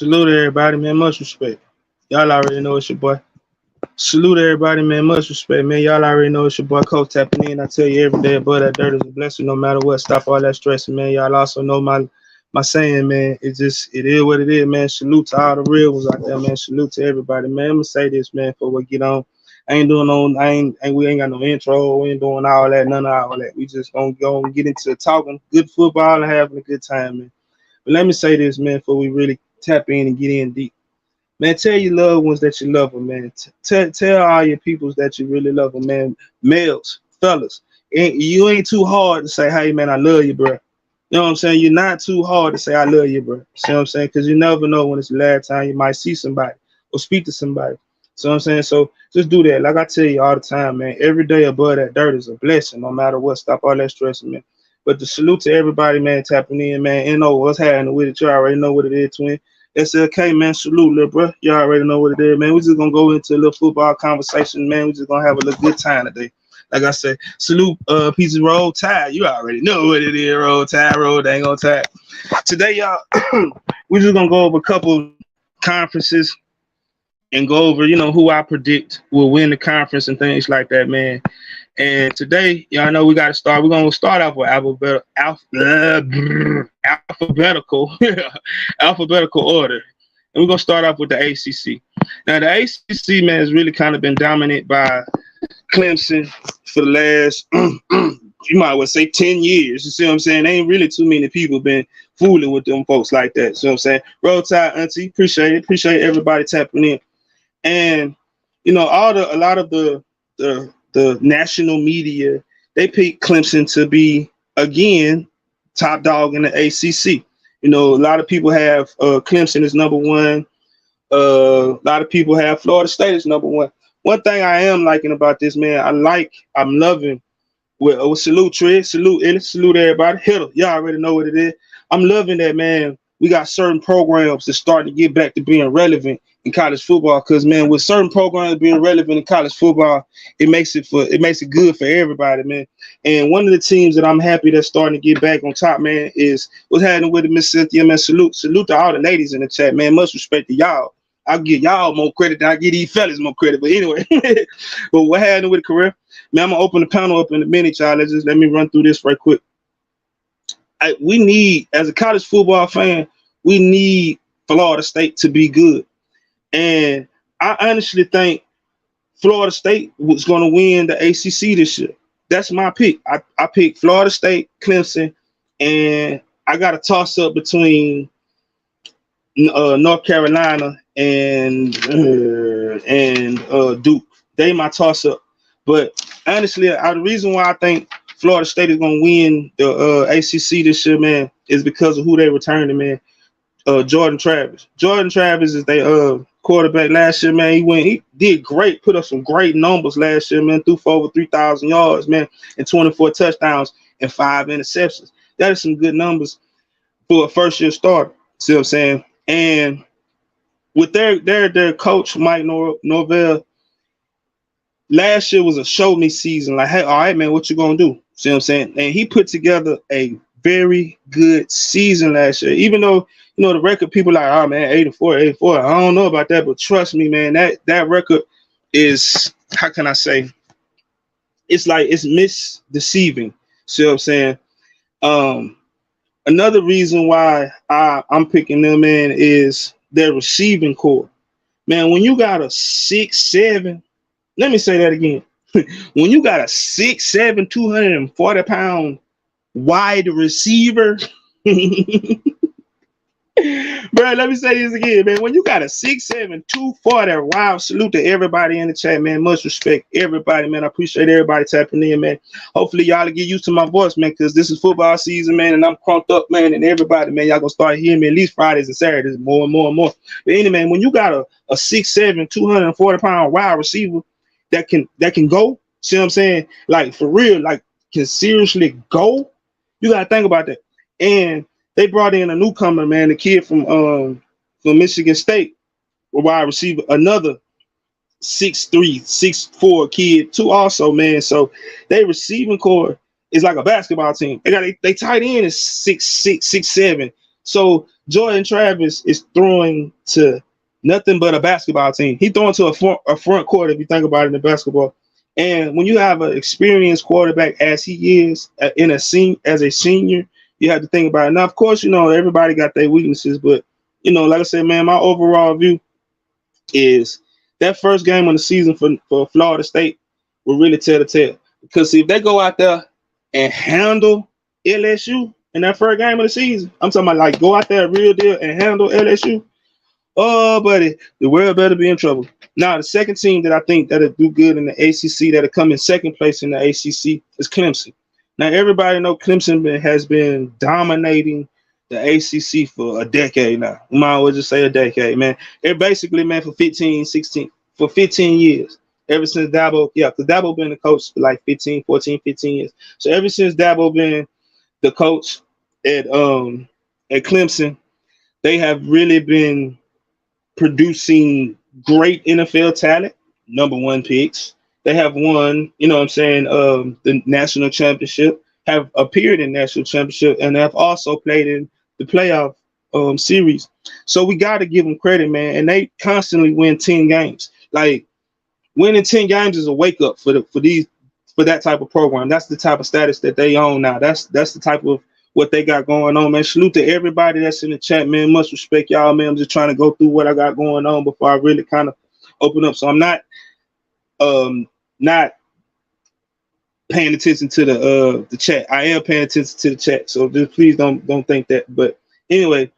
Salute everybody, man. Much respect. Y'all already know it's your boy. Salute everybody, man. Much respect, man. Y'all already know it's your boy Coach tapping in. I tell you every day, boy, that dirt is a blessing no matter what. Stop all that stressing, man. Y'all also know my saying, man. It is what it is, man. Salute to all the real ones out there, man. Salute to everybody, man. I'm gonna say this, man, before we get on. We ain't got no intro. We ain't doing all that, none of all that. We just gonna go and get into talking good football and having a good time, man. But let me say this, man, before we really tap in and get in deep. Man, tell your loved ones that you love them, man. Tell all your peoples that you really love them, man. Males, fellas. You ain't too hard to say, hey, man, I love you, bro. You know what I'm saying? You're not too hard to say, I love you, bro. See what I'm saying? Because you never know when it's the last time you might see somebody or speak to somebody. See what I'm saying? So just do that. Like I tell you all the time, man, every day above that dirt is a blessing, no matter what. Stop all that stressing, man. But the salute to everybody, man, tapping in, man. You know what's happening with it. You already know what it is, twin. SLK, man, salute, little bro. You already know what it is, man. We just gonna go into a little football conversation, man. We just gonna have a little good time today. Like I said, salute, pieces, roll tide. You already know what it is, roll tide, roll dang on tide. Today, y'all, we just gonna go over a couple conferences and go over, who I predict will win the conference and things like that, man. And today, y'all know we got to start. We're going to start off with alphabetical order. And we're going to start off with the ACC. Now, the ACC, man, has really kind of been dominant by Clemson for the last, you might well say 10 years. You see what I'm saying? There ain't really too many people been fooling with them folks like that. See what I'm saying? Roll Tide, auntie. Appreciate it. Appreciate everybody tapping in. And, a lot of the national media, they picked Clemson to be, again, top dog in the ACC. A lot of people have Clemson as number one. A lot of people have Florida State as number one. One thing I am liking about this, man, I'm loving, salute Trey, salute Ellis, salute everybody. Hitter, y'all already know what it is. I'm loving that, man. We got certain programs that start to get back to being relevant in college football, because, man, with certain programs being relevant in college football, it makes it good for everybody, man. And one of the teams that I'm happy that's starting to get back on top, man, is what's happening with the Miss Cynthia, man. Salute to all the ladies in the chat, man. Much respect to y'all. I'll give y'all more credit than I give these fellas more credit. But anyway, but what happened with the career? Man, I'm gonna open the panel up in a minute, y'all. Let me run through this right quick. We need, as a college football fan, we need Florida State to be good. And I honestly think Florida State was going to win the ACC this year. That's my pick. I picked Florida State, Clemson, and I got a toss-up between North Carolina and Duke. They my toss-up. But honestly, the reason why I think Florida State is going to win the ACC this year, man, is because of who they returning, man. Jordan Travis. Jordan Travis is their quarterback last year, man. He did great, put up some great numbers last year, man. Threw for over 3,000 yards, man, and 24 touchdowns and 5 interceptions. That is some good numbers for a first-year starter. See what I'm saying? And with their coach, Mike Norvell, last year was a show me season. Like, hey, all right, man, what you gonna do? See what I'm saying? And he put together a very good season last year, even though the record, people like, oh man, 84. I don't know about that, but trust me, man, that record is, how can I say? It's like it's misdeceiving. See what I'm saying? Another reason why I'm picking them, man, is their receiving core. Man, when you got a 6'7", let me say that again. When you got a 6'7", 240-pound wide receiver. Bro, let me say this again, man. When you got a 6'7", 240, wow, salute to everybody in the chat, man. Much respect, everybody, man. I appreciate everybody tapping in, man. Hopefully, y'all will get used to my voice, man, because this is football season, man, and I'm crunked up, man, and everybody, man, y'all gonna start hearing me at least Fridays and Saturdays more and more and more. But anyway, man, when you got a 6'7", 240-pound wide receiver that can go, see what I'm saying? Like, for real, like, can seriously go, you got to think about that. And they brought in a newcomer, man, the kid from Michigan State, a wide receiver, another 6'3", 6'4" kid too also, man. So they receiving core is like a basketball team. They tight end is 6'6", 6'7". So Jordan Travis is throwing to nothing but a basketball team. He throwing to a front court if you think about it in basketball. And when you have an experienced quarterback as he is as a senior, you have to think about it. Now, of course, everybody got their weaknesses, but like I said, man, my overall view is that first game of the season for Florida State will really tell the tale. Because see, if they go out there and handle LSU in that first game of the season, I'm talking about like go out there real deal and handle LSU. Oh, buddy, the world better be in trouble. Now, the second team that I think that'll do good in the ACC, that'll come in second place in the ACC, is Clemson. Now, everybody know Clemson has been dominating the ACC for a decade now. We might as well just say a decade, man. It basically, man, for 15 years. Ever since Dabo, because Dabo been the coach for like 15 years. So ever since Dabo been the coach at Clemson, they have really been producing great NFL talent, number one picks. They have won, the national championship, have appeared in national championship, and have also played in the playoff series. So we got to give them credit, man. And they constantly win 10 games. Like winning 10 games is a wake up for that type of program. That's the type of status that they own now. That's the type of what they got going on, man. Salute to everybody that's in the chat, man. Much respect, y'all, man. I'm just trying to go through what I got going on before I really kind of open up. So I'm not paying attention to the chat. I am paying attention to the chat. So just please don't think that. But anyway,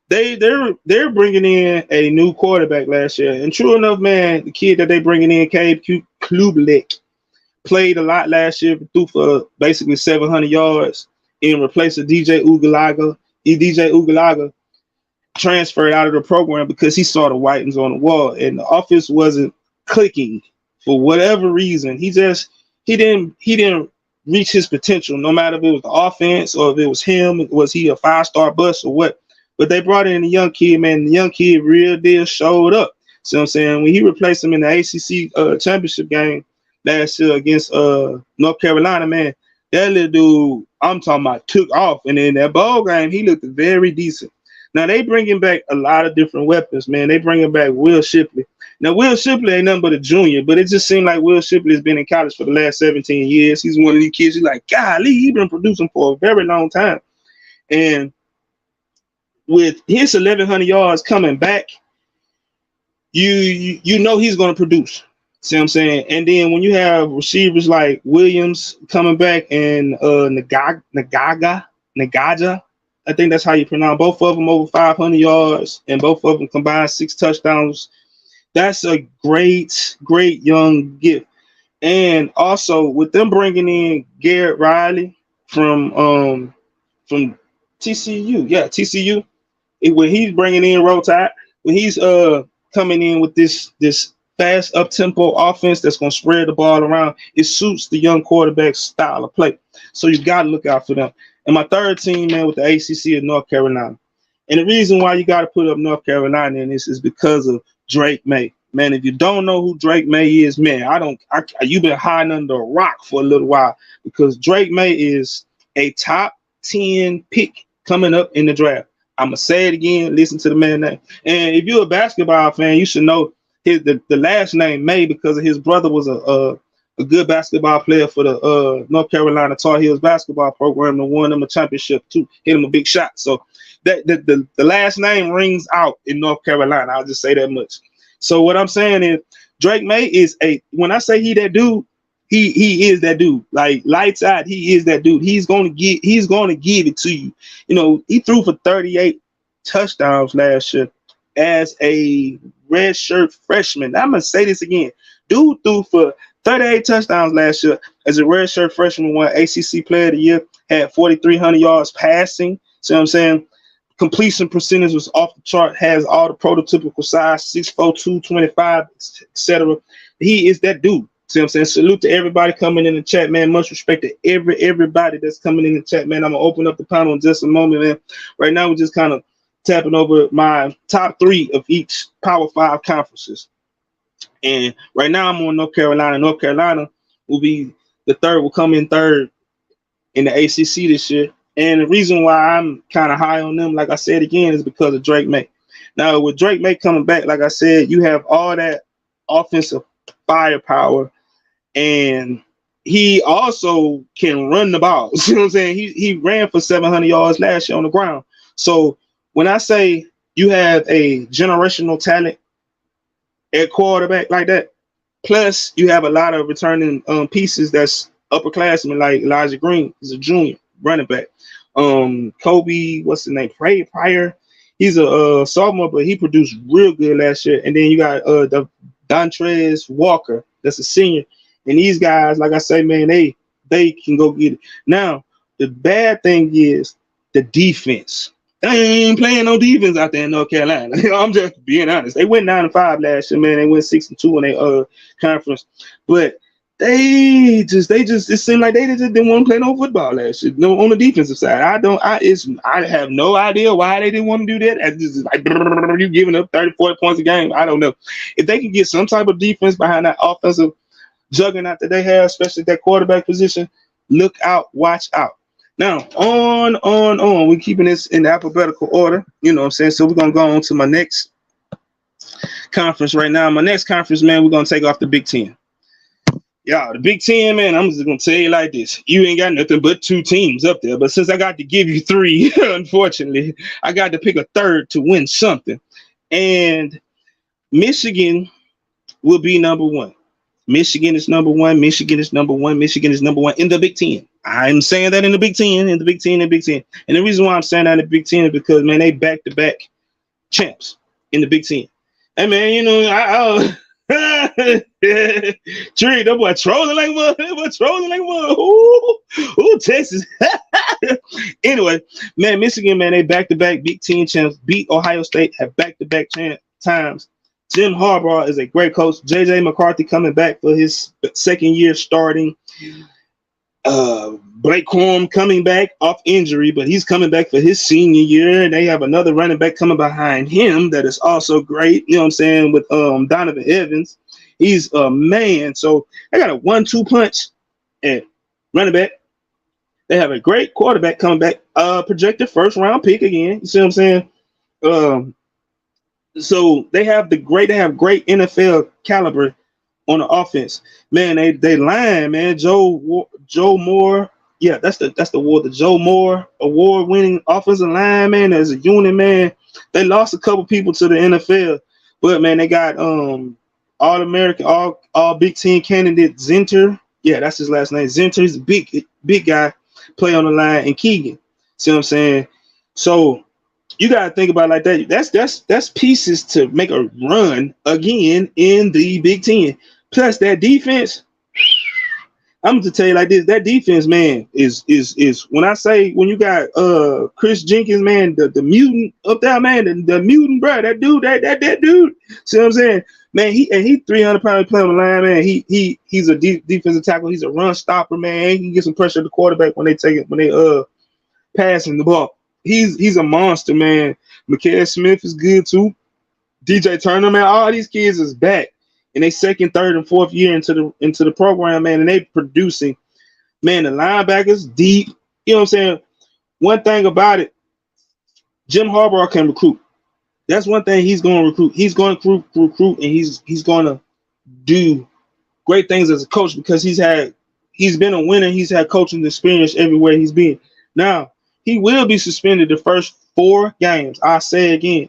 they're bringing in a new quarterback last year, and true enough, man, the kid that they bringing in, Caleb Klublick, played a lot last year, threw for basically 700 yards. In replace of DJ Ugalaga. DJ Ugalaga transferred out of the program because he saw the writings on the wall and the offense wasn't clicking for whatever reason. He didn't reach his potential, no matter if it was the offense or if it was him, was he a 5-star bust or what. But they brought in a young kid, man. The young kid real deal showed up. See what I'm saying? When he replaced him in the ACC championship game last year against North Carolina, man, that little dude, I'm talking about, took off. And in that bowl game, he looked very decent. Now, they bringing back a lot of different weapons, man. They bringing back Will Shipley. Now, Will Shipley ain't nothing but a junior, but it just seemed like Will Shipley has been in college for the last 17 years. He's one of these kids. You're like, golly, he's been producing for a very long time. And with his 1,100 yards coming back, you know he's going to produce. See what I'm saying? And then when you have receivers like Williams coming back and Nagaja, I think that's how you pronounce both of them, over 500 yards, and both of them combined 6 touchdowns. That's a great young gift. And also with them bringing in Garrett Riley from TCU, TCU. When he's bringing in Roll Tide, when he's coming in with this fast up-tempo offense that's going to spread the ball around, it suits the young quarterback's style of play. So you got to look out for them. And my third team, man, with the ACC is North Carolina. And the reason why you got to put up North Carolina in this is because of Drake May. Man, if you don't know who Drake May is, man, you've been hiding under a rock for a little while, because Drake May is a top 10 pick coming up in the draft. I'm going to say it again. Listen to the man name. And if you're a basketball fan, you should know the last name May, because his brother was a good basketball player for the North Carolina Tar Heels basketball program and won them a championship too. Hit him a big shot. So that the last name rings out in North Carolina. I'll just say that much. So what I'm saying is Drake May is when I say he that dude, he is that dude. Like lights out, he is that dude. He's gonna give it to you. You know, he threw for 38 touchdowns last year as a redshirt freshman. I'm gonna say this again. Dude threw for 38 touchdowns last year as a redshirt freshman, won ACC Player of the Year, had 4,300 yards passing. See what I'm saying? Completion percentage was off the chart, has all the prototypical size, 6'4", 225, etc. He is that dude. See what I'm saying? Salute to everybody coming in the chat, man. Much respect to everybody that's coming in the chat, man. I'm gonna open up the panel in just a moment, man. Right now, we're just kind of tapping over my top 3 of each Power 5 conferences. And right now I'm on North Carolina. North Carolina will come in third in the ACC this year. And the reason why I'm kind of high on them, like I said again, is because of Drake May. Now, with Drake May coming back, like I said, you have all that offensive firepower, and he also can run the ball. You know what I'm saying? He ran for 700 yards last year on the ground. So when I say you have a generational talent at quarterback like that, plus you have a lot of returning pieces that's upperclassmen like Elijah Green, he's a junior running back. Kobe, what's his name? Pryor. He's a sophomore, but he produced real good last year. And then you got the Dontrez Walker, that's a senior. And these guys, like I say, man, they can go get it. Now, the bad thing is the defense. They ain't playing no defense out there in North Carolina. I'm just being honest. They went 9-5 last year, man. They went 6-2 in their conference. But it seemed like they just didn't want to play no football last year. No, on the defensive side. I have no idea why they didn't want to do that. It's just like you giving up 30, 40 points a game. I don't know. If they can get some type of defense behind that offensive juggernaut that they have, especially at that quarterback position, look out, watch out. Now, on. We're keeping this in alphabetical order. You know what I'm saying? So we're going to go on to my next conference right now. My next conference, man, we're going to take off the Big Ten. Yeah, the Big Ten, man, I'm just going to tell you like this. You ain't got nothing but 2 teams up there. But since I got to give you 3, unfortunately, I got to pick a third to win something. And Michigan will be number 1. Michigan is number 1. Michigan is number 1. Michigan is number 1 in the Big Ten. I'm saying that in the Big Ten, in the Big Ten, in the Big Ten. And the reason why I'm saying that in the Big Ten is because, man, they back-to-back champs in the Big Ten. Hey, man, you know, Tree, that boy trolling like one. That boy trolling like one. Ooh, Texas. Anyway, man, Michigan, man, they back-to-back Big Ten champs, beat Ohio State, have back-to-back times. Jim Harbaugh is a great coach. J.J. McCarthy coming back for his second year starting. Blake Corum coming back off injury, but he's coming back for his senior year. And they have another running back coming behind him that is also great. You know what I'm saying? With Donovan Evans. He's a man. So they got a 1-2 punch at running back. They have a great quarterback coming back. Projected first round pick again. You see what I'm saying? So they have great NFL caliber on the offense. Man, they line, man. Joe Moore. Yeah, that's the award. The Joe Moore award-winning offensive line, man, as a unit, man. They lost a couple people to the NFL, but man, they got All-American, all Big Ten candidate Zinter. Yeah, that's his last name. Zinter. He's a big guy, play on the line, and Keegan. See what I'm saying? So you gotta think about it like that. That's pieces to make a run again in the Big Ten. Plus that defense, I'm gonna tell you like this: that defense, man, is when you got Chris Jenkins, man, the mutant up there, man, the mutant, bro, that dude. See what I'm saying? Man, he 300 pounds playing on the line, man. He's a defensive tackle. He's a run stopper, man. He can get some pressure at the quarterback when they passing the ball. He's a monster, man. Mikael Smith is good too. DJ Turner, man, all these kids is back in their second, third, and fourth year into the program, man, and they producing. Man, the linebackers deep. You know what I'm saying? One thing about it, Jim Harbaugh can recruit. That's one thing he's going to recruit. He's going to recruit, and he's going to do great things as a coach because he's been a winner. He's had coaching experience everywhere he's been. Now, he will be suspended the first 4 games. I say again,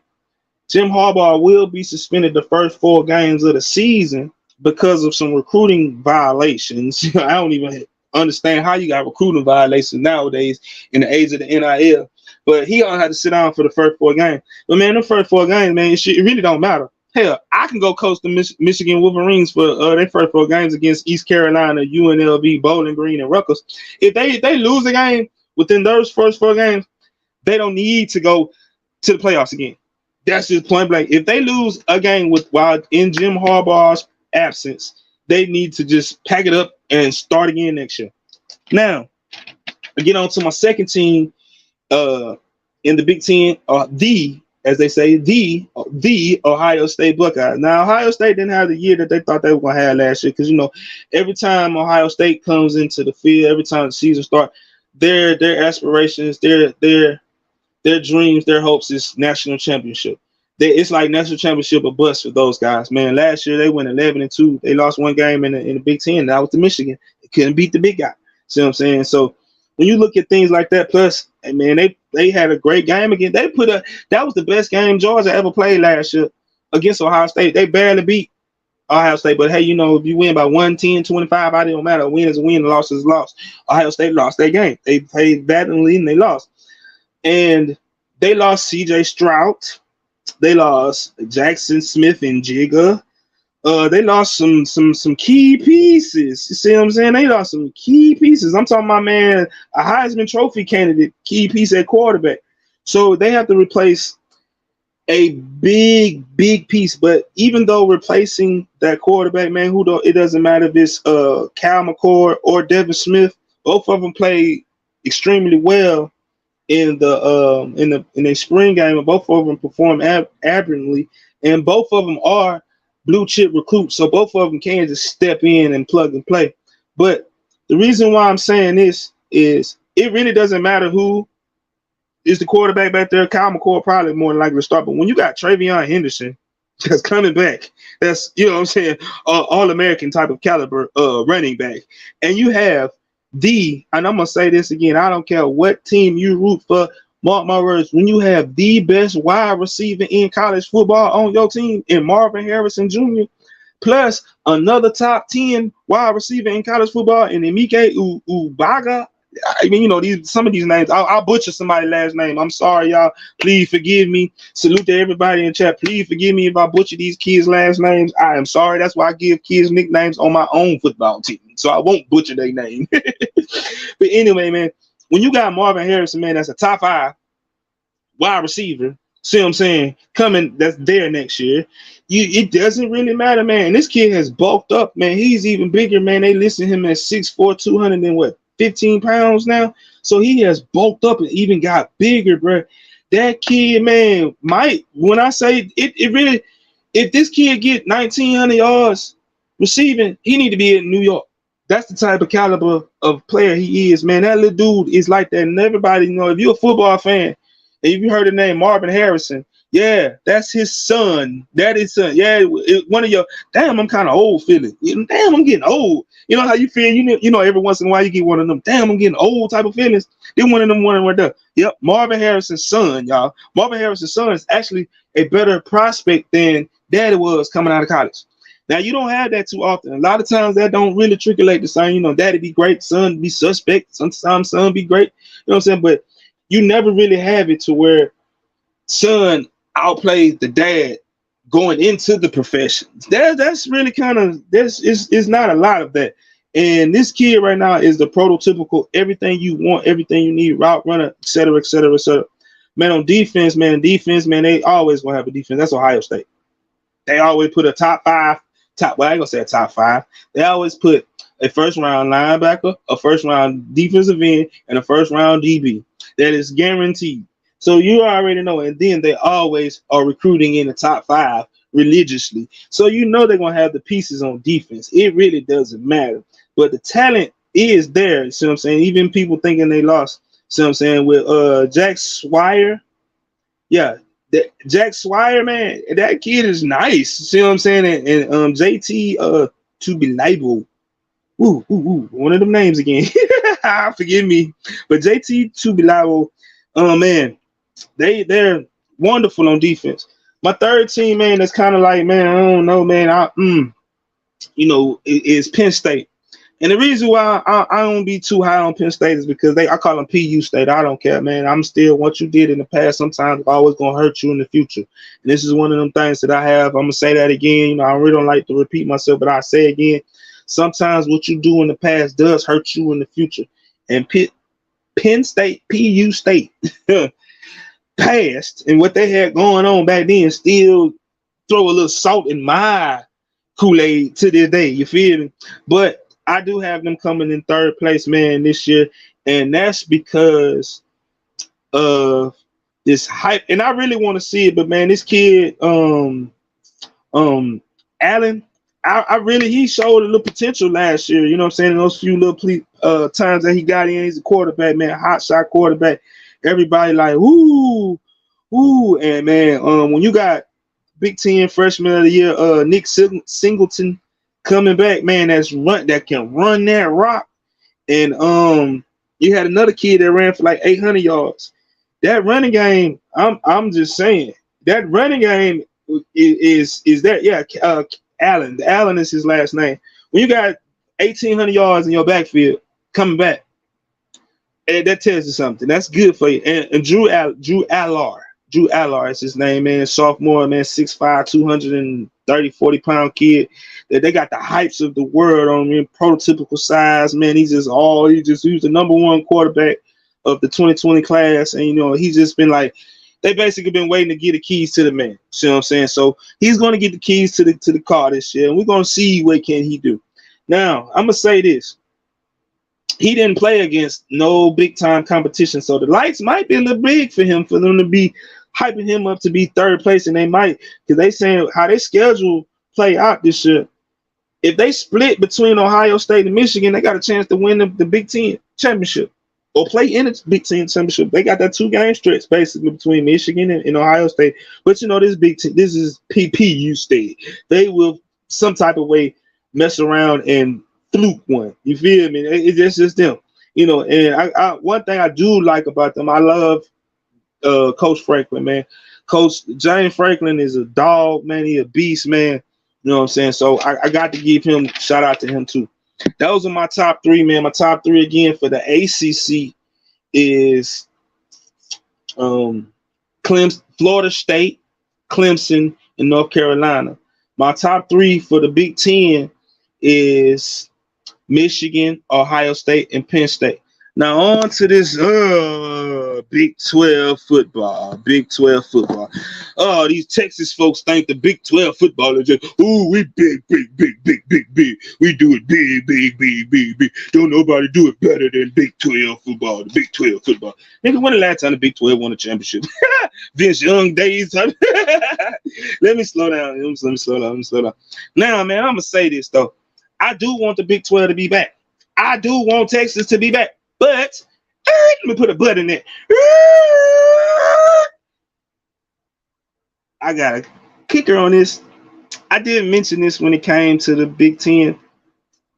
Jim Harbaugh will be suspended the first 4 games of the season because of some recruiting violations. I don't even understand how you got recruiting violations nowadays in the age of the NIL. But he gonna have to sit down for the first 4 games. But man, the first 4 games, man, it really don't matter. Hell, I can go coach the Michigan Wolverines for their first 4 games against East Carolina, UNLV, Bowling Green, and Rutgers. If they lose a game within those first 4 games, they don't need to go to the playoffs again. That's just point blank. If they lose a game while in Jim Harbaugh's absence, they need to just pack it up and start again next year. Now, I get on to my second team in the Big Ten, as they say, the Ohio State Buckeyes. Now, Ohio State didn't have the year that they thought they were going to have last year because, you know, every time Ohio State comes into the field, every time the season starts, their aspirations, their dreams, their hopes is national championship. It's like national championship or bust for those guys, man. Last year they went 11-2. They lost one game in the Big Ten. That was to Michigan. They couldn't beat the big guy. See what I'm saying? So when you look at things like that, plus, man, they had a great game again. That was the best game Georgia ever played last year against Ohio State. They barely beat Ohio State, but hey, if you win by 110-25, it don't matter. A win is a win, a loss is a loss. Ohio State lost their game. They played badly and they lost. And they lost C.J. Stroud. They lost Jackson Smith and Jigga. They lost some key pieces. You see what I'm saying? They lost some key pieces. I'm talking about, man, a Heisman Trophy candidate, key piece at quarterback. So they have to replace a big piece. But even though replacing that quarterback, man, it doesn't matter if it's Cal McCord or Devin Smith. Both of them played extremely well in the spring game, and both of them performed aberrantly, and both of them are blue chip recruits, so both of them can just step in and plug and play. But the reason why I'm saying this is it really doesn't matter who is the quarterback back there. Kyle McCord probably more than likely to start, but when you got Travion Henderson that's coming back, that's, you know what I'm saying, all-American type of caliber running back, and you have and I'm gonna say this again, I don't care what team you root for, mark my words, when you have the best wide receiver in college football on your team in Marvin Harrison Jr., plus another top 10 wide receiver in college football in Emike Ubaga. I mean, some of these names, I'll butcher somebody's last name. I'm sorry, y'all. Please forgive me. Salute to everybody in chat. Please forgive me if I butcher these kids' last names. I am sorry. That's why I give kids nicknames on my own football team, so I won't butcher their name. But anyway, man, when you got Marvin Harrison, man, that's a top 5 wide receiver, see what I'm saying, coming, that's there next year, it doesn't really matter, man. This kid has bulked up, man. He's even bigger, man. They listed him at 6'4", 200 and what, 15 pounds now. So he has bulked up and even got bigger, bro. That kid, man, when I say it really, if this kid get 1,900 yards receiving, he need to be in New York. That's the type of caliber of player he is, man. That little dude is like that. And everybody, if you're a football fan, and if you heard the name Marvin Harrison, yeah, that's his son. That is son. Yeah, one of your, damn, I'm kind of old feeling. Damn, I'm getting old. You know how you feel? Every once in a while you get one of them, damn, I'm getting old type of feelings. Then one of them right there. Yep, Marvin Harrison's son, y'all. Marvin Harrison's son is actually a better prospect than Daddy was coming out of college. Now, you don't have that too often. A lot of times that don't really triculate the same. Daddy be great, son be suspect. Sometimes son be great. You know what I'm saying? But you never really have it to where son outplays the dad going into the profession. That's really kind of, it's not a lot of that. And this kid right now is the prototypical everything you want, everything you need, route runner, et cetera, et cetera, et cetera. Man, on defense, man, they always gonna have a defense. That's Ohio State. They always put a top 5. Well, I ain't gonna say a top 5. They always put a first round linebacker, a first round defensive end, and a first round DB. That is guaranteed. So you already know. And then they always are recruiting in the top 5 religiously. So they're gonna have the pieces on defense. It really doesn't matter. But the talent is there. You see what I'm saying? Even people thinking they lost. See what I'm saying? With Jack Swire. Yeah. Jack Swire, man, that kid is nice. See what I'm saying? And JT to be labeled. One of them names again. Forgive me. But JT to be labeled, man, they're wonderful on defense. My third team, man, that's kind of like, man, I don't know, man. Is Penn State. And the reason why I don't be too high on Penn State is because I call them PU State. I don't care, man. I'm still what you did in the past. Sometimes it's always gonna hurt you in the future. And this is one of them things that I have. I'm gonna say that again. I really don't like to repeat myself, but I say again. Sometimes what you do in the past does hurt you in the future. And Penn State, PU State, past and what they had going on back then still throw a little salt in my Kool-Aid to this day. You feel me? But I do have them coming in third place, man, this year, and that's because of this hype. And I really want to see it, but man, this kid, Allen, he showed a little potential last year. You know what I'm saying? In those few little times that he got in, he's a quarterback, man, hot shot quarterback. Everybody like, ooh, and man, when you got Big Ten Freshman of the Year, Nick Singleton coming back, man, that can run that rock, and you had another kid that ran for like 800 yards. That running game, I'm just saying, that running game is that, yeah, Allen. Allen is his last name. When you got 1,800 yards in your backfield coming back, and that tells you something. That's good for you. And Drew Allard is his name, man. Sophomore, man, 6'5", 230, 40-pound kid. They got the hypes of the world on him, prototypical size, man. He was the number one quarterback of the 2020 class. And, you know, he's just been like, they basically been waiting to get the keys to the man. See what I'm saying? So he's going to get the keys to the car this year, and we're going to see what can he do. Now, I'm going to say this. He didn't play against no big-time competition, so the lights might be a little big for them to be hyping him up to be third place, and they might, because they saying how they schedule play out this year. If they split between Ohio State and Michigan, they got a chance to win the Big Ten championship or play in the Big Ten championship. They got that 2-game stretch basically between Michigan and Ohio State. But you know, this Big Ten, this is PPU State. They will some type of way mess around and fluke one. You feel me? It's just them. You know, and I one thing I do like about them, I love Coach Franklin, man. Coach James Franklin is a dog, man. He a beast, man. You know what I'm saying? So I got to give him shout out to him too. Those are my top three, man. My top three again for the ACC is Florida State, Clemson, and North Carolina. My top three for the Big Ten is Michigan, Ohio State, and Penn State. Now on to this Big 12 football. Big 12 football. Oh, these Texas folks think the Big 12 football is just, ooh, we big. We do it big. Don't nobody do it better than Big 12 football. The Big 12 football. Nigga, when the last time the Big 12 won a championship? Vince Young days. Let me slow down. Let me slow down. Now, man, I'm going to say this, though. I do want the Big 12 to be back. I do want Texas to be back. But let me put a but in there. I got a kicker on this. I didn't mention this when it came to the Big Ten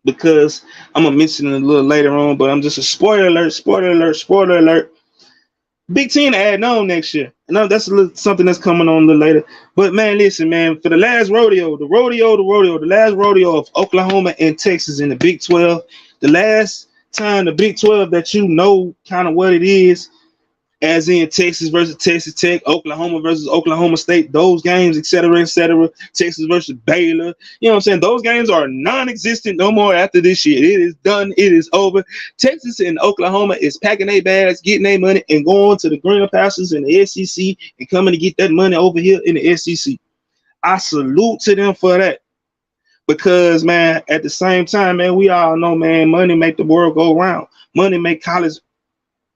because I'm going to mention it a little later on, but I'm just a spoiler alert. Big Ten adding on next year. No, that's something that's coming on a little later. But, man, listen, man, for the last rodeo, the last rodeo of Oklahoma and Texas in the Big 12, the last time the Big 12 that you know kind of what it is, as in Texas versus Texas Tech, Oklahoma versus Oklahoma State, those games, etc., Texas versus Baylor, you know what I'm saying? Those games are non-existent no more after this year. It is done. It is over. Texas and Oklahoma is packing their bags, getting their money, and going to the greener pastures in the SEC and coming to get that money over here in the SEC. I salute to them for that. Because, man, at the same time, man, we all know, man, money make the world go round. Money make college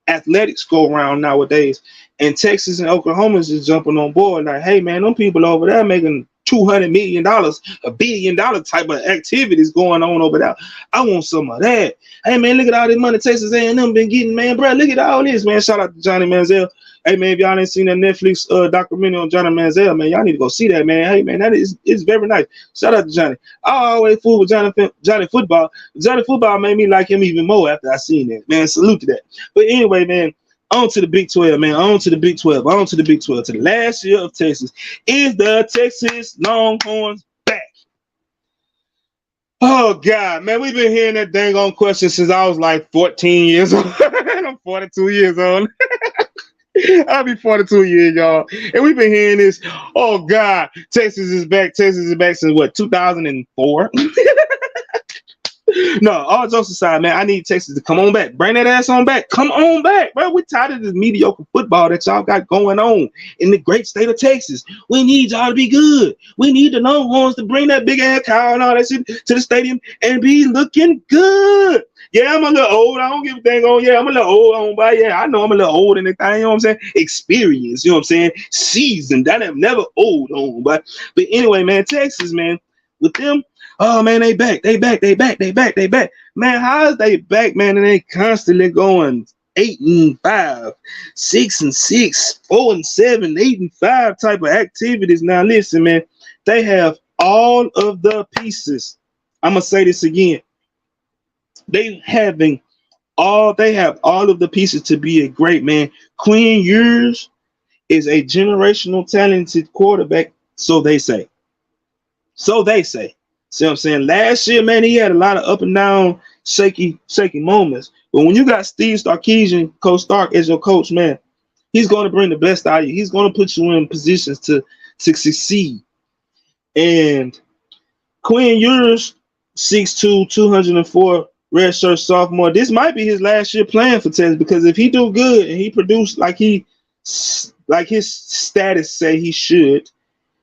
athletics go around nowadays. And Texas and Oklahoma is just jumping on board like, hey, man, them people over there making $200 million, $1 billion type of activities going on over there. I want some of that. Hey, man, look at all this money Texas A&M been getting, man. Bro, look at all this, man. Shout out to Johnny Manziel. Hey, man, if y'all ain't seen that Netflix documentary on Johnny Manziel, man, y'all need to go see that, man. Hey, man, it's very nice. Shout out to Johnny. I always fool with Johnny Football. Johnny Football made me like him even more after I seen that. Man, salute to that. But anyway, man, on to the Big 12, man. On to the Big 12. To the last year of Texas. Is the Texas Longhorns back? Oh, God, man, we've been hearing that dang on question since I was like 14 years old. I'm 42 years old. I'll be 42 years, y'all. And we've been hearing this. Oh, God, Texas is back. Texas is back since what, 2004? No, all jokes aside, man, I need Texas to come on back. Bring that ass on back. Come on back, bro. We're tired of this mediocre football that y'all got going on in the great state of Texas. We need y'all to be good. We need the Longhorns to bring that big ass cow and all that shit to the stadium and be looking good. Yeah, I'm a little old. I don't give a dang on. Yeah, I'm a little old. I know I'm a little old in the thing. You know what I'm saying? Experience. You know what I'm saying? Seasoned. That I'm never old on. But anyway, man, Texas, man, with them oh man, they back. Man, how is they back, man? And they constantly going 8-5, 6-6, 4-7, 8-5 type of activities. Now listen, man, they have all of the pieces. I'm gonna say this again. They have all of the pieces to be a great man. Quinn Ewers is a generational talented quarterback, so they say. So they say. See what I'm saying? Last year, man, he had a lot of up and down, shaky moments. But when you got Steve Sarkisian, Coach Stark, as your coach, man, he's going to bring the best out of you. He's going to put you in positions to succeed. And Quinn Ewers, 6'2", 204, redshirt sophomore. This might be his last year playing for Texas, because if he do good and he produce like his status say he should,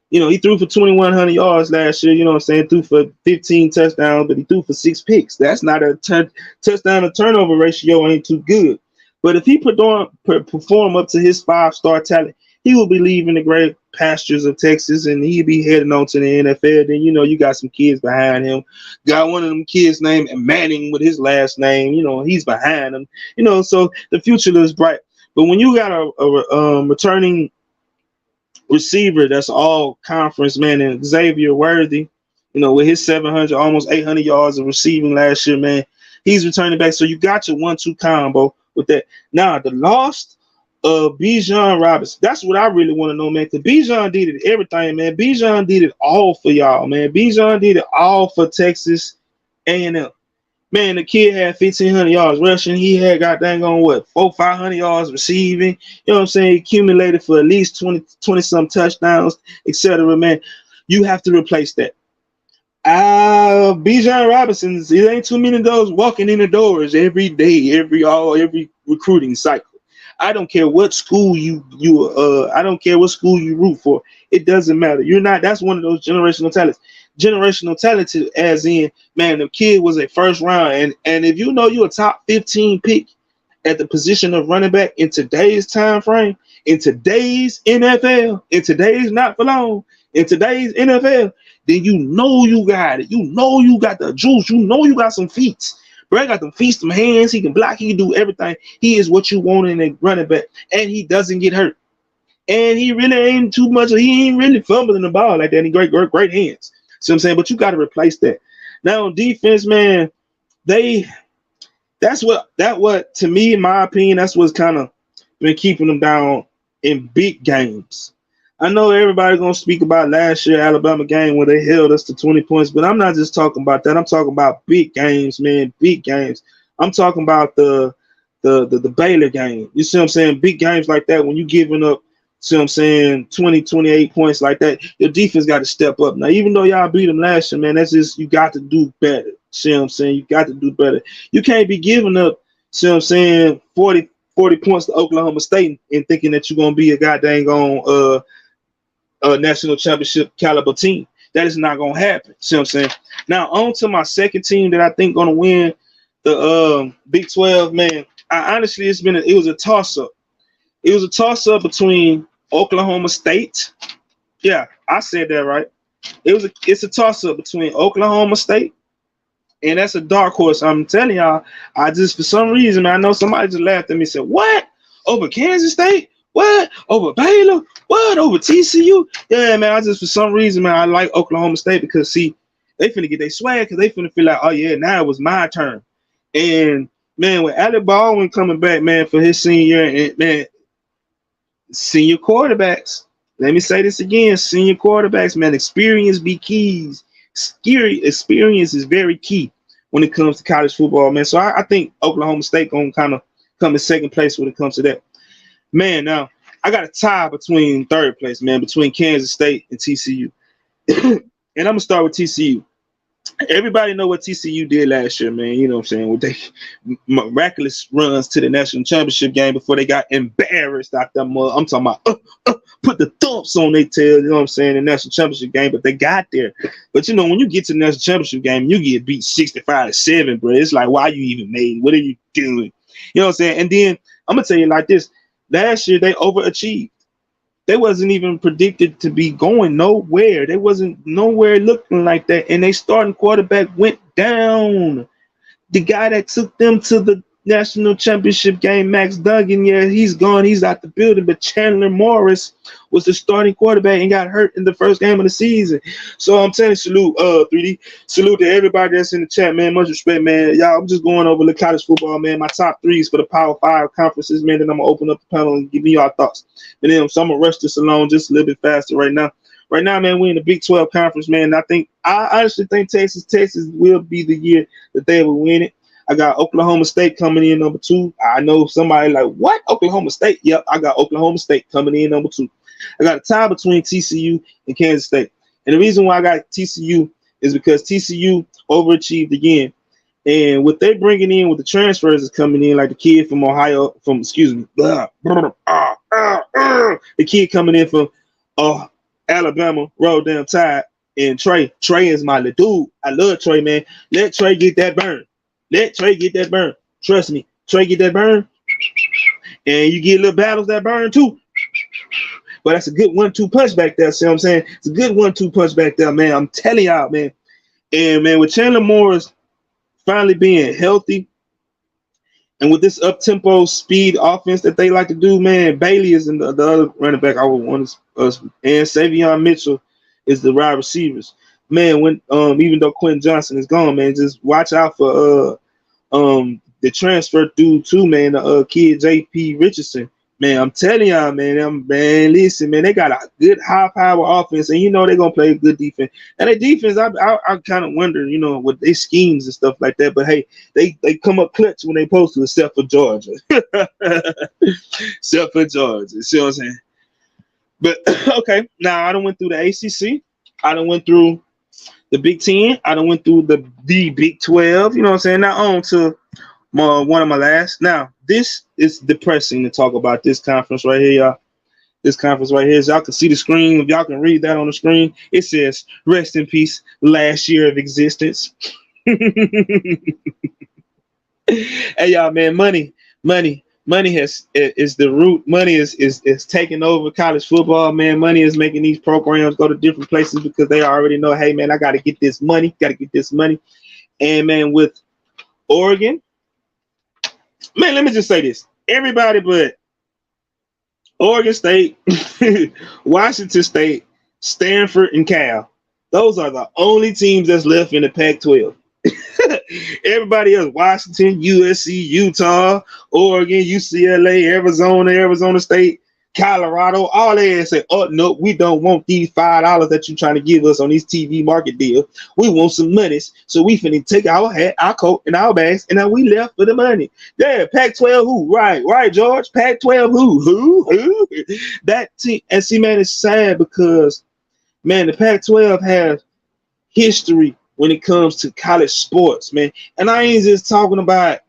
you know, he threw for 2,100 yards last year, you know what I'm saying, threw for 15 touchdowns, but he threw for 6 picks. That's not a touchdown to turnover ratio, ain't too good. But if he perform up to his 5-star talent, he will be leaving the great pastures of Texas, and he'll be heading on to the NFL. Then, you know, you got some kids behind him. Got one of them kids named Manning with his last name, you know, he's behind him. You know, so the future looks bright. But when you got a returning receiver that's all conference, man, and Xavier Worthy, you know, with his 700, almost 800 yards of receiving last year, man, he's returning back. So you got your 1-2 combo with that. Now, the loss of Bijan Robinson, that's what I really want to know, man, because Bijan did it everything, man. Bijan did it all for y'all, man. Bijan did it all for Texas A&M. Man, the kid had 1,500 yards rushing. He had got dang on what, 400-500 yards receiving. You know what I'm saying? He accumulated for at least 20-some touchdowns, etc. Man, you have to replace that. Bijan Robinson, it ain't too many of those walking in the doors every day, every recruiting cycle. I don't care what school I don't care what school you root for. It doesn't matter. You're not. That's one of those generational talents. Generational talent, as in, man, the kid was a first round, and if you know you're a top 15 pick at the position of running back in today's time frame, in today's NFL, in today's not for long, in today's NFL, then you know you got it. You know you got the juice. You know you got some feet. Bro, got them feet, some hands. He can block. He can do everything. He is what you want in a running back, and he doesn't get hurt. And he really ain't too much. He ain't really fumbling the ball like that. He great hands. See what I'm saying? But you got to replace that. Now on defense, man, that's what to me, in my opinion, that's what's kind of been keeping them down in big games. I know everybody's gonna speak about last year Alabama game where they held us to 20 points, but I'm not just talking about that. I'm talking about big games, man, big games. I'm talking about the Baylor game. You see what I'm saying? Big games like that, when you giving up, see what I'm saying, 20, 28 points like that, your defense got to step up. Now, even though y'all beat them last year, man, that's just, you got to do better. See what I'm saying? You got to do better. You can't be giving up, see what I'm saying, 40 points to Oklahoma State and thinking that you're going to be a goddamn national championship caliber team. That is not going to happen. See what I'm saying? Now, on to my second team that I think going to win the Big 12, man. Honestly, it was a toss-up. It was a toss-up between Oklahoma State. Yeah, I said that right. It's a toss-up between Oklahoma State, and that's a dark horse. I'm telling y'all, I just, for some reason, I know somebody just laughed at me and said, what? Over Kansas State? What? Over Baylor? What? Over TCU? Yeah, man, I just, for some reason, man, I like Oklahoma State because, see, they finna get their swag because they finna feel like, oh, yeah, now it was my turn. And, man, with Alec Baldwin coming back, man, for his senior year, and, man, senior quarterbacks, let me say this again, senior quarterbacks, man, experience be keys. Experience is very key when it comes to college football, man. So I think Oklahoma State gonna kind of come in second place when it comes to that. Man, now I got a tie between third place, man, between Kansas State and TCU. And I'm gonna start with TCU. Everybody know what TCU did last year, man. You know what I'm saying? With they miraculous runs to the national championship game before they got embarrassed out there. I'm talking about put the thumps on their tail, you know what I'm saying, in the national championship game, but they got there. But, you know, when you get to the national championship game, you get beat 65-7, bro. It's like, why you even made? What are you doing? You know what I'm saying? And then I'm going to tell you like this. Last year, they overachieved. They wasn't even predicted to be going nowhere. They wasn't nowhere looking like that. And they starting quarterback went down. The guy that took them to the national championship game, Max Duggan, yeah, he's gone. He's out the building. But Chandler Morris was the starting quarterback and got hurt in the first game of the season. So I'm telling you, salute, 3D. Salute to everybody that's in the chat, man. Much respect, man. Y'all, I'm just going over the college football, man. My top threes for the Power 5 conferences, man. Then I'm going to open up the panel and give me y'all thoughts. And then, so I'm going to rush this along just a little bit faster right now. Right now, man, we're in the Big 12 conference, man. I honestly think Texas will be the year that they will win it. I got Oklahoma State coming in number 2. I know somebody like, what? Oklahoma State? Yep, I got Oklahoma State coming in number 2. I got a tie between TCU and Kansas State. And the reason why I got TCU is because TCU overachieved again. And what they're bringing in with the transfers is coming in, like the kid from Ohio, the kid coming in from Alabama, rolled down Tide, and Trey. Trey is my little dude. I love Trey, man. Let Trey get that burn. Let Trey get that burn. Trust me. Trey get that burn. And you get little battles that burn too. But that's a good 1-2 punch back there. See what I'm saying? It's a good 1-2 punch back there, man. I'm telling y'all, man. And, man, with Chandler Morris finally being healthy and with this up-tempo speed offense that they like to do, man, Bailey is in the other running back I would want us. And Savion Mitchell is the wide receivers. Man, when even though Quentin Johnson is gone, man, just watch out for the transfer dude too, man, the kid J.P. Richardson. Man, I'm telling y'all, man, listen, man, they got a good high-power offense, and you know they're going to play a good defense. And their defense, I kind of wonder, you know, with their schemes and stuff like that. But, hey, they come up clutch when they supposed to, except for Georgia. Except for Georgia. See what I'm saying? But, okay, now I done went through the ACC. I done went through the Big 10. I done went through the Big 12. You know what I'm saying? Now on to one of my last. Now, this is depressing to talk about this conference right here, y'all. This conference right here. As y'all can see the screen, if y'all can read that on the screen, it says, rest in peace, last year of existence. Hey, y'all, man, money is the root. Money is taking over college football, man. Money is making these programs go to different places because they already know, hey, man, I got to get this money. And, man, with Oregon, man, let me just say this. Everybody but Oregon State, Washington State, Stanford, and Cal. Those are the only teams that's left in the Pac-12. Everybody else, Washington, USC, Utah, Oregon, UCLA, Arizona State, Colorado, all they say, oh, no, we don't want these $5 that you're trying to give us on these TV market deals. We want some money. So we finna take our hat, our coat, and our bags, and now we left for the money. Yeah, Pac-12 who? Right, George. Pac-12 who? That team. And see, man, it's sad because, man, the Pac-12 has history when it comes to college sports, man. And I ain't just talking about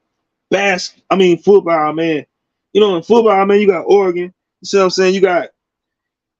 football, man. You know, in football, man, you got Oregon. You see what I'm saying? You got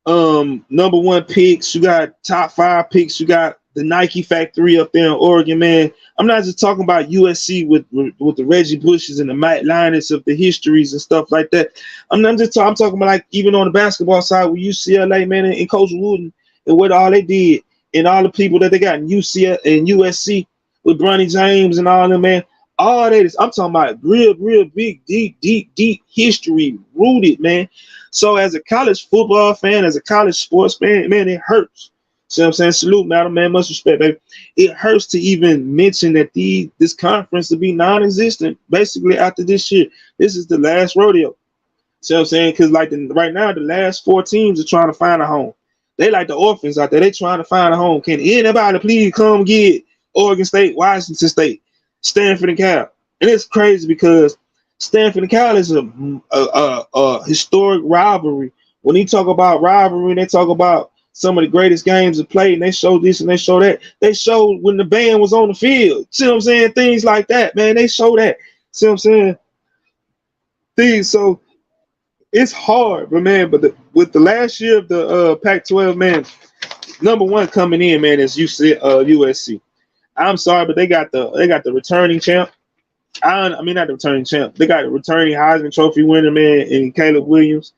number 1 picks. You got top 5 picks. You got the Nike factory up there in Oregon, man. I'm not just talking about USC with the Reggie Bushes and the Matt Linus of the histories and stuff like that. I'm talking about, like, even on the basketball side with UCLA, man, and Coach Wooden and what all they did and all the people that they got in UCLA and USC with Bronny James and all them, man. All that is, I'm talking about real big, deep history rooted, man. So as a college football fan, as a college sports fan, man, it hurts. See what I'm saying? Salute, madam, man. Much respect, baby. It hurts to even mention that this conference will be non-existent basically after this year. This is the last rodeo. See what I'm saying? Because right now, the last 4 teams are trying to find a home. They like the orphans out there. They trying to find a home. Can anybody please come get Oregon State, Washington State, Stanford, and Cal? And it's crazy because Stanford and Cal is a historic rivalry. When you talk about rivalry, they talk about some of the greatest games of play, and they show this and they show that. They showed when the band was on the field. See what I'm saying? Things like that, man. They show that. See what I'm saying? Things. So it's hard, but man. But with the last year of the Pac-12, man, number 1 coming in, man, is USC. I'm sorry, but they got the returning champ. I mean, not the returning champ. They got the returning Heisman Trophy winner, man, and Caleb Williams.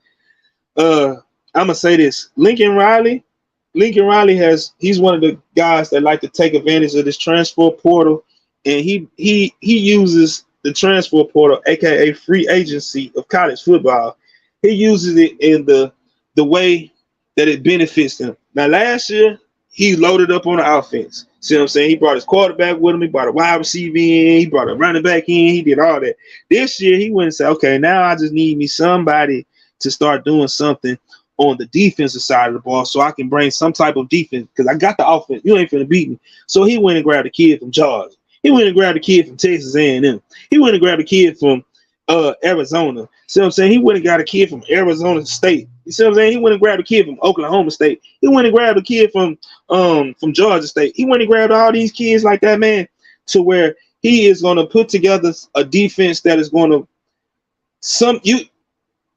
I'm gonna say this: Lincoln Riley he's one of the guys that like to take advantage of this transfer portal, and he uses the transfer portal, aka free agency of college football. He uses it in the way that it benefits him. Now last year he loaded up on the offense. See what I'm saying? He brought his quarterback with him. He brought a wide receiver in. He brought a running back in. He did all that. This year he went and said, okay, now I just need me somebody to start doing something on the defensive side of the ball so I can bring some type of defense because I got the offense. You ain't finna beat me. So he went and grabbed a kid from Georgia. He went and grabbed a kid from Texas A&M. He went and grabbed a kid from Arizona. See what I'm saying? He went and got a kid from Arizona State. You see what I'm saying? He went and grabbed a kid from Oklahoma State. He went and grabbed a kid from Georgia State. He went and grabbed all these kids like that, man, to where he is going to put together a defense that is going to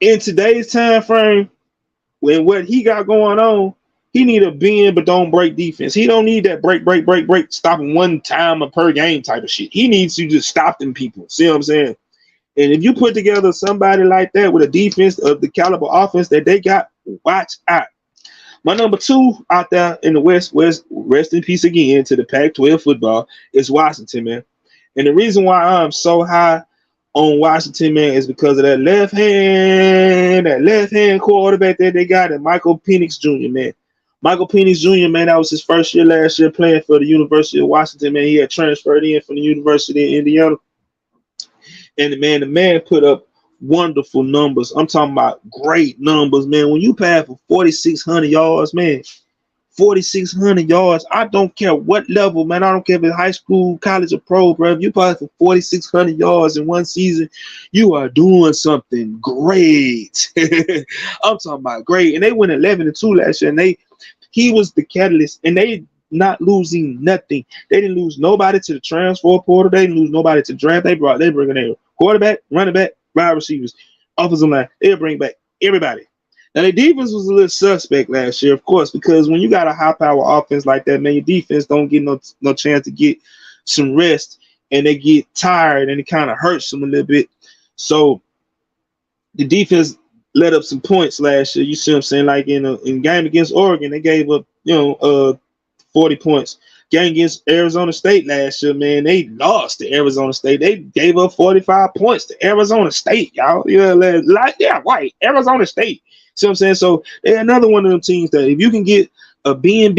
in today's time frame. When what he got going on, he need a bend but don't break defense. He don't need that break, stopping one time per game type of shit. He needs to just stop them people. See what I'm saying? And if you put together somebody like that with a defense of the caliber offense that they got, watch out. My number 2 out there in the West, rest in peace again to the Pac-12 football, is Washington, man. And the reason why I'm so high on Washington, man, is because of that left hand quarterback that they got, and Michael Penix Jr., man. Michael Penix Jr., man, that was his first year last year playing for the University of Washington, man. He had transferred in from the University of Indiana. And the man put up wonderful numbers. I'm talking about great numbers, man. When you pass for 4,600 yards, man, 4,600 yards. I don't care what level, man. I don't care if it's high school, college, or pro, bro. If you pass for 4,600 yards in one season, you are doing something great. I'm talking about great. And they went 11-2 last year, and he was the catalyst, and they not losing nothing. They didn't lose nobody to the transfer portal. They didn't lose nobody to draft. They bringing in quarterback, running back, wide receivers, offensive line. They'll bring back everybody. Now, the defense was a little suspect last year, of course, because when you got a high-power offense like that, man, your defense don't get no chance to get some rest, and they get tired, and it kind of hurts them a little bit. So the defense let up some points last year. You see what I'm saying? Like in game against Oregon, they gave up, 40 points. Game against Arizona State last year, man, they lost to Arizona State. They gave up 45 points to Arizona State, y'all. Right, Arizona State. See what I'm saying? So they're another one of them teams that if you can get a bend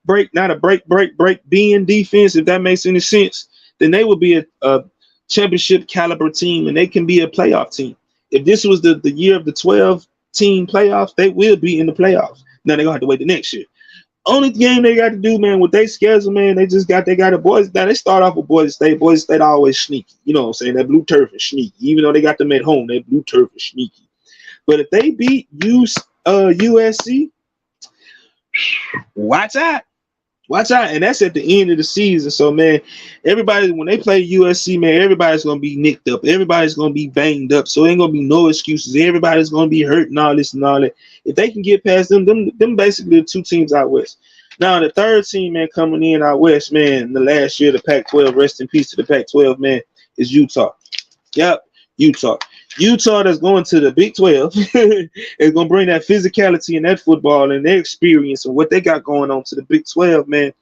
break, not a break bend defense, if that makes any sense, then they would be a championship caliber team, and they can be a playoff team. If this was the year of the 12-team playoffs, they will be in the playoffs. Now they're gonna have to wait the next year. Only game they got to do, man, with their schedule, man, they got a boys. Now they start off with Boise State. Boise State always sneaky. You know what I'm saying? That blue turf is sneaky. Even though they got them at home, that blue turf is sneaky. But if they beat USC, watch out. Watch out. And that's at the end of the season. So, man, everybody, when they play USC, man, everybody's going to be nicked up. Everybody's going to be banged up. So, ain't going to be no excuses. Everybody's going to be hurt and all this and all that. If they can get past them basically the 2 teams out west. Now, the 3rd team, man, coming in out west, man, the last year, the Pac-12, rest in peace to the Pac-12, man, is Utah. Yep, Utah. Utah that's going to the Big 12 is going to bring that physicality and that football and their experience and what they got going on to the Big 12, man.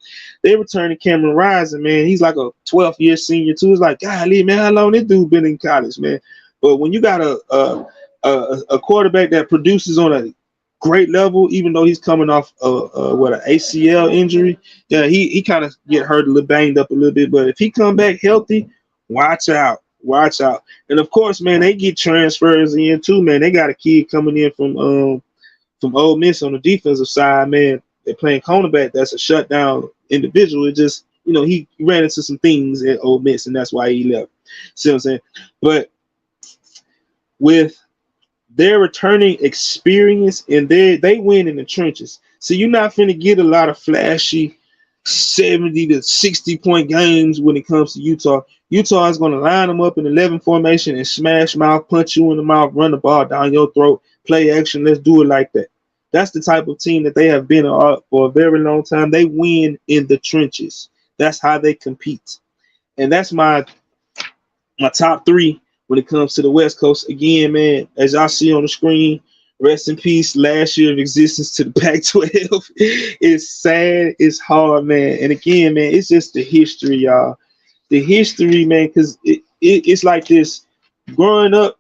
They returning Cameron Rising, man. He's like a 12th-year senior, too. It's like, golly, man, how long this dude been in college, man? But when you got a quarterback that produces on a great level, even though he's coming off an ACL injury, yeah, he kind of get hurt a little, banged up a little bit. But if he come back healthy, watch out. Watch out. And of course, man, they get transfers in too, man. They got a kid coming in from Ole Miss on the defensive side, man. They're playing cornerback. That's a shutdown individual. It just, he ran into some things at Ole Miss, and that's why he left. See what I'm saying? But with their returning experience, and they win in the trenches. So you're not finna get a lot of flashy 70 to 60 point games when it comes to Utah. Utah is going to line them up in 11 formation and smash mouth, punch you in the mouth, run the ball down your throat, play action. Let's do it like that. That's the type of team that they have been for a very long time. They win in the trenches. That's how they compete. And that's my top 3 when it comes to the West Coast. Again, man, as y'all see on the screen, Rest in peace. Last year of existence to the Pac-12. It's sad. It's hard, man. And again, man, it's just the history, y'all. The history, man, because it's like this. Growing up,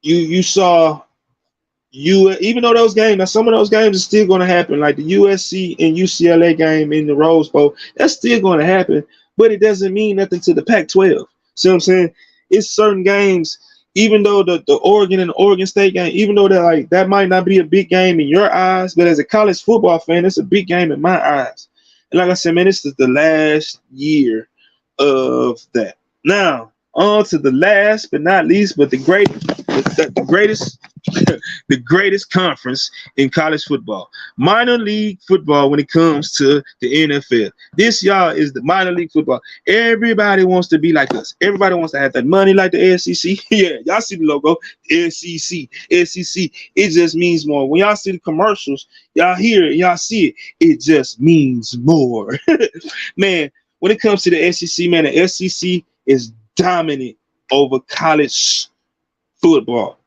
you saw you even though those games, now some of those games are still going to happen, like the USC and UCLA game in the Rose Bowl. That's still going to happen, but it doesn't mean nothing to the Pac-12. See what I'm saying? It's certain games. Even though the Oregon and the Oregon State game, even though that might not be a big game in your eyes, but as a college football fan, it's a big game in my eyes. And like I said, man, this is the last year of that. Now, on to the last but not least, but the greatest the greatest conference in college football. Minor league football when it comes to the NFL. This, y'all, is the minor league football. Everybody wants to be like us. Everybody wants to have that money like the SEC. Yeah, y'all see the logo, SEC. It just means more. When y'all see the commercials, y'all hear it, y'all see it. It just means more. Man, when it comes to the SEC, man, the SEC is dominant over college football.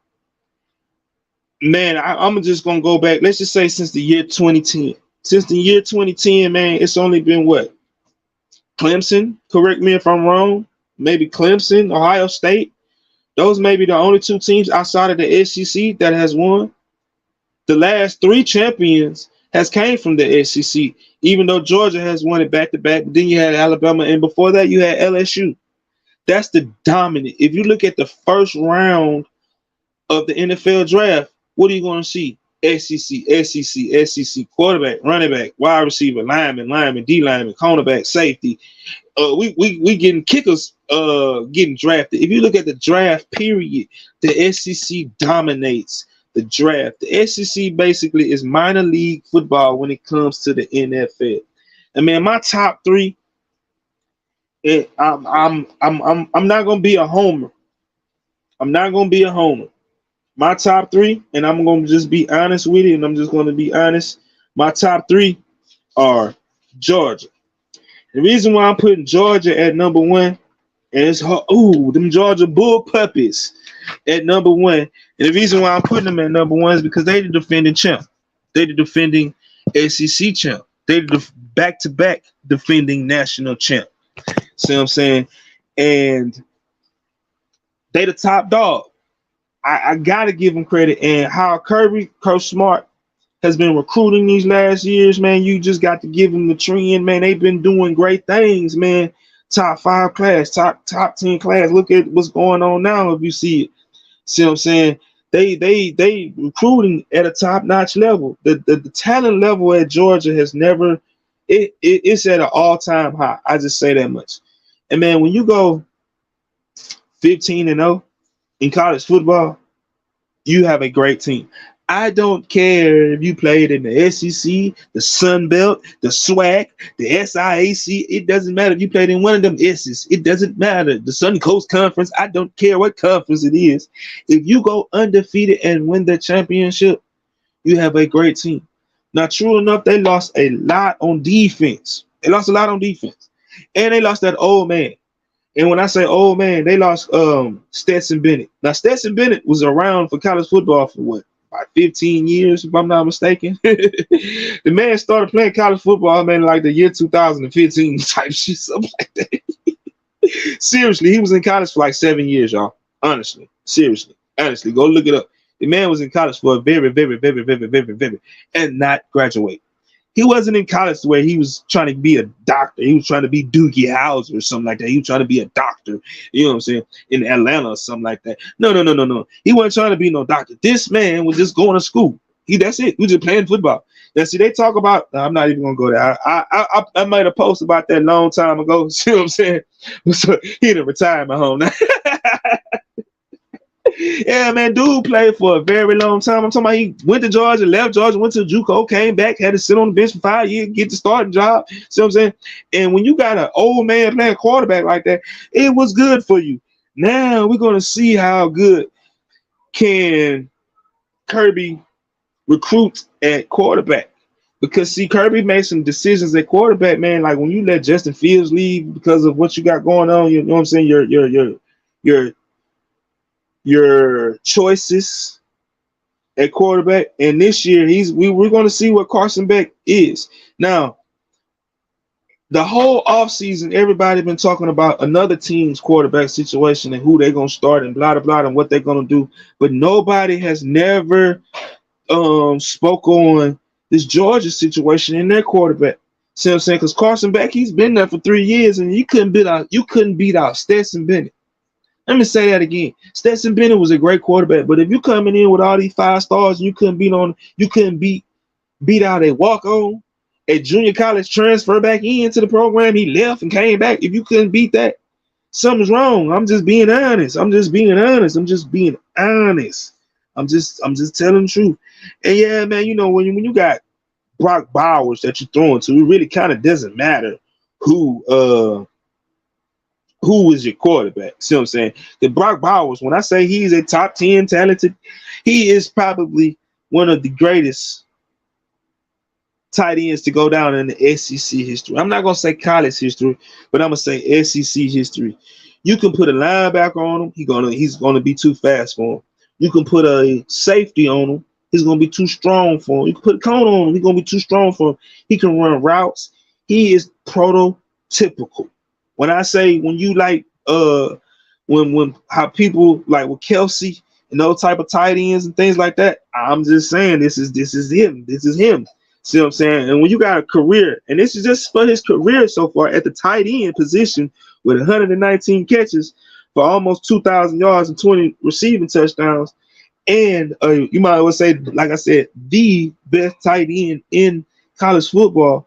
Man, I'm just going to go back. Let's just say since the year 2010. Since the year 2010, man, it's only been what? Clemson, correct me if I'm wrong. Maybe Clemson, Ohio State. Those may be the only two teams outside of the SEC that has won. The last three champions has came from the SEC, even though Georgia has won it back-to-back. But then you had Alabama, and before that, you had LSU. That's the dominant. If you look at the first round of the NFL draft, what are you going to see? SEC, quarterback, running back, wide receiver, lineman, D lineman, cornerback, safety. We getting kickers getting drafted. If you look at the draft period, the SEC dominates the draft. The SEC basically is minor league football when it comes to the NFL. And man, my top three. I'm not gonna be a homer. I'm not gonna be a homer. My top three, and I'm going to just be honest with it, and I'm just going to be honest. My top three are Georgia. The reason why I'm putting Georgia at number one, and it's them Georgia Bull Puppies at number one. And the reason why I'm putting them at number one is because they the defending champ. They the defending SEC champ. They the back-to-back defending national champ. See what I'm saying? And they the top dog. I got to give him credit. And how Coach Smart, has been recruiting these last years, man, you just got to give them the trend, man. They've been doing great things, man. Top 5 class, top 10 class. Look at what's going on now if you see it. See what I'm saying? They recruiting at a top-notch level. The talent level at Georgia has never – it's at an all-time high. I just say that much. And, man, when you go 15-0 in college football, you have a great team. I don't care if you played in the SEC, the Sun Belt, the SWAC, the SIAC. It doesn't matter if you played in one of them S's. It doesn't matter. The Sun Coast Conference. I don't care what conference it is. If you go undefeated and win the championship, you have a great team. Now, true enough, they lost a lot on defense. And they lost that old man. And when I say old man, they lost Stetson Bennett. Now, Stetson Bennett was around for college football for what? About 15 years, if I'm not mistaken. The man started playing college football, man, like the year 2015 type shit, something like that. Seriously, he was in college for like 7 years, y'all. Honestly, go look it up. The man was in college for a very, and not graduate. He wasn't in college where he was trying to be a doctor. He was trying to be Doogie Howser or something like that. He was trying to be a doctor, you know what I'm saying, in Atlanta or something like that. No. He wasn't trying to be no doctor. This man was just going to school. That's it. He was just playing football. Now, see, they talk about, I'm not even going to go there. I made a post about that a long time ago. See what I'm saying? So he in a retirement home now. Yeah, man, dude played for a very long time. I'm talking about he went to Georgia, left Georgia, went to JUCO, came back, had to sit on the bench for 5 years, get the starting job. See what I'm saying? And when you got an old man playing quarterback like that, it was good for you. Now we're going to see how good can Kirby recruit at quarterback. Because, see, Kirby made some decisions at quarterback, man. Like when you let Justin Fields leave because of what you got going on, you know what I'm saying? Your choices at quarterback, and this year we're going to see what Carson Beck is. Now, the whole offseason, everybody been talking about another team's quarterback situation and who they're going to start and blah, blah, blah, and what they're going to do. But nobody has never spoke on this Georgia situation in their quarterback. See what I'm saying? Because Carson Beck, he's been there for 3 years, and you couldn't beat out Stetson Bennett. Let me say that again. Stetson Bennett was a great quarterback, but if you coming in with all these 5 stars and you couldn't beat out a walk-on, a junior college transfer back into the program, he left and came back. If you couldn't beat that, something's wrong. I'm just being honest. I'm just telling the truth. And yeah, man, you know, when you got Brock Bowers that you're throwing to, it really kind of doesn't matter who is your quarterback. See what I'm saying? The Brock Bowers, when I say he's a top 10 talented, he is probably one of the greatest tight ends to go down in the SEC history. I'm not gonna say college history, but I'm gonna say SEC history. You can put a linebacker on him, he's gonna be too fast for him. You can put a safety on him, he's gonna be too strong for him. You can put a cone on him, he's gonna be too strong for him. He can run routes. He is prototypical. When I say when you like when how people like with Kelsey and those type of tight ends and things like that, I'm just saying this is him. This is him. See what I'm saying? And when you got a career, and this is just for his career so far at the tight end position with 119 catches for almost 2,000 yards and 20 receiving touchdowns, and you might as well say, like I said, the best tight end in college football,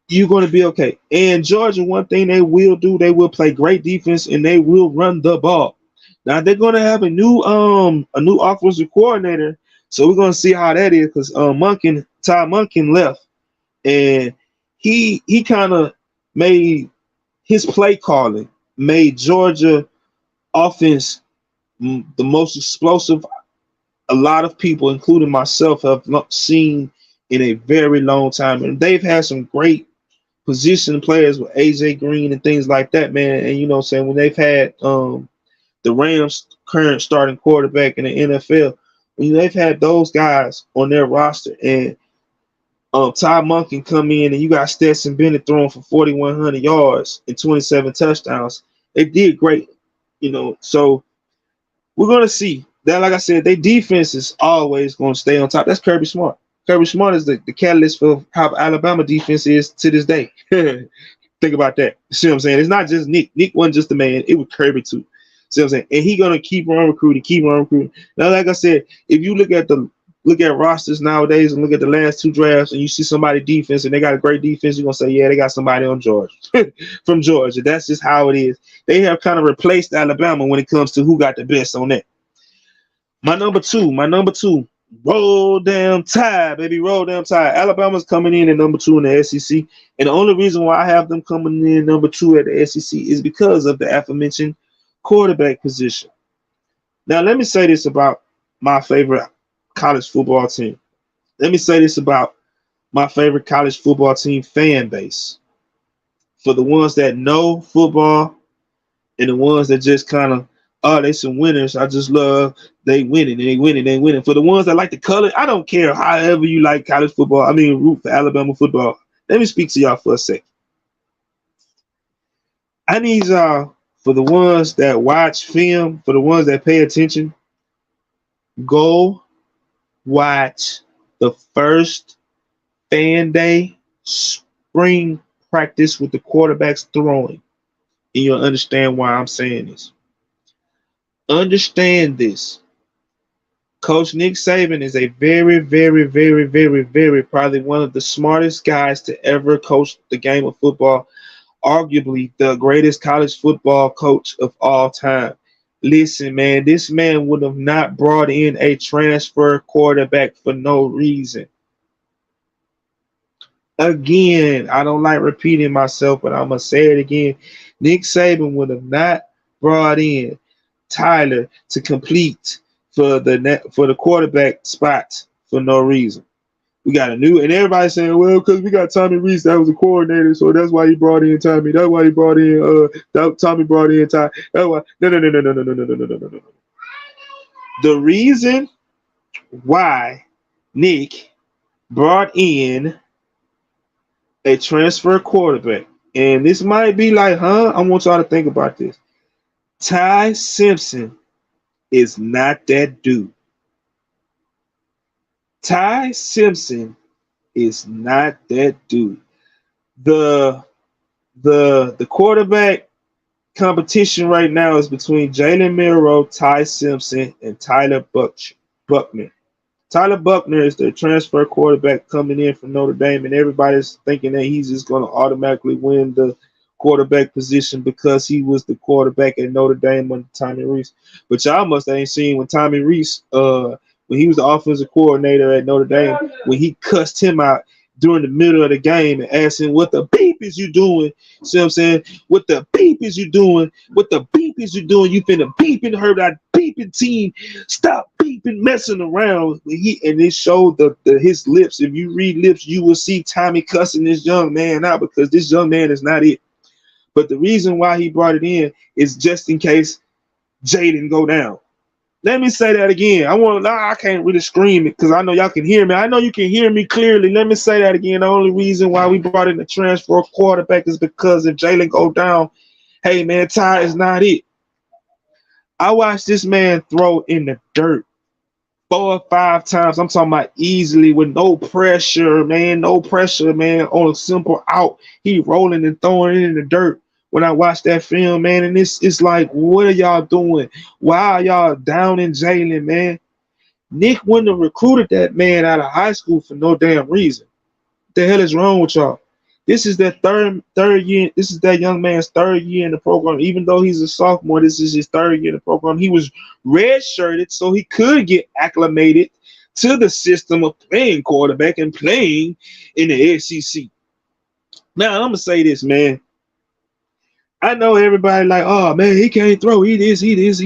you're going to be okay. And Georgia, one thing they will do, they will play great defense and they will run the ball. Now they're going to have a new offensive coordinator, so we're going to see how that is because Ty Monken left, and he kind of made his play calling made Georgia offense the most explosive a lot of people, including myself, have not seen in a very long time. And they've had some great position players with AJ Green and things like that, man. And you know what I'm saying, when they've had the Rams current starting quarterback in the NFL, when they've had those guys on their roster, and Ty Monken come in and you got Stetson Bennett throwing for 4,100 yards and 27 touchdowns, they did great, you know. So we're going to see that. Like I said, their defense is always going to stay on top. That's Kirby Smart. Kirby Smart is the catalyst for how Alabama defense is to this day. Think about that. See what I'm saying? It's not just Nick. Nick wasn't just the man. It was Kirby too. See what I'm saying? And he's going to keep on recruiting. Now, like I said, if you look at rosters nowadays and look at the last 2 drafts and you see somebody defense and they got a great defense, you're going to say, yeah, they got somebody on Georgia from Georgia. That's just how it is. They have kind of replaced Alabama when it comes to who got the best on that. My number two, roll down Tide, baby, roll down Tide. Alabama's coming in at number 2 in the SEC. And the only reason why I have them coming in number 2 at the SEC is because of the aforementioned quarterback position. Now, let me say this about my favorite college football team. Let me say this about my favorite college football team fan base. For the ones that know football and the ones that just kind of, oh, they some winners. I just love they winning. For the ones that like the color, I don't care however you like college football. I mean, root for Alabama football. Let me speak to y'all for a second. I need y'all, for the ones that watch film, for the ones that pay attention, go watch the first fan day spring practice with the quarterbacks throwing, and you'll understand why I'm saying this. Understand this. Coach Nick Saban is a very, very, very, very, very probably one of the smartest guys to ever coach the game of football. Arguably the greatest college football coach of all time. Listen, man, this man would have not brought in a transfer quarterback for no reason. Again, I don't like repeating myself, but I'm going to say it again. Nick Saban would have not brought in Tyler to complete for the quarterback spot for no reason. We got a new, and everybody's saying, well, because we got Tommy Reese that was a coordinator, so that's why he brought in Tommy. That's why he brought in Tommy brought in Ty. That's why no. The reason why Nick brought in a transfer quarterback. And this might be like, huh? I want y'all to think about this. Ty Simpson is not that dude. Ty Simpson is not that dude. The quarterback competition right now is between Jalen Milroe, Ty Simpson, and Tyler Buckner. Tyler Buckner is the transfer quarterback coming in from Notre Dame, and everybody's thinking that he's just going to automatically win the quarterback position because he was the quarterback at Notre Dame under Tommy Rees. But y'all must ain't seen when Tommy Rees, when he was the offensive coordinator at Notre Dame, when he cussed him out during the middle of the game and asked him, what the beep is you doing? See what I'm saying? What the beep is you doing? What the beep is you doing? You finna beeping hurt that beeping team. Stop beeping, messing around. And it showed his lips. If you read lips, you will see Tommy cussing this young man out because this young man is not it. But the reason why he brought it in is just in case Jaden go down. Let me say that again. I can't really scream it because I know y'all can hear me. I know you can hear me clearly. Let me say that again. The only reason why we brought in the transfer quarterback is because if Jalen go down, hey man, Ty is not it. I watched this man throw in the dirt 4 or 5 times. I'm talking about easily with no pressure, man. No pressure, man. On a simple out, he rolling and throwing it in the dirt. When I watch that film, man, and it's like, what are y'all doing? Why are y'all down in Jalen, man? Nick wouldn't have recruited that man out of high school for no damn reason. What the hell is wrong with y'all? This is that third year. This is that young man's 3rd year in the program. Even though he's a sophomore, this is his 3rd year in the program. He was redshirted so he could get acclimated to the system of playing quarterback and playing in the SEC. Now, I'm going to say this, man. I know everybody like, oh, man, he can't throw. He this. If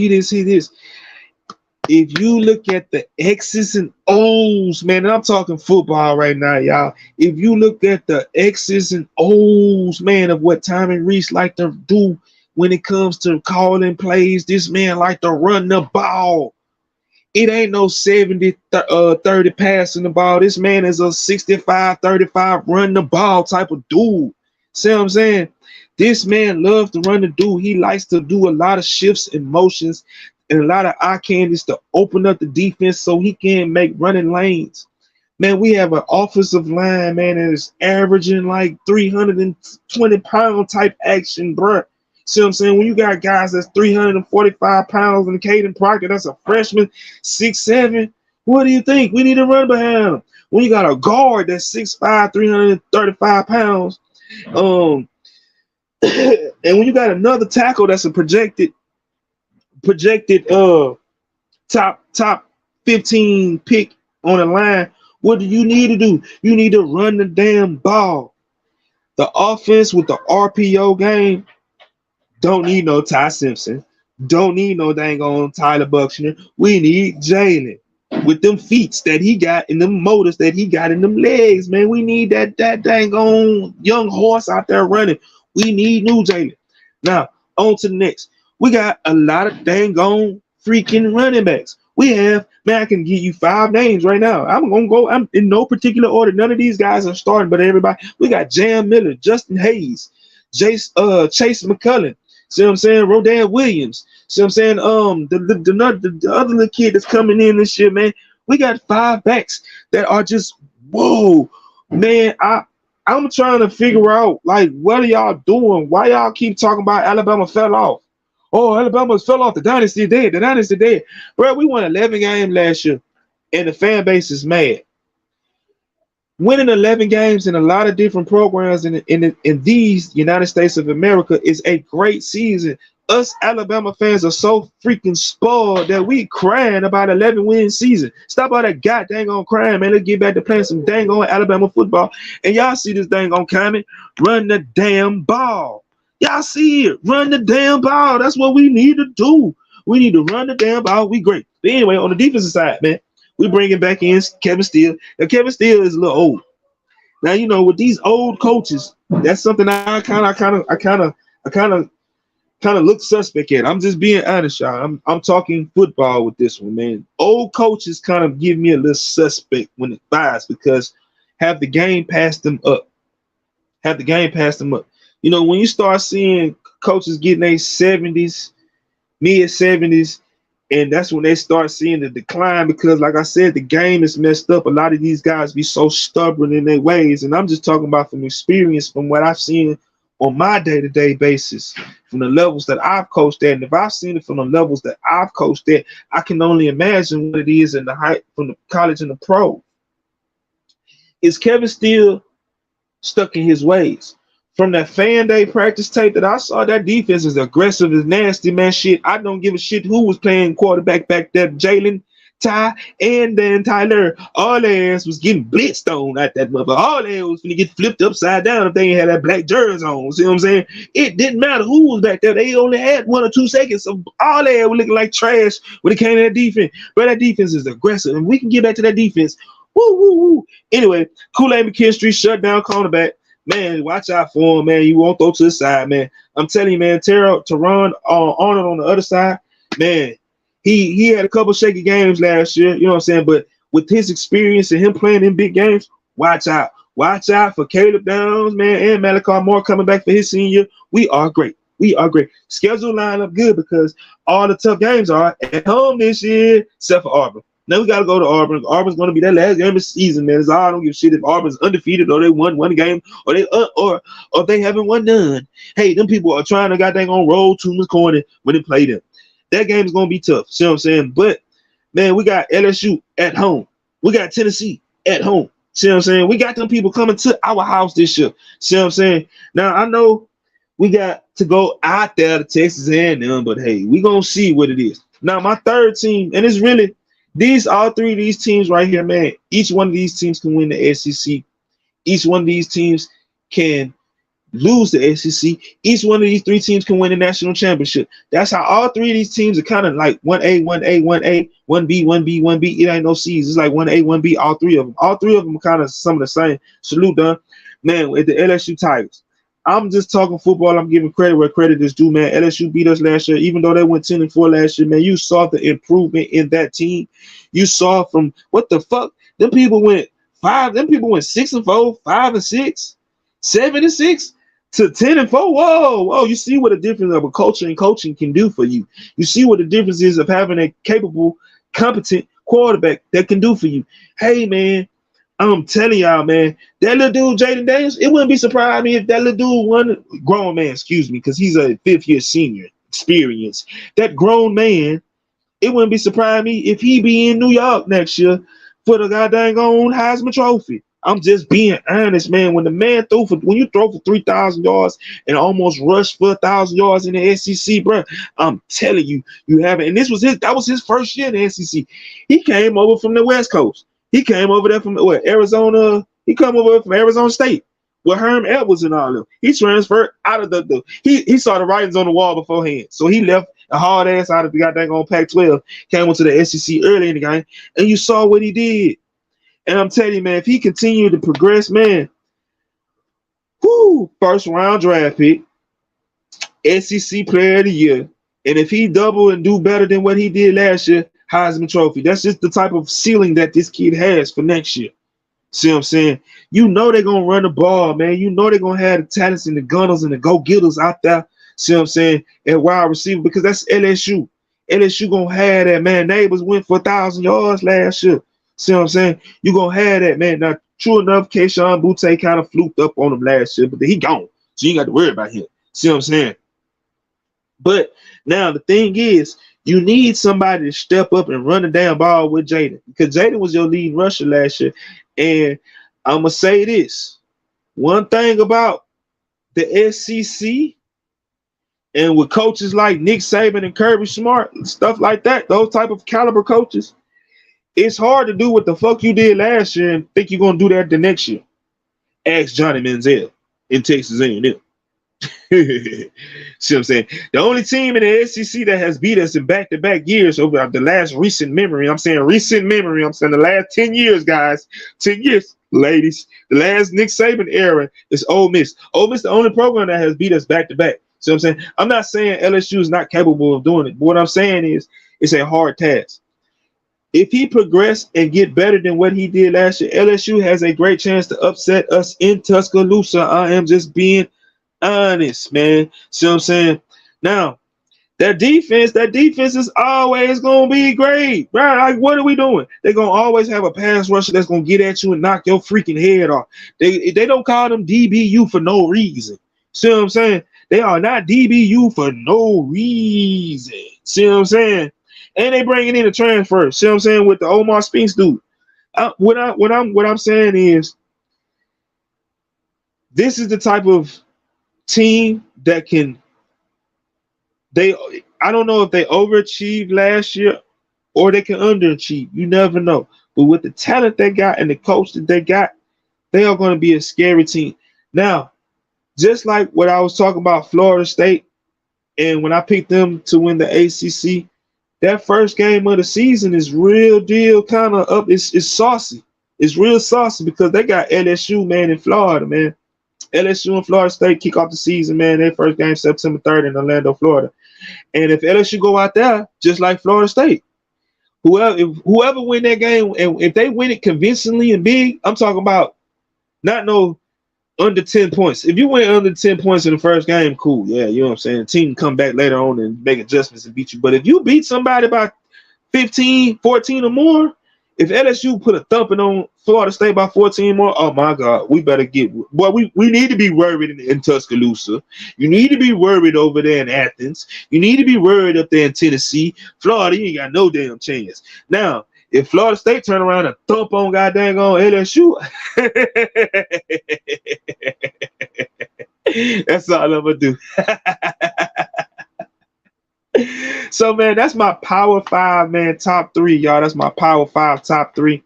you look at the X's and O's, man, and I'm talking football right now, y'all. If you look at the X's and O's, man, of what Tommy Rees like to do when it comes to calling plays, this man like to run the ball. It ain't no 70-30 passing the ball. This man is a 65-35 run the ball type of dude. See what I'm saying? This man loves to run the dude. He likes to do a lot of shifts and motions and a lot of eye candies to open up the defense so he can make running lanes. Man, we have an offensive line, man, that is averaging like 320-pound type action, bro. See what I'm saying? When you got guys that's 345 pounds and Caden Proctor, that's a freshman, 6'7", what do you think? We need to run behind him. When you got a guard that's 6'5", 335 pounds, and when you got another tackle that's a projected top 15 pick on the line, what do you need to do? You need to run the damn ball. The offense with the RPO game don't need no Ty Simpson. Don't need no dang on Tyler Buckner. We need Jalen with them feet that he got and them motors that he got in them legs, man. We need that dang on young horse out there running. We need new Jalen. Now, on to the next. We got a lot of dang on freaking running backs. We have, man, I can give you 5 names right now. I'm in no particular order. None of these guys are starting, but everybody. We got Jam Miller, Justin Hayes, Chase McCullin. See what I'm saying? Rodan Williams. See what I'm saying? The other little kid that's coming in this year, man. We got 5 backs that are just, whoa, man. I'm trying to figure out, like, what are y'all doing? Why y'all keep talking about Alabama fell off? Oh, Alabama fell off. The dynasty dead. The dynasty dead. Bro, we won 11 games last year, and the fan base is mad. Winning 11 games in a lot of different programs in these United States of America is a great season. Us Alabama fans are so freaking spoiled that we crying about 11-win season. Stop all that goddamn on crying, man. Let's get back to playing some dang on Alabama football. And y'all see this dang on comment. Run the damn ball. Y'all see it. Run the damn ball. That's what we need to do. We need to run the damn ball. We great. But anyway, on the defensive side, man, we bringing back in Kevin Steele. Now, Kevin Steele is a little old. Now, you know, with these old coaches, that's something I kind of kind of look suspect at. I'm just being honest, y'all. I'm talking football with this one, man. Old coaches kind of give me a little suspect when it buys because have the game passed them up. Have the game passed them up. You know, when you start seeing coaches getting their 70s, mid 70s, and that's when they start seeing the decline because, like I said, the game is messed up. A lot of these guys be so stubborn in their ways, and I'm just talking about from experience, from what I've seen on my day-to-day basis, from the levels that I've coached at. And if I've seen it from the levels that I've coached at, I can only imagine what it is in the height from the college and the pro. Is Kevin still stuck in his ways? From that fan day practice tape that I saw, that defense is aggressive, is nasty, man. Shit, I don't give a shit who was playing quarterback back there. Jalen, Ty, and then Tyler. All their ass was getting blitzed on at that mother. All their was gonna get flipped upside down if they ain't had that black jersey on. See what I'm saying? It didn't matter who was back there. They only had 1 or 2 seconds. So all they were looking like trash when it came to that defense. But that defense is aggressive, and we can get back to that defense. Woo, woo, woo. Anyway, Kool-Aid McKinstry shut down cornerback. Man, watch out for him, man. You won't throw to the side, man. I'm telling you, man. Teron Arnold on the other side, man. He had a couple shaky games last year, you know what I'm saying? But with his experience and him playing in big games, watch out. Watch out for Caleb Downs, man, and Malachi Moore coming back for his senior. We are great. We are great. Schedule line up good because all the tough games are at home this year, except for Auburn. Now we gotta go to Auburn. Auburn's gonna be that last game of the season, man. I don't give a shit if Auburn's undefeated or they won one game or they haven't won none. Hey, them people are trying to goddamn on roll Toomer's Corner when they play them. That game is gonna be tough. See what I'm saying? But man, we got LSU at home. We got Tennessee at home. See what I'm saying? We got them people coming to our house this year. See what I'm saying? Now I know we got to go out there to Texas A&M, but hey, we gonna see what it is. Now my third team, and it's really all 3 of these teams right here, man. Each one of these teams can win the SEC. Each one of these teams can lose the SEC. Each one of these 3 teams can win the national championship. That's how all 3 of these teams are kind of like 1A, 1A, 1A, 1B, 1B, 1B. It ain't no C's. It's like 1A, 1B, all 3 of them. All 3 of them are kind of some of the same. Salute, done. Man, at the LSU Tigers. I'm just talking football. I'm giving credit where credit is due, man. LSU beat us last year, even though they went 10-4 last year, man. You saw the improvement in that team. You saw from what the fuck? Them people went 5. Them people went 6-4, 5-6, 7-6 to 10-4. Whoa. You see what a difference of a culture and coaching can do for you. You see what the difference is of having a capable, competent quarterback that can do for you. Hey, man. I'm telling y'all, man, that little dude, Jaden Daniels, it wouldn't be surprised me if that little dude grown man, because he's a 5th-year senior experience. That grown man, it wouldn't be surprised me if he be in New York next year for the goddamn own Heisman Trophy. I'm just being honest, man. When you throw for 3,000 yards and almost rush for 1,000 yards in the SEC, bro, I'm telling you, you haven't. And that was his first year in the SEC. He came over from the West Coast. He came over there from Arizona. He come over from Arizona State with Herm Edwards and all of them. He transferred out of he saw the writings on the wall beforehand. So he left a hard ass out of the goddamn on Pac-12, came into the SEC early in the game, and you saw what he did. And I'm telling you, man, if he continued to progress, man, first round draft pick, SEC Player of the Year, and if he double and do better than what he did last year, Heisman Trophy. That's just the type of ceiling that this kid has for next year. See what I'm saying? You know they're going to run the ball, man. You know they're going to have the talents and the gunners and the go-getters out there. See what I'm saying? At wide receiver, because that's LSU. LSU going to have that, man. Neighbors went for 1,000 yards last year. See what I'm saying? You're going to have that, man. Now, true enough, Keyshawn Butte kind of fluked up on him last year, but he gone. So you ain't got to worry about him. See what I'm saying? But now the thing is, you need somebody to step up and run the damn ball with Jaden, because Jaden was your lead rusher last year. And I'm going to say this. One thing about the SEC and with coaches like Nick Saban and Kirby Smart and stuff like that, those type of caliber coaches, it's hard to do what the fuck you did last year and think you're going to do that the next year. Ask Johnny Manziel in Texas A&M. See what I'm saying? The only team in the SEC that has beat us in back-to-back years over the last recent memory, I'm saying the last 10 years, guys, 10 years, ladies, the last Nick Saban era is Ole Miss. Ole Miss the only program that has beat us back-to-back. See what I'm saying? I'm not saying LSU is not capable of doing it, but what I'm saying is it's a hard task. If he progress and get better than what he did last year, LSU has a great chance to upset us in Tuscaloosa. I am just being honest, man. See what I'm saying? Now, that defense is always gonna be great, right? Like, what are we doing? They're gonna always have a pass rusher that's gonna get at you and knock your freaking head off. They don't call them DBU for no reason. See what I'm saying? They are not DBU for no reason. See what I'm saying? And they bringing in a transfer. See what I'm saying? With the Omar Spinks dude. What I'm saying is, this is the type of team that can. I don't know if they overachieved last year or they can underachieve. You never know. But with the talent they got and the coach that they got, they are going to be a scary team. Now, just like what I was talking about Florida State, and when I picked them to win the ACC, that first game of the season is real deal kind of up. It's saucy. It's real saucy because they got LSU, man, in Florida, man. LSU and Florida State kick off the season, man. Their first game September 3rd in Orlando, Florida. And if LSU go out there, just like Florida State, whoever win that game, and if they win it convincingly and big, I'm talking about not no under 10 points. If you win under 10 points in the first game, cool. Yeah, you know what I'm saying? The team can come back later on and make adjustments and beat you. But if you beat somebody by 15, 14 or more, if LSU put a thumping on Florida State by 14 more, oh my God, we better get. Boy, we need to be worried in Tuscaloosa. You need to be worried over there in Athens. You need to be worried up there in Tennessee. Florida, you ain't got no damn chance. Now, if Florida State turn around and thump on goddamn on LSU, that's all I'm gonna do. So, man, that's my Power 5, man, top 3, y'all. That's my Power 5 top 3.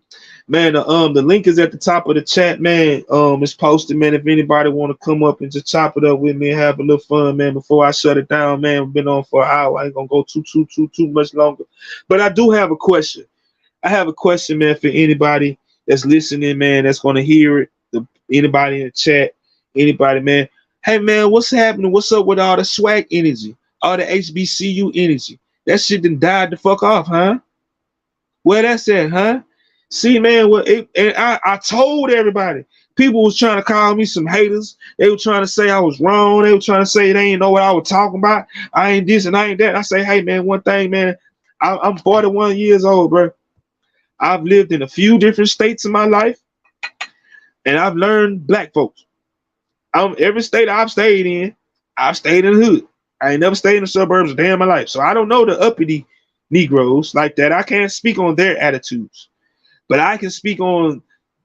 Man, the link is at the top of the chat, man. It's posted, man. If anybody want to come up and just chop it up with me and have a little fun, man, before I shut it down, man. We've been on for an hour. I ain't gonna go too much longer. But I do have a question. I have a question, man, for anybody that's listening, man, that's gonna hear it. Anybody in the chat, anybody, man. Hey, man, what's happening? What's up with all the swag energy? All the HBCU energy? That shit done died the fuck off, huh? Where that's at, huh? See, man, I told everybody. People was trying to call me some haters. They were trying to say I was wrong. They were trying to say they ain't know what I was talking about. I ain't this and I ain't that. I say, hey, man, one thing, man. I'm 41 years old, bro. I've lived in a few different states in my life, and I've learned black folks. Every state I've stayed in the hood. I ain't never stayed in the suburbs a day in my life. So I don't know the uppity Negroes like that. I can't speak on their attitudes. But I can speak on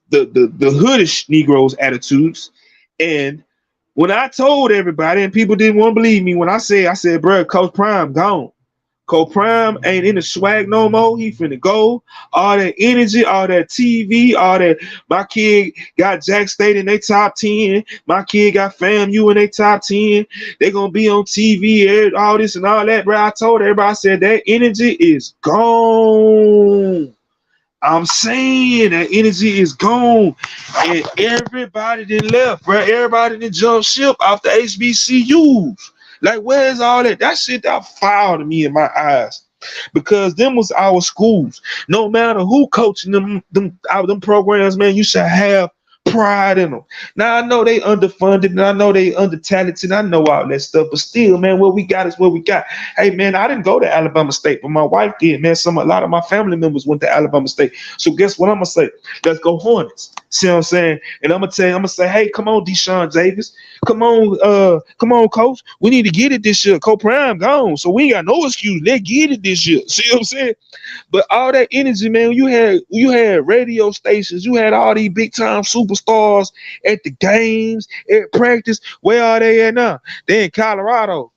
the hoodish Negroes' attitudes. And when I told everybody, and people didn't want to believe me, when I said, bro, Coach Prime gone. Coach Prime ain't in the swag no more. He finna go. All that energy, all that TV, all that. My kid got Jack State in their top 10. My kid got FAMU in their top 10. They gonna be on TV, all this and all that, bro. I told everybody, I said that energy is gone. I'm saying that energy is gone. And everybody done left, bro. Everybody done jumped ship off the HBCUs. Like, where's all that? That shit that foul to me in my eyes. Because them was our schools. No matter who coaching them programs, man, you should have pride in them. Now, I know they underfunded, and I know they under-talented, I know all that stuff, but still, man, what we got is what we got. Hey, man, I didn't go to Alabama State, but my wife did, man. A lot of my family members went to Alabama State. So guess what I'm going to say? Let's go Hornets. See what I'm saying? And I'm going to say, hey, come on, Deshaun Davis. Come on, coach. We need to get it this year. Coach Prime gone, so we ain't got no excuse. Let's get it this year. See what I'm saying? But all that energy, man, you had radio stations, you had all these big time superstars at the games, at practice. Where are they at now? They in Colorado.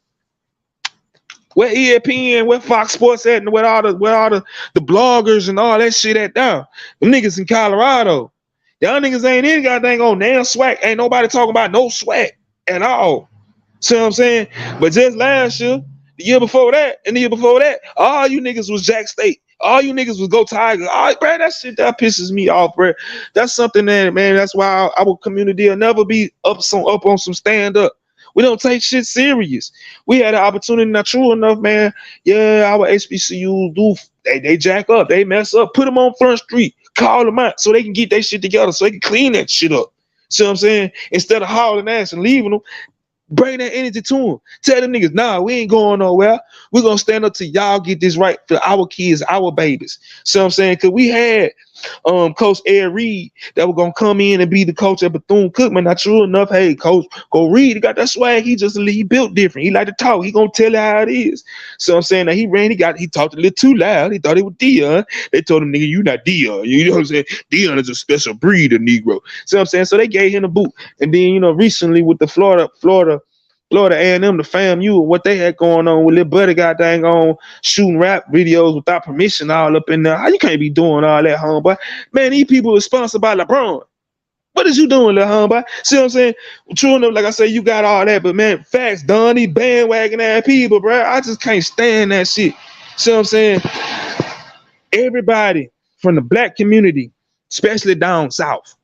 Where ESPN, where Fox Sports at, and where all the bloggers and all that shit at now? Them niggas in Colorado. Y'all niggas ain't in goddamn on damn swag. Ain't nobody talking about no swag at all. See what I'm saying? But just last year, the year before that, and the year before that, all you niggas was Jack State. All you niggas was go Tigers. All right, bro, that shit that pisses me off, bro. That's something that, man, that's why our community will never be up on some stand up. We don't take shit serious. We had an opportunity, not true enough, man. Yeah, our HBCU they jack up, they mess up. Put them on Front Street, call them out so they can get their shit together, so they can clean that shit up. See what I'm saying? Instead of hauling ass and leaving them, bring that energy to them. Tell them niggas, nah, we ain't going nowhere. We're gonna stand up till y'all get this right for our kids, our babies. See what I'm saying? Cause we had Coach Ed Reed that was gonna come in and be the coach at Bethune-Cookman. Not true enough. Hey, Coach, go Reed. He got that swag. He built different. He like to talk. He gonna tell you how it is. So I'm saying that he talked a little too loud. He thought it was Dion. They told him, nigga, you not Dion. You know what I'm saying? Dion is a special breed of Negro. So I'm saying, so they gave him the boot. And then, you know, recently with the Florida A&M, the FAMU, and what they had going on with little buddy got dang on shooting rap videos without permission all up in there. How you can't be doing all that, homeboy? Man, these people are sponsored by LeBron. What is you doing, little homeboy? See what I'm saying? True enough, like I say, you got all that, but man, facts, done, these bandwagon ass people, bro. I just can't stand that shit. See what I'm saying? Everybody from the black community, especially down south,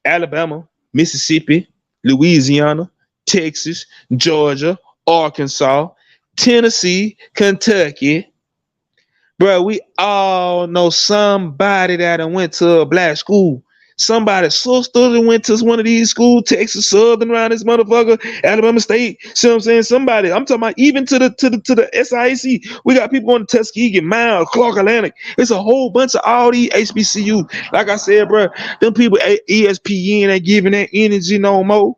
Alabama, Mississippi, Louisiana, Texas, Georgia, Arkansas, Tennessee, Kentucky. Bro, we all know somebody that went to a black school. Somebody's sister that went to one of these schools, Texas Southern around this motherfucker, Alabama State. See what I'm saying? Somebody, I'm talking about even to the SIAC. We got people on the Tuskegee, Miles, Clark Atlantic. It's a whole bunch of all these HBCU. Like I said, bro, them people at ESPN ain't giving that energy no more.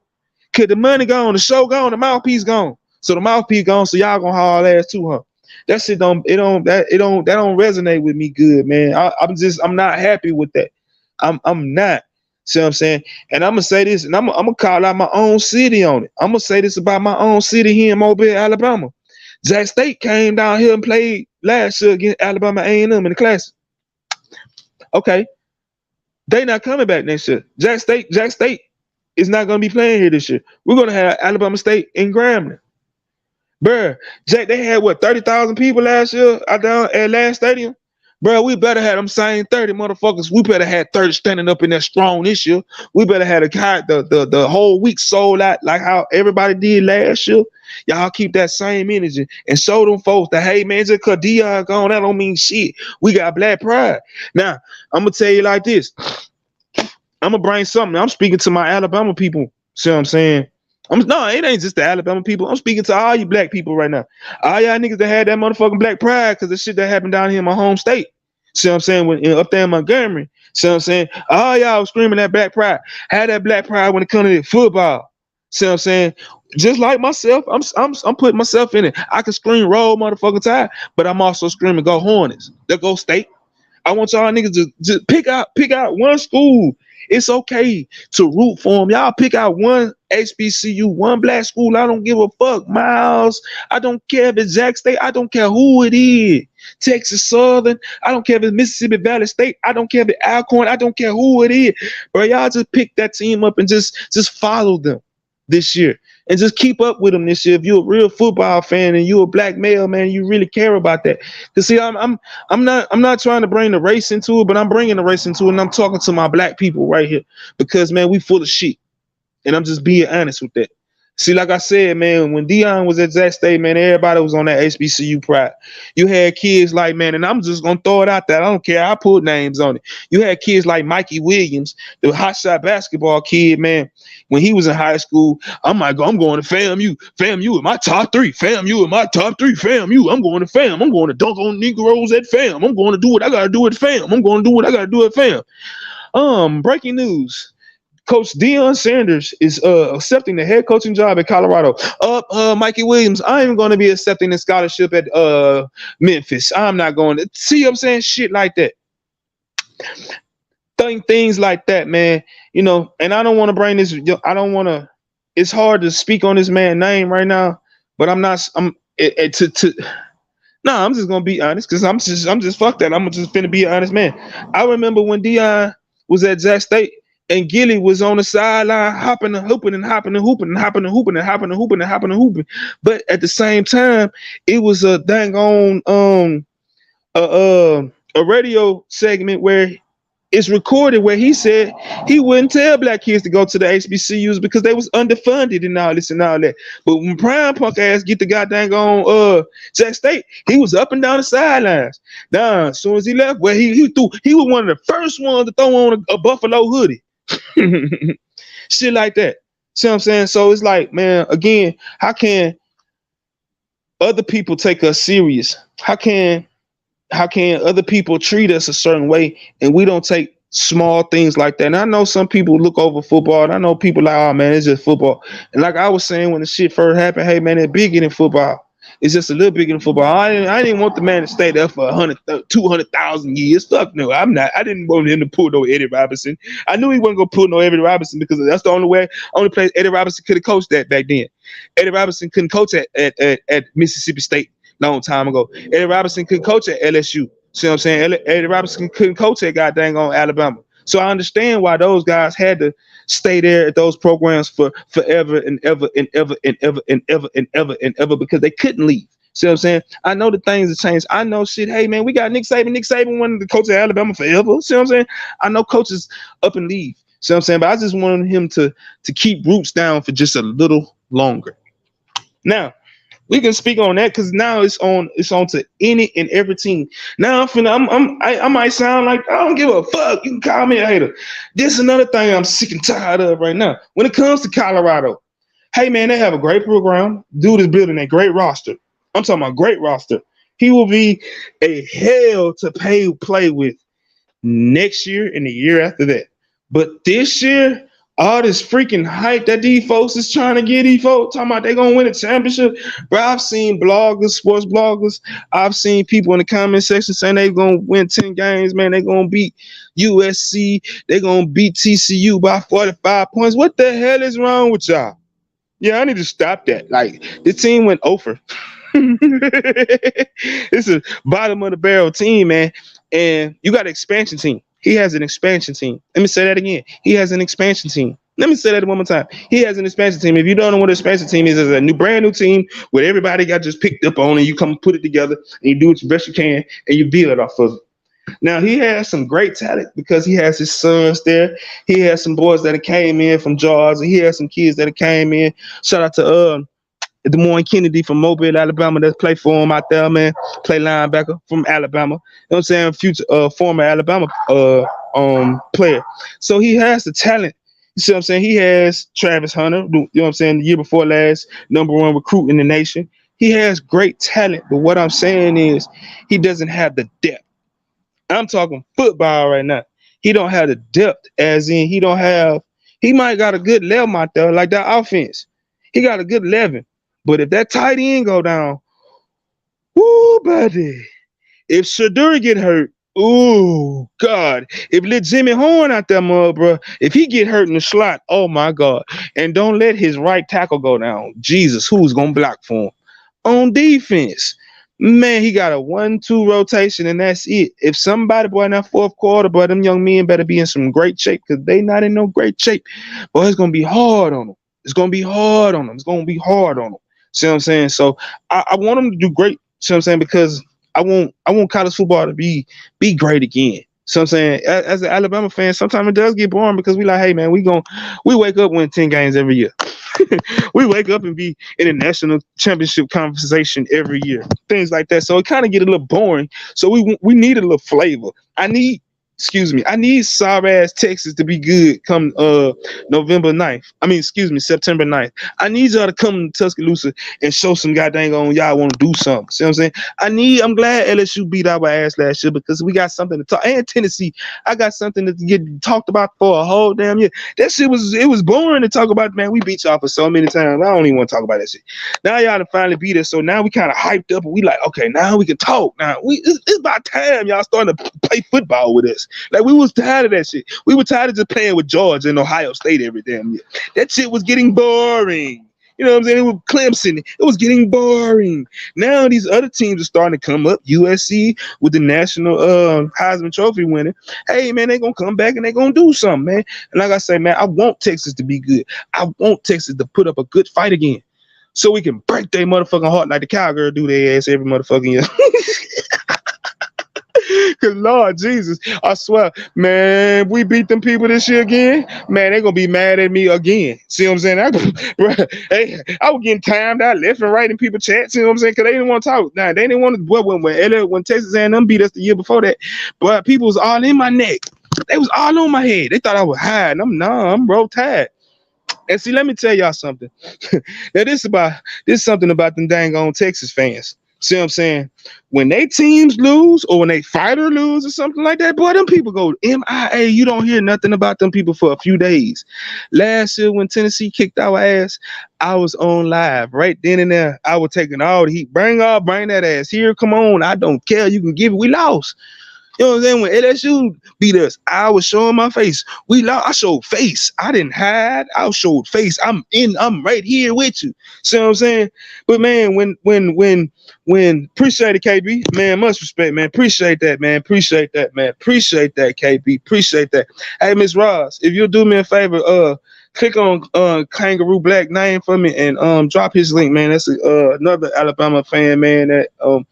Cause the money gone, the show gone, the mouthpiece gone. So the mouthpiece gone, so y'all gonna haul ass too, huh? That shit don't resonate with me good, man. I'm not happy with that. I'm not. See what I'm saying? And I'm gonna say this, and I'm gonna call out my own city on it. I'm gonna say this about my own city here in Mobile, Alabama. Jack State came down here and played last year against Alabama A&M in the classic. Okay, they not coming back next year. Jack State is not gonna be playing here this year. We're gonna have Alabama State in Grambling. Bruh, Jack, they had what, 30,000 people last year out down at last stadium? Bro, we better have them same 30 motherfuckers. We better have 30 standing up in that strong this year. We better have the whole week sold out like how everybody did last year. Y'all keep that same energy and show them folks that, hey, man, just because Dion gone, that don't mean shit. We got black pride. Now, I'm going to tell you like this. I'm going to bring something. I'm speaking to my Alabama people. See what I'm saying? No, it ain't just the Alabama people. I'm speaking to all you black people right now. All y'all niggas that had that motherfucking black pride because the shit that happened down here in my home state. See what I'm saying? Up there in Montgomery. See what I'm saying? All y'all screaming that black pride. Had that black pride when it comes to football. See what I'm saying? Just like myself, I'm putting myself in it. I can scream roll motherfucking tide, but I'm also screaming go Hornets. They go State. I want y'all niggas to just pick out one school. It's okay to root for them. Y'all pick out one HBCU, one black school. I don't give a fuck. Miles. I don't care if it's Jack State. I don't care who it is. Texas Southern. I don't care if it's Mississippi Valley State. I don't care if it's Alcorn. I don't care who it is. Bro, y'all just pick that team up and just follow them this year. And just keep up with them this year. If you're a real football fan and you're a black male, man, you really care about that. Cause see, I'm not trying to bring the race into it, but I'm bringing the race into it, and I'm talking to my black people right here because, man, we full of shit, and I'm just being honest with that. See, like I said, man, when Dion was at Jack State, man, everybody was on that HBCU pride. You had kids like, man, and I'm just gonna throw it out there. I don't care. I put names on it. You had kids like Mikey Williams, the hot shot basketball kid, man. When he was in high school, I'm going to FAMU. FAMU in my top three. FAMU in my top three. FAMU. I'm going to FAM. I'm going to dunk on Negroes at FAM. I'm going to do what I got to do at FAM. I'm going to do what I got to do at FAM. Breaking news. Coach Deion Sanders is accepting the head coaching job at Colorado. Mikey Williams, I am going to be accepting the scholarship at Memphis. I'm not going to. See what I'm saying? Shit like that. Things like that, man. You know, and I don't want to bring this. I don't want to. It's hard to speak on this man's name right now, but I'm not. I'm just gonna be honest because I'm just fuck that. I'm just finna be an honest man. I remember when Dion was at Jack State and Gilly was on the sideline hopping and hooping and hopping and hooping and hopping and hooping and hopping and hooping and hopping and hooping. But at the same time, it was a dang on a radio segment where It's recorded where he said he wouldn't tell black kids to go to the HBCUs because they was underfunded and all this and all that. But when Prime punk ass get the goddamn on Jack State, he was up and down the sidelines. Now, as soon as he left, well, he was one of the first ones to throw on a Buffalo hoodie. Shit like that. See what I'm saying? So it's like, man, again, how can other people take us serious? How can other people treat us a certain way and we don't take small things like that? And I know some people look over football, and I know people like, oh man, it's just football. And like I was saying when the shit first happened, hey man, it's bigger than football. It's just a little bigger than football. I didn't want the man to stay there for 200,000 years. Fuck no, I didn't want him to pull no Eddie Robinson. I knew he wasn't gonna pull no Eddie Robinson because that's the only place Eddie Robinson could have coached that back then. Eddie Robinson couldn't coach at Mississippi State long time ago. Eddie Robinson couldn't coach at LSU. See what I'm saying? Eddie Robinson couldn't coach at goddamn on Alabama. So I understand why those guys had to stay there at those programs for forever and ever and ever and ever and ever and ever and ever because they couldn't leave. See what I'm saying? I know the things have changed. I know shit. Hey man, we got Nick Saban. Nick Saban wanted to coach at Alabama forever. See what I'm saying? I know coaches up and leave. See what I'm saying? But I just wanted him to keep roots down for just a little longer. Now, we can speak on that because now it's on to any and every team. Now I might sound like I don't give a fuck. You can call me a hater. This is another thing I'm sick and tired of right now. When it comes to Colorado, hey man, they have a great program. Dude is building a great roster. I'm talking about great roster. He will be a hell to play with next year and the year after that. But this year, all this freaking hype that these folks is trying to get these folks talking about they gonna win a championship. Bro, I've seen bloggers, sports bloggers. I've seen people in the comment section saying they gonna win 10 games, man. They gonna beat USC. They gonna beat TCU by 45 points. What the hell is wrong with y'all? Yeah, I need to stop that. Like, this team went over. It's a bottom of the barrel team, man. And you got an expansion team. He has an expansion team. Let me say that again. He has an expansion team. Let me say that one more time. He has an expansion team. If you don't know what an expansion team is, it's a brand new team where everybody got just picked up on and you come put it together and you do what the best you can and you build it off of it. Now, he has some great talent because he has his sons there. He has some boys that came in from Georgia. He has some kids that came in. Shout out to Des Moines Kennedy from Mobile, Alabama, that play for him out there, man. Play linebacker from Alabama. You know what I'm saying? Future former Alabama player. So he has the talent. You see what I'm saying? He has Travis Hunter, you know what I'm saying, the year before last, #1 recruit in the nation. He has great talent, but what I'm saying is he doesn't have the depth. I'm talking football right now. He don't have the depth, as in he might got a good 11 out there, like that offense. He got a good 11. But if that tight end go down, woo, buddy. If Shadur get hurt, ooh, God. If let Jimmy Horn out there, bro, if he get hurt in the slot, oh, my God. And don't let his right tackle go down. Jesus, who's going to block for him? On defense, man, he got a 1-2 rotation, and that's it. If somebody, boy, in that fourth quarter, boy, them young men better be in some great shape because they not in no great shape. Boy, it's going to be hard on them. It's going to be hard on them. It's going to be hard on them. See what I'm saying? So I want them to do great. See what I'm saying? Because I want college football to be great again. See what I'm saying? As an Alabama fan, sometimes it does get boring because we like, hey man, we wake up win 10 games every year. We wake up and be in a national championship conversation every year. Things like that. So it kind of get a little boring. So we need a little flavor. I need sorry ass Texas to be good come September 9th. I need y'all to come to Tuscaloosa and show some goddamn on y'all want to do something. See what I'm saying? I'm glad LSU beat our ass last year because we got something to talk. And Tennessee, I got something to get talked about for a whole damn year. That shit was boring to talk about, man. We beat y'all for so many times. I don't even want to talk about that shit. Now y'all to finally beat us. So now we kind of hyped up and we like, okay, now we can talk. Now it's about time y'all starting to play football with us. Like, we was tired of that shit. We were tired of just playing with Georgia and Ohio State every damn year. That shit was getting boring. You know what I'm saying? It was Clemson. It was getting boring. Now these other teams are starting to come up. USC with the national Heisman Trophy winner. Hey, man, they're going to come back and they're going to do something, man. And like I say, man, I want Texas to be good. I want Texas to put up a good fight again so we can break their motherfucking heart like the Cowgirl do their ass every motherfucking year. Cause Lord Jesus, I swear, man, we beat them people this year again, man, they gonna be mad at me again. See what I'm saying? Hey, I was getting timed out left and right in people chat. See what I'm saying? Cause they didn't want to talk. Nah, they didn't want to. When Texas A&M beat us the year before that, but people was all in my neck. They was all on my head. They thought I was hiding. I'm roll tide. And see, let me tell y'all something. Now this is something about them dang on Texas fans. See what I'm saying? When they teams lose or when they fighter lose or something like that, boy, them people go MIA. You don't hear nothing about them people for a few days. Last year when Tennessee kicked our ass, I was on live right then and there. I was taking all the heat. Bring that ass here. Come on. I don't care. You can give it. We lost. You know what I'm saying? When LSU beat us, I was showing my face. We lost. I showed face. I didn't hide. I showed face. I'm right here with you. See what I'm saying? But man, when appreciate it, KB. Man, much respect, man. Appreciate that, man. Appreciate that, man. Appreciate that, KB. Appreciate that. Hey, Miss Ross, if you'll do me a favor, click on Kangaroo Black name for me and drop his link, man. That's another Alabama fan, man. That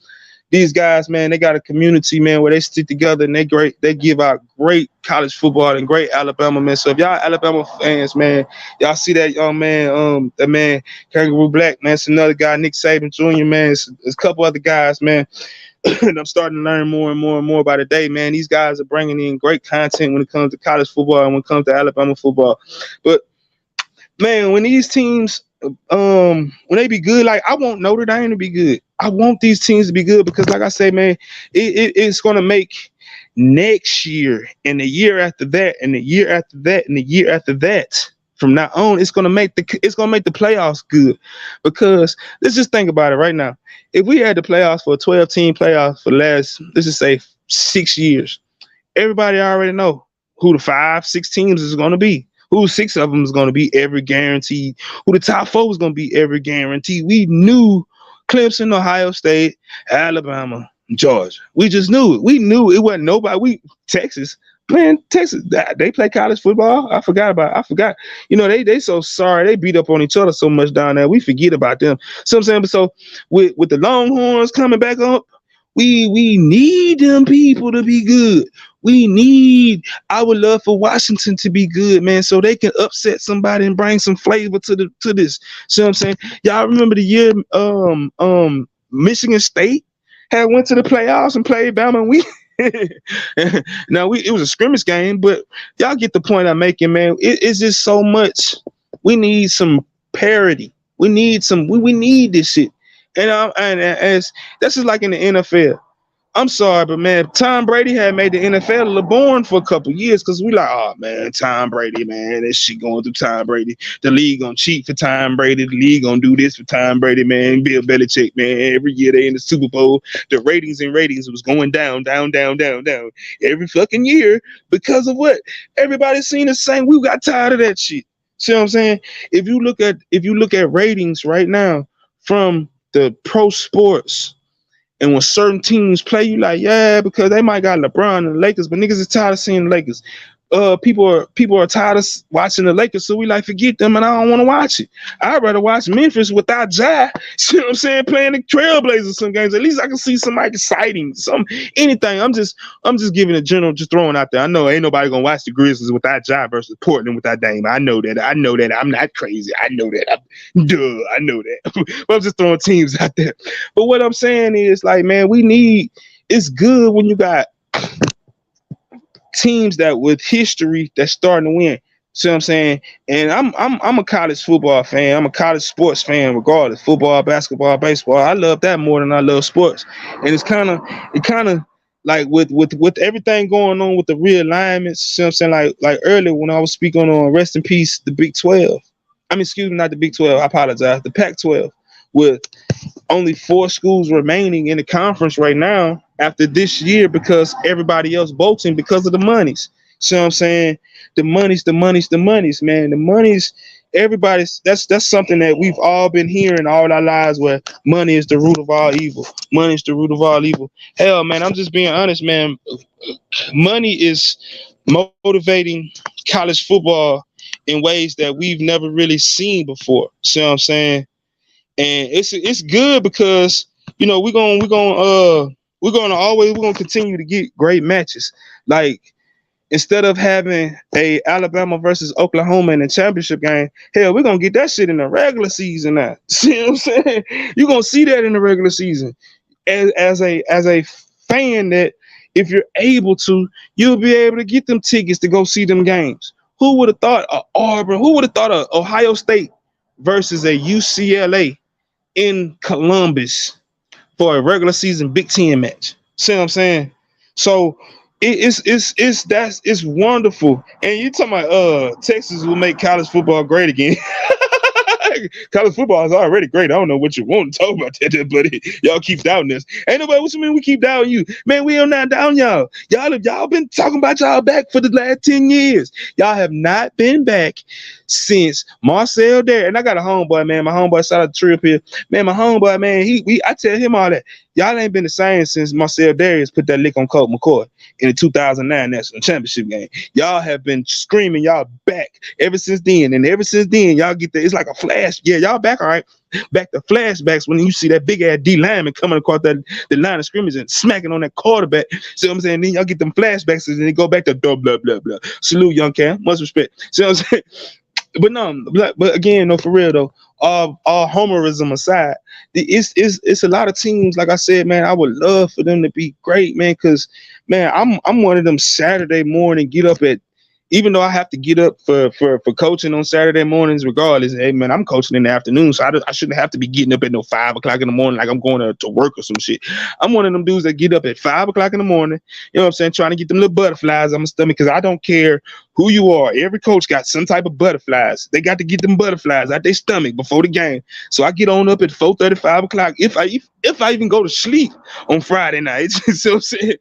these guys, man, they got a community, man, where they stick together and they give out great college football and great Alabama, man. So if y'all Alabama fans, man, y'all see that young man, that man, Kangaroo Black, man, it's another guy, Nick Saban Jr., man. It's a couple other guys, man. And I'm starting to learn more and more and more by the day, man. These guys are bringing in great content when it comes to college football and when it comes to Alabama football. But man, when these teams, when they be good, like I want Notre Dame to be good. I want these teams to be good because, like I say, man, it's gonna make next year and the year after that and the year after that and the year after that. From now on, it's gonna make the playoffs good. Because let's just think about it right now. If we had the playoffs for a 12-team playoffs for the last, let's just say 6 years, everybody already know who the 5-6 teams is gonna be. Who 6 of them is going to be every guaranteed. Who the top 4 is going to be every guaranteed. We knew Clemson, Ohio State, Alabama, Georgia. We just knew it. We knew it wasn't nobody. Texas, man, Texas, they play college football. I forgot. You know, they so sorry. They beat up on each other so much down there. We forget about them. So I'm saying, but so with the Longhorns coming back up, we need them people to be good. I would love for Washington to be good, man, so they can upset somebody and bring some flavor to this. See what I'm saying? Y'all remember the year Michigan State had went to the playoffs and played Bama and we it was a scrimmage game, but y'all get the point I'm making, man. It's just so much. We need some parity. We need this shit. And as that's just like in the NFL. I'm sorry, but man, Tom Brady had made the NFL a little boring for a couple years because we like, oh man, Tom Brady, man, that shit going through Tom Brady. The league gonna cheat for Tom Brady. The league gonna do this for Tom Brady, man. Bill Belichick, man. Every year they in the Super Bowl, the ratings was going down every fucking year because of what? Everybody's seen the same. We got tired of that shit. See what I'm saying? If you look at ratings right now from the pro sports. And when certain teams play, you like, yeah, because they might got LeBron and the Lakers, but niggas is tired of seeing the Lakers. People are tired of watching the Lakers, so we like forget them, and I don't want to watch it. I'd rather watch Memphis without Ja. See what I'm saying? Playing the Trailblazers some games. At least I can see somebody exciting, anything. I'm just giving a general, just throwing out there. I know ain't nobody gonna watch the Grizzlies without Ja versus Portland without Dame. I know that. I'm not crazy. I know that. I know that. But I'm just throwing teams out there. But what I'm saying is, like, man, it's good when you got teams that with history that's starting to win. See what I'm saying? And I'm a college football fan. I'm a college sports fan, regardless. Football, basketball, baseball. I love that more than I love sports. And it kind of like with everything going on with the realignments. See what I'm saying? Like earlier when I was speaking on rest in peace, the Big 12. Excuse me, not the Big 12. I apologize. The Pac-12 with only 4 schools remaining in the conference right now after this year because everybody else bolting because of the monies. See what I'm saying? The monies, man. The monies, everybody's that's something that we've all been hearing all our lives, where money is the root of all evil. Money is the root of all evil. Hell, man, I'm just being honest, man. Money is motivating college football in ways that we've never really seen before. See what I'm saying? And it's good because, you know, we're gonna we're gonna continue to get great matches. Like, instead of having a Alabama versus Oklahoma in the championship game, hell, we're gonna get that shit in the regular season now. See what I'm saying? You're gonna see that in the regular season. As a fan, that if you're able to, you'll be able to get them tickets to go see them games. Who would have thought of Auburn? Who would have thought of Ohio State versus a UCLA in Columbus for a regular season Big Ten match? See what I'm saying? So it's wonderful. And you talking about Texas will make college football great again. College football is already great. I don't know what you want to talk about that, but y'all keep doubting this. Ain't nobody. What you mean we keep doubting you? Man, we are not down y'all. Y'all been talking about y'all back for the last 10 years. Y'all have not been back since Marcel there. And I got a homeboy, man. My homeboy, shout out to Trip here. Man, my homeboy, man, I tell him all that. Y'all ain't been the same since Marcel Darius put that lick on Colt McCoy in the 2009 National Championship game. Y'all have been screaming y'all back ever since then. And ever since then, y'all get that. It's like a flash. Yeah, y'all back, all right. Back to flashbacks when you see that big ass D lineman coming across the line of scrimmage and smacking on that quarterback. See what I'm saying? Then y'all get them flashbacks and then go back to blah, blah, blah, blah. Salute, young Cam. Much respect. See what I'm saying? But no, but again, no, for real though, all homerism aside, it's a lot of teams. Like I said, man, I would love for them to be great, man, because man, I'm one of them Saturday morning get up at, even though I have to get up for coaching on Saturday mornings, regardless. Hey man, I'm coaching in the afternoon, so I shouldn't have to be getting up at no 5 o'clock in the morning like I'm going to work or some shit. I'm one of them dudes that get up at 5 o'clock in the morning. You know what I'm saying? Trying to get them little butterflies on my stomach, because I don't care who you are. Every coach got some type of butterflies. They got to get them butterflies out their stomach before the game. So I get on up at 4:30, 5 o'clock. If I even go to sleep on Friday night, so I'm saying,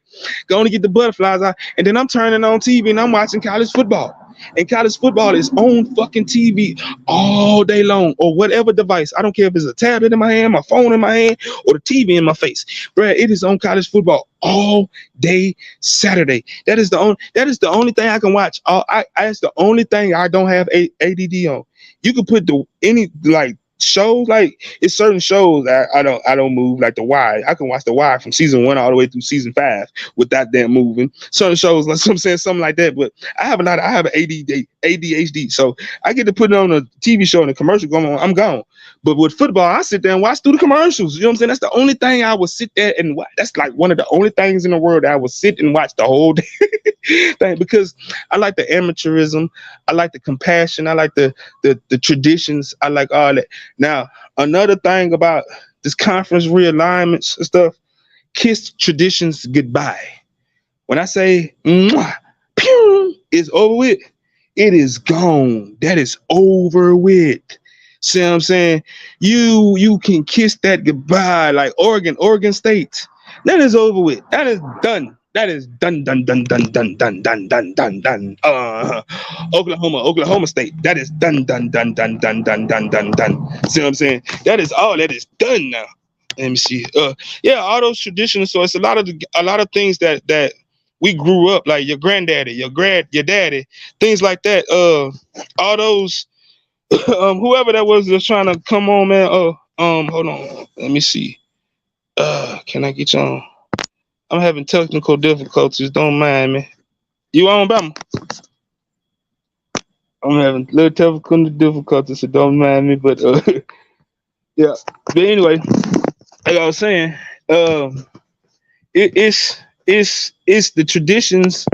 going to get the butterflies out, and then I'm turning on TV and I'm watching college football. And college football is on fucking TV all day long, or whatever device. I don't care if it's a tablet in my hand, my phone in my hand, or the TV in my face. Bruh, it is on college football all day Saturday. That is the only thing I can watch. That's the only thing I don't have ADD on. You can put any shows, like it's certain shows that I don't move, like The Wire. I can watch The Wire from season 1 all the way through season 5 without them moving. Certain shows, like I'm saying, something like that. But I have an ADHD, so I get to put it on a TV show and a commercial going on, I'm gone. But with football, I sit there and watch through the commercials. You know what I'm saying? That's the only thing I will sit there and watch. That's like one of the only things in the world that I will sit and watch the whole day thing, because I like the amateurism, I like the compassion, I like the traditions, I like all that. Now, another thing about this conference realignments and stuff, kiss traditions goodbye. When I say mwah, pew, it's over with, it is gone. That is over with. See what I'm saying? You can kiss that goodbye, like Oregon State. That is over with. That is done. That is done. Oklahoma State. That is done. See what I'm saying? That is all. That is done now. Let me see. Yeah, all those traditions. So it's a lot of things that we grew up, like your granddaddy, your daddy, things like that. All those. Whoever that was that's trying to come on, man. Hold on. Let me see. Can I get you on? I'm having technical difficulties. Don't mind me. You on, Bama? I'm having little technical difficulties, so don't mind me. But yeah. But anyway, like I was saying, it's the traditions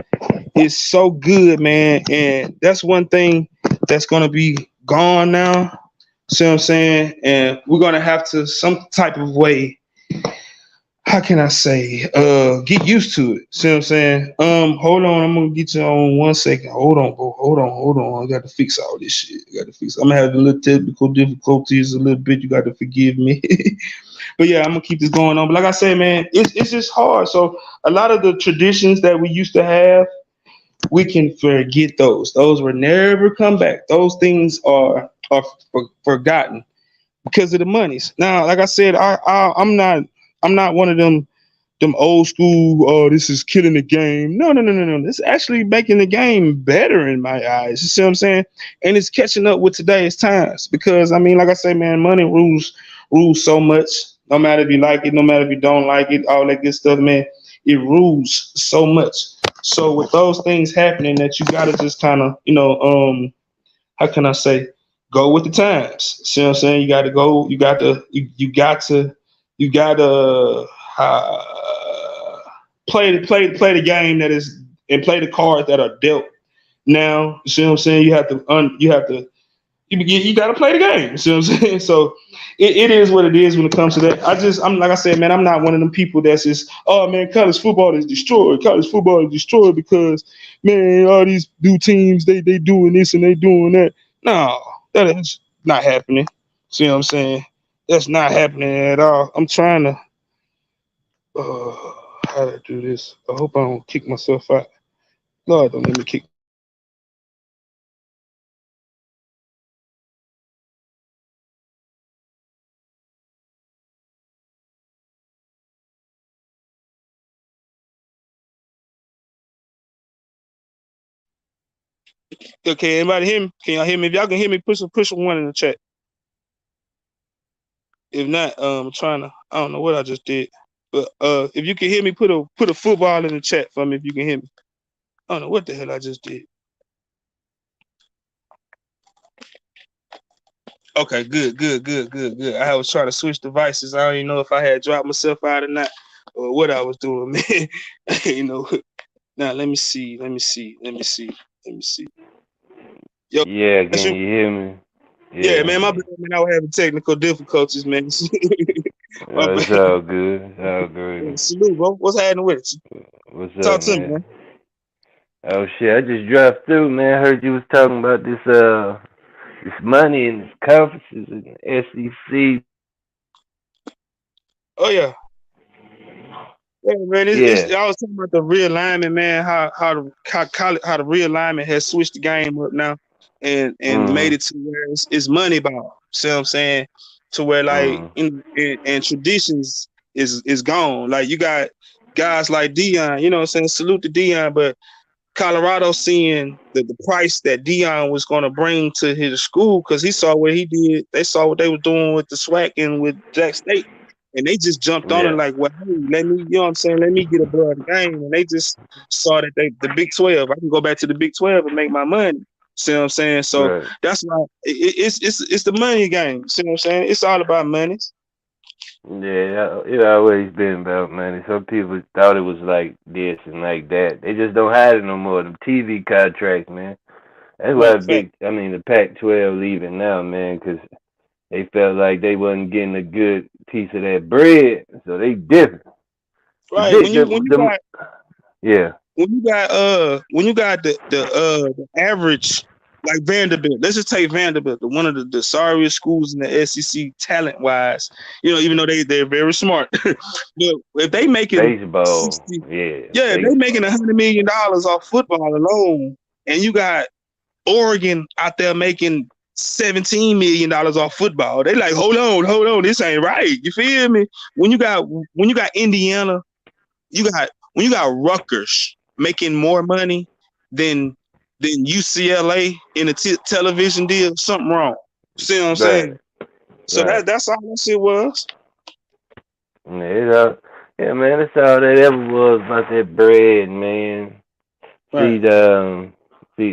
is so good, man, and that's one thing that's gonna be gone now. See what I'm saying? And we're gonna have to some type of way. How can I say? Get used to it. See what I'm saying? Hold on, I'm gonna get you on 1 second. Hold on, bro. Hold on. I got to fix all this shit. I'm gonna have a little technical difficulties a little bit. You got to forgive me. But yeah, I'm gonna keep this going on. But like I say, man, it's just hard. So a lot of the traditions that we used to have, we can forget those. Those will never come back. Those things are forgotten because of the monies. Now, like I said, I'm not one of them old school, oh, this is killing the game. No. This is actually making the game better in my eyes. You see what I'm saying? And it's catching up with today's times, because I mean, like I say, man, money rules so much. No matter if you like it, no matter if you don't like it, all that good stuff, man. It rules so much. So with those things happening, that you gotta just kind of, how can I say, go with the times. See what I'm saying? You got to go. You got to play the game that is, and play the cards that are dealt. Now, you see what I'm saying? You got to play the game. You see what I'm saying? So it is what it is when it comes to that. I'm like I said, man, I'm not one of them people that's just, oh man, college football is destroyed. College football is destroyed because, man, all these new teams, they doing this and they doing that. No, that is not happening. See what I'm saying? That's not happening at all. I'm trying to how to do this. I hope I don't kick myself out. Lord, don't let me kick. Okay, anybody hear me? Can y'all hear me? If y'all can hear me, push a one in the chat. If not, I'm trying to. I don't know what I just did, but if you can hear me, put a football in the chat for me. If you can hear me, I don't know what the hell I just did. Okay, good. I was trying to switch devices. I don't even know if I had dropped myself out or not, or what I was doing, man. Now let me see. Yo, Yeah, can you hear me? yeah, man, my Yeah. bad, man. I was having technical difficulties, man. My It's bad. all good. It's all good. Salute, bro. What's happening with it? What's Talk up, to me, man? man. Oh shit, I just dropped through, man. I heard you was talking about this money and this conferences and the SEC. Oh yeah. Yeah, man, Yeah. I was talking about the realignment, man. How the realignment has switched the game up now, and made Mhm. it to where it's money ball. See what I'm saying? To where like Mhm. and traditions is gone. Like you got guys like Dion. You know what I'm saying? Salute to Dion, but Colorado seeing the price that Dion was going to bring to his school, because he saw what he did. They saw what they were doing with the SWAC and with Jack State, and they just jumped on it Yeah. like, well, hey, let me, you know what I'm saying? Let me get above the game. And they just saw that the Big 12, I can go back to the Big 12 and make my money. See what I'm saying? So Right. that's why it's the money game. See what I'm saying? It's all about money. Yeah, it always been about money. Some people thought it was like this and like that. They just don't have it no more. The TV contracts, man. That's why Right, fact. the Pac-12 leaving now, man, because they felt like they wasn't getting a good piece of that bread, so they different. The Right. big, the yeah, When you got the average, like Vanderbilt, let's just take Vanderbilt, one of the sorriest schools in the SEC talent wise, even though they're very smart. But if they making baseball, 60, yeah, yeah, if they making baseball, $100 million off football alone, and you got Oregon out there making $17 million off football, they like, hold on, this ain't right. You feel me? When you got Indiana, when you got Rutgers making more money than UCLA in a television deal, something wrong. See what I'm right, saying? So right. that's all that shit was. Yeah, yeah, man, that's all that ever was about that bread, man. Right. See the, see,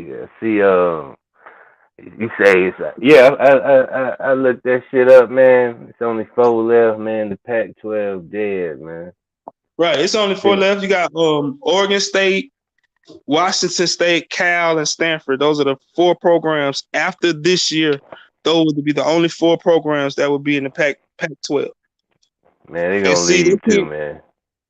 you say it's like, yeah, I looked that shit up, man. It's only four left, man. The Pac-12 dead, man. Right. It's only four Think, left. You got Oregon State, Washington State, Cal, and Stanford. Those are the four programs after this year. Those would be the only four programs that would be in the Pac-12. man, they And gonna see, they leave too, can't. man.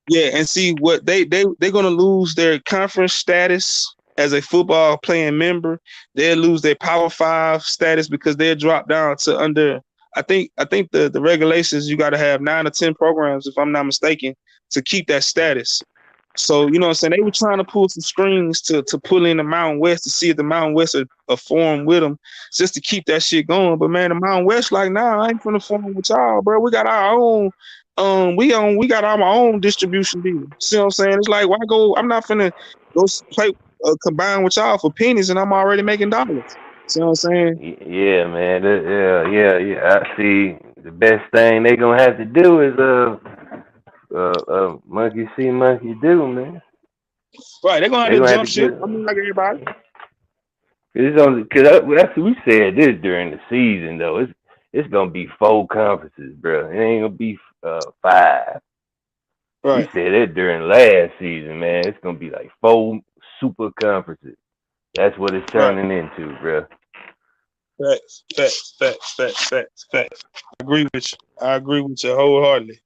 Yeah, and see what they're gonna lose their conference status as a football playing member. They'll lose their Power 5 status because they'll drop down to under. I think the regulations, you got to have 9 or 10 programs, if I'm not mistaken, to keep that status. So you know what I'm saying, they were trying to pull some strings to pull in the Mountain West to see if the Mountain West are form with them, just to keep that shit going. But man, the Mountain West like, nah, I ain't finna form with y'all, bro. We got our own. We got our own distribution deal. See what I'm saying? It's like, why go? I'm not finna go play combine with y'all for pennies, and I'm already making dollars. See what I'm saying? Yeah, man. Yeah. I see. the best thing they gonna have to do is monkey see, monkey do, man. Right, they're gonna have They to gonna have jump to ship. get. I mean, like everybody. It's only because that's we said this during the season though. It's gonna be 4 conferences, bro. It ain't gonna be 5. We Right, said that during last season, man. It's gonna be like 4 super conferences. That's what it's right. turning into, bro. Facts. I agree with you. I agree with you wholeheartedly.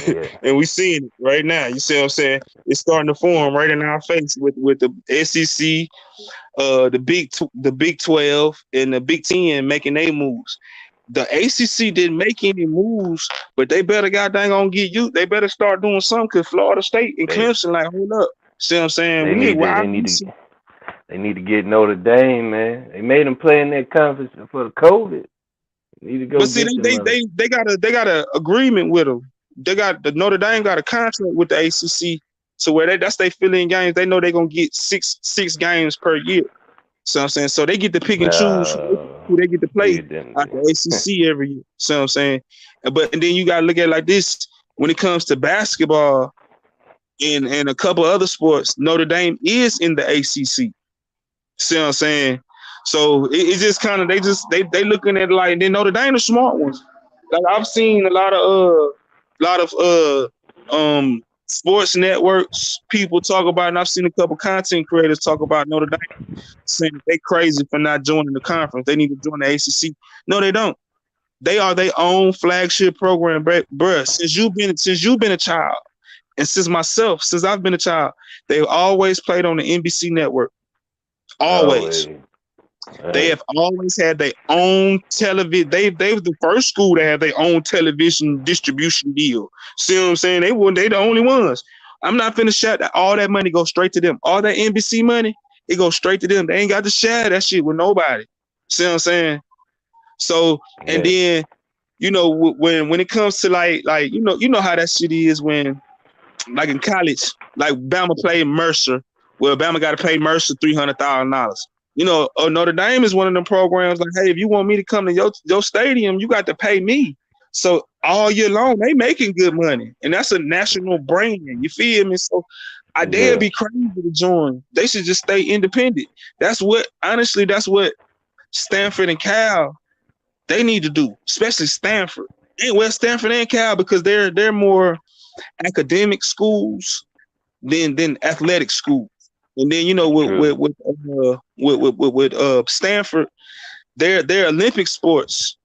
Yeah, And we seeing it right now. You see what I'm saying? It's starting to form right in our face with the SEC, the Big 12, and the Big 10 making their moves. The ACC didn't make any moves, but they better goddamn gonna get you. They better start doing something because Florida State and they Clemson, like, hold up. See what I'm saying? they We need to well, they need to they need to get Notre Dame, man. They made them play in that conference for the COVID. They need to go but see, get them mother. they got a agreement with them. They got the Notre Dame got a contract with the ACC, so where that's they fill in games. They know they're gonna get six games per year. So I'm saying, so they get to pick and choose who they get to play Get them. at the ACC every year. So I'm saying, but and then you gotta look at it like this: when it comes to basketball and a couple other sports, Notre Dame is in the ACC. See what I'm saying? So it's just kind of they looking at it like, and then Notre Dame the smart ones. Like I've seen a lot of sports networks people talk about, and I've seen a couple content creators talk about Notre Dame saying that they crazy for not joining the conference. They need to join the ACC. No, they don't. They are their own flagship program, bruh. Since you've been a child, and since I've been a child, they've always played on the NBC network. Always. Always. They have always had their own television. They were the first school to have their own television distribution deal. See what I'm saying? They the only ones. I'm not finna share that. All that money goes straight to them. All that NBC money, it goes straight to them. They ain't got to share that shit with nobody. See what I'm saying? So, and Yeah. then when it comes to like you know how that shit is when like in college, like Bama played Mercer. Well, Bama got to pay Mercer $300,000. Notre Dame is one of them programs like, hey, if you want me to come to your stadium, you got to pay me. So all year long, they making good money, and that's a national brand. You feel me? So I dare Yeah. be crazy to join. They should just stay independent. That's what Stanford and Cal they need to do, especially Stanford. Stanford and Cal because they're more academic schools than athletic schools. And then True. with Stanford, their Olympic sports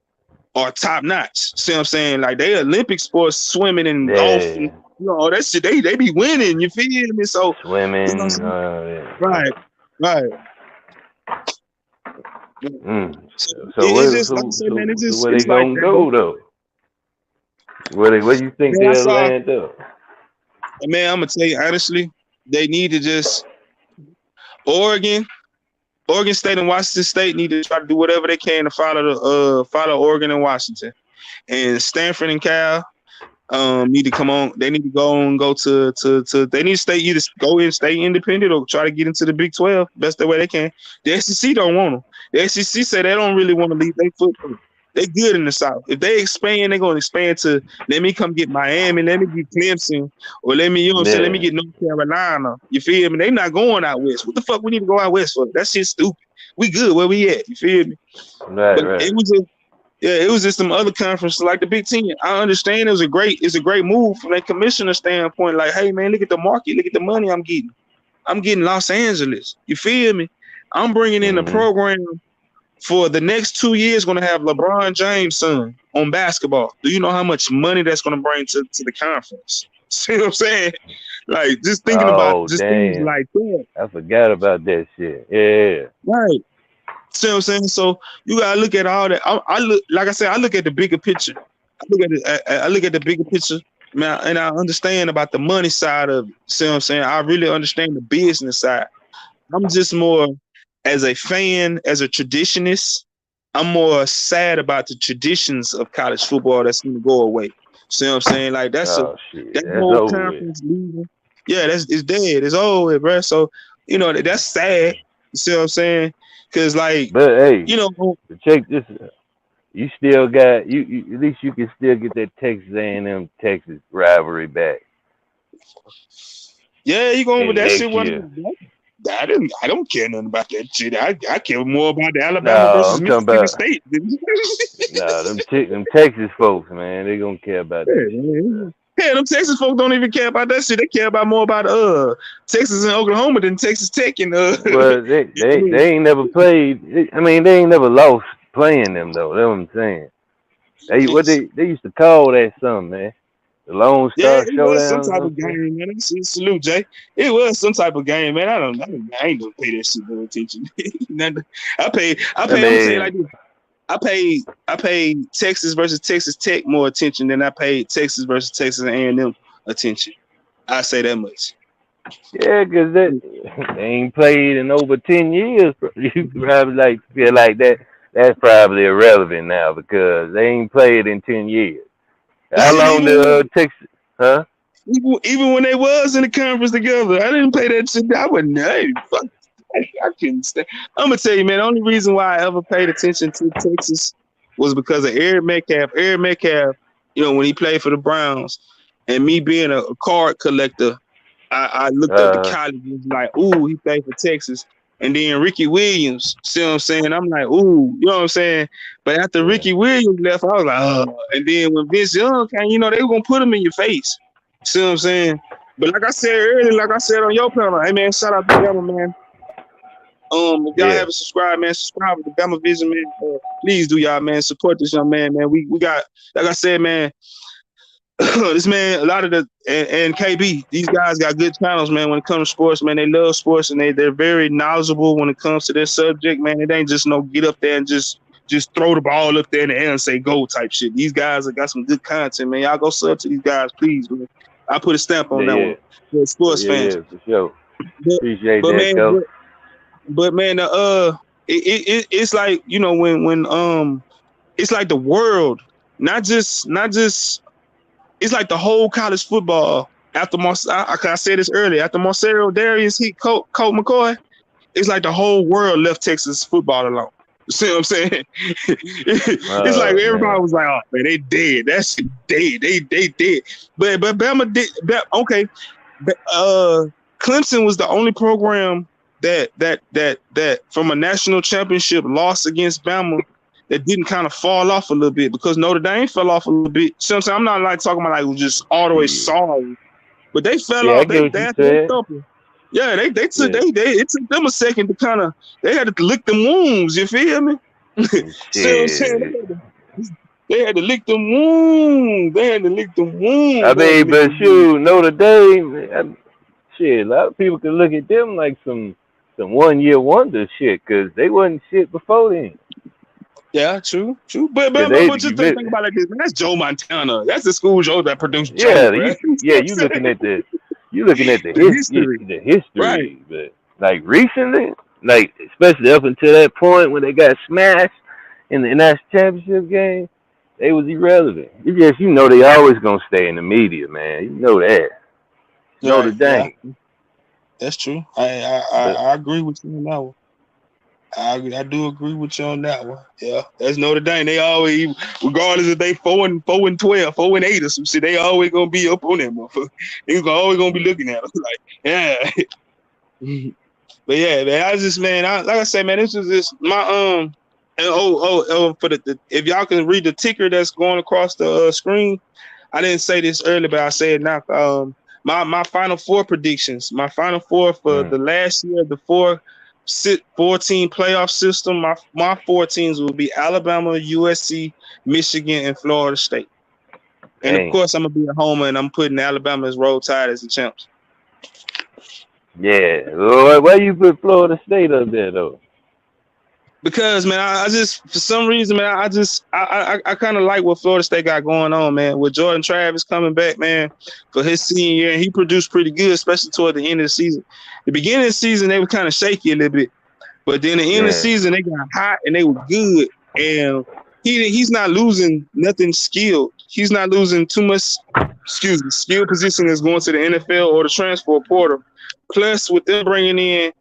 are top notch. See what I'm saying? Like they Olympic sports, swimming and golf, and Yeah. that shit. They be winning. You feel me? So you know what I'm Swimming. saying? Yeah. Right, right. So So it's where just like I said, man. so where they It's like gonna that, bro. go though? Where you think Man, I they'll saw. land up? Man, I'm gonna tell you honestly, they need to just Oregon. Oregon State and Washington State need to try to do whatever they can to follow Oregon and Washington. And Stanford and Cal need to come on. They need to go to they need to stay either go and stay independent or try to get into the Big 12 best the way they can. The SEC don't want them. The SEC say they don't really want to leave their footprint. They good in the South. If they expand, they're gonna expand to let me come get Miami, let me get Clemson, or let me, you know what I'm saying, let me Yeah. get North Carolina. You feel me? They not going out west. What the fuck we need to go out west for? That shit's stupid. We good where we at. You feel me? Right, But right. it was just some other conferences like the Big Ten. I understand it's a great move from a commissioner standpoint. Like, hey man, look at the market, look at the money I'm getting. I'm getting Los Angeles. You feel me? I'm bringing in a Mm-hmm. program for the next 2 years. Going to have LeBron James' son on basketball. Do you know how much money that's going to bring to the conference? See what I'm saying? Like just thinking about Oh just things damn. like that. I forgot about that shit. Yeah. Right. See what I'm saying? So you gotta look at all that. I look, like I said, I look at the bigger picture. I look at the bigger picture, man, and I understand about the money side of it. See what I'm saying? I really understand the business side. I'm just more as a fan, as a traditionist. I'm more sad about the traditions of college football that's going to go away. See what I'm saying? Like Oh shit. that That's whole over with. conference leaving. Yeah, it's dead. It's over, bro. So that's sad. You see what I'm saying? Because like But hey, you know, check this. you still got you at least you can still get that Texas A&M Texas rivalry back Yeah, you going with in that next shit? year. I don't care nothing about that shit. I care more about the Alabama No, versus I'm talking Mississippi about State. them Texas folks, man. They gonna care about Yeah, that shit, bro. man. Yeah, them Texas folks don't even care about that shit. They care about more about Texas and Oklahoma than Texas Tech and Well, they ain't never played. I mean, they ain't never lost playing them though. That's what I'm saying. They used to call that something, man. The Lone Yeah, Star it was some Showdown or type of something. game, man. Salute, Jay. It was some type of game, man. I ain't gonna pay that shit no attention. I paid. I'm I gonna tell you mean, like this. I paid Texas versus Texas Tech more attention than I paid Texas versus Texas A&M attention. I say that much. yeah, 'cause they ain't played in over 10 years. You probably feel like that. That's probably irrelevant now because they ain't played in 10 years. How Shit, long the Texas? Huh? even when they was in the conference together, I didn't pay that shit. I wouldn't. Hey, fuck. I couldn't stand. I'm gonna tell you, man. The only reason why I ever paid attention to Texas was because of Eric Metcalf. Eric Metcalf, when he played for the Browns, and me being a card collector, I looked up the Uh, college and was like, ooh, he played for Texas. And then Ricky Williams, see what I'm saying? I'm like, ooh, you know what I'm saying? But after yeah, Ricky Williams left, I was like, oh. And then when Vince Young came, they were gonna put him in your face. See what I'm saying? But like I said earlier, like I said on your panel, hey man, shout out to Bama, man. If y'all yeah, haven't subscribed, man, subscribe to the Bama Vision, man. Please do, y'all, man. Support this young man, man. We got, like I said, man, this man, a lot of and KB, these guys got good channels, man. When it comes to sports, man, they love sports and they're very knowledgeable when it comes to their subject, man. It ain't just no get up there and just throw the ball up there in the air and say go type shit. These guys have got some good content, man. Y'all go sub to these guys, please, man. I put a stamp on that yeah, one for sports fans. yeah, for sure. But, Appreciate but that, man, coach. man, it's like when it's like the world, not just it's like the whole college football after I said this earlier, after Marcelo Darius hit Colt McCoy, it's like the whole world left Texas football alone. You see what I'm saying? It's like Oh everybody man, was like, "Oh man, they dead. That shit dead. They dead." But Bama did. Okay, Clemson was the only program that from a national championship loss against Bama that didn't kind of fall off a little bit because Notre Dame fell off a little bit. So I'm not like talking about like just all the way shit. sorry, but they fell Yeah, I off. get what you After they said. thumping. Yeah, they took Yeah, it took them a second to kind of they had to lick them wounds. You feel me? See what I'm saying? shit. They had to lick them wounds. They had to lick them I wounds. They had to mean, lick but them wounds. shoot, Notre Dame. Shit, a lot of people can look at them like some 1 year wonder shit because they wasn't shit before then. Yeah, true. Cause But just think about it like this, man. That's Joe Montana. That's the school Joe that produced Joe, yeah, bro. you looking at The history, the right? history, but like recently, like especially up until that point when they got smashed in the national championship game, they was irrelevant. You just they always gonna stay in the media, man. You know that. Notre Right. Yeah, Dame, that's true. but I agree with you on that one. I do agree with you on that one. Yeah, that's Notre Dame. They always, regardless if they 4-12, 4-8 or some shit, they always gonna be up on that motherfucker. They always gonna be looking at them like, yeah. But yeah, man, like I said, man, this is just my and for the if y'all can read the ticker that's going across the screen. I didn't say this earlier, but I say it now. My final four predictions. My final four for the last year, the 4-team playoff system. My four teams will be Alabama, USC, Michigan, and Florida State. And of dang, course, I'm gonna be a homer, and I'm putting Alabama as Roll Tide as the champs. yeah. Why you put Florida State up there though? Because man, I just for some reason, man, I kind of like what Florida State got going on, man. With Jordan Travis coming back, man, for his senior year, and he produced pretty good, especially toward the end of the season. The beginning of the season, they were kind of shaky a little bit, but then the end of the Yeah, season, they got hot and they were good. And he's not losing nothing skilled. He's not losing too much. Skill position is going to the NFL or the transfer portal. Plus, with them bringing in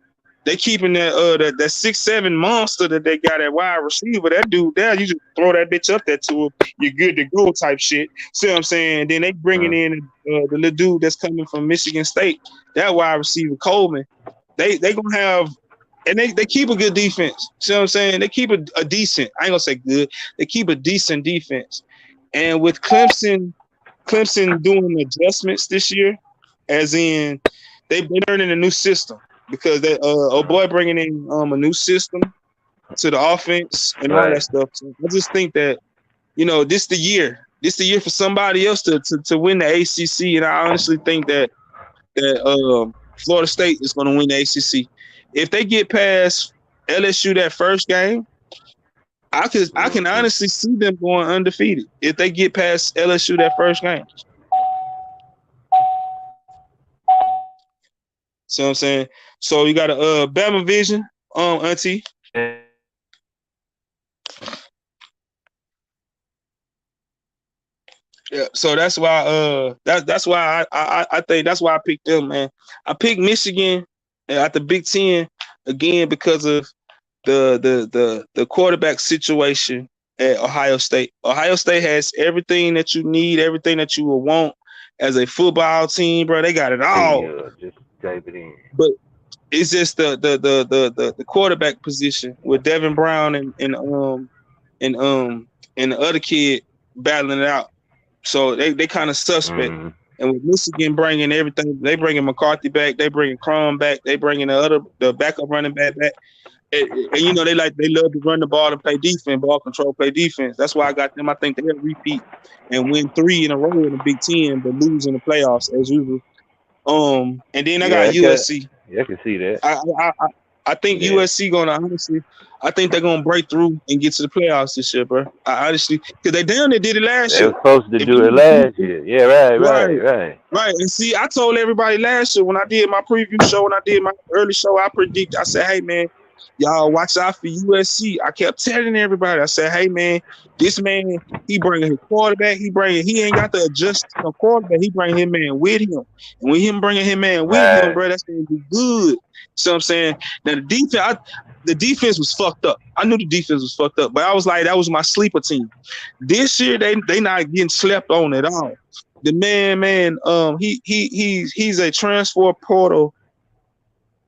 they keeping that 6'7" monster that they got at wide receiver. That dude there, you just throw that bitch up there to him, you're good to go type shit. See what I'm saying? Then they bringing in the little dude that's coming from Michigan State, that wide receiver Coleman. They gonna have, and they keep a good defense. See what I'm saying? They keep a decent. I ain't gonna say good. They keep a decent defense. And with Clemson doing adjustments this year, as in they're learning a new system because they boy bringing in a new system to the offense and all that stuff. So I just think that, you know, this the year for somebody else to win the ACC, and I honestly think that Florida State is going to win the ACC. If they get past LSU that first game, I can honestly see them going undefeated if they get past LSU that first game. See what I'm saying? So you got a Bama vision, Auntie. Yeah, so that's why that's why I think that's why I picked them, man. I picked Michigan at the Big Ten again because of the quarterback situation at Ohio State. Ohio State has everything that you need, everything that you will want as a football team, bro. They got it all. Yeah, just type it in. But it's just the quarterback position with Devin Brown and the other kid battling it out. So they kind of suspect. Mm-hmm. And with Michigan bringing everything, they bringing McCarthy back, they bringing Crum back, they bringing the backup running back. And you know, they love to run the ball and play defense, ball control, play defense. That's why I got them. I think they'll repeat and win 3 in a row in the Big Ten, but lose in the playoffs as usual. And then I got USC. I can see that. I think USC I think they're gonna break through and get to the playoffs this year, bro. I honestly, because they down there did it last year. They were supposed to do it last year. Yeah, right. And see, I told everybody last year when I did my preview show, when I did my early show, I said, hey man, y'all watch out for USC. I kept telling everybody, I said, hey man, this man, he bringing his quarterback, he ain't got to adjust the quarterback, he bringing his man with him. And when him bringing his man with him, bro, that's gonna be good. So I'm saying, now the defense was fucked up. I knew the defense was fucked up, but I was like, that was my sleeper team. This year they not getting slept on at all. The man, he's a transfer portal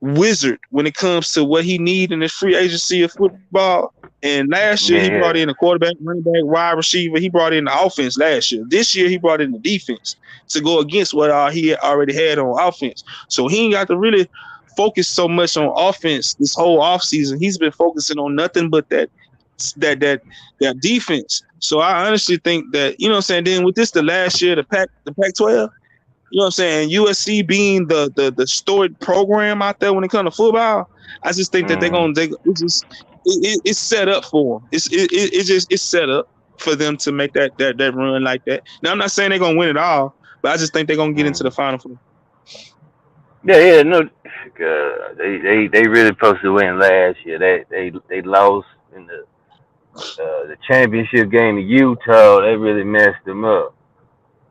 wizard when it comes to what he need in the free agency of football. And last year he brought in a quarterback, running back, wide receiver. He brought in the offense last year. This year he brought in the defense to go against what he already had on offense. So he ain't got to really focus so much on offense this whole offseason. He's been focusing on nothing but that defense. So I honestly think that, you know what I'm saying, then with this the last year, the Pac-12, you know what I'm saying, USC being the storied program out there when it comes to football, I just think that it's set up for them. It's set up for them to make that run like that. Now I'm not saying they're gonna win it all, but I just think they're gonna get into the Final Four. Yeah, no, they really supposed to win last year. They lost in the championship game to Utah. They really messed them up.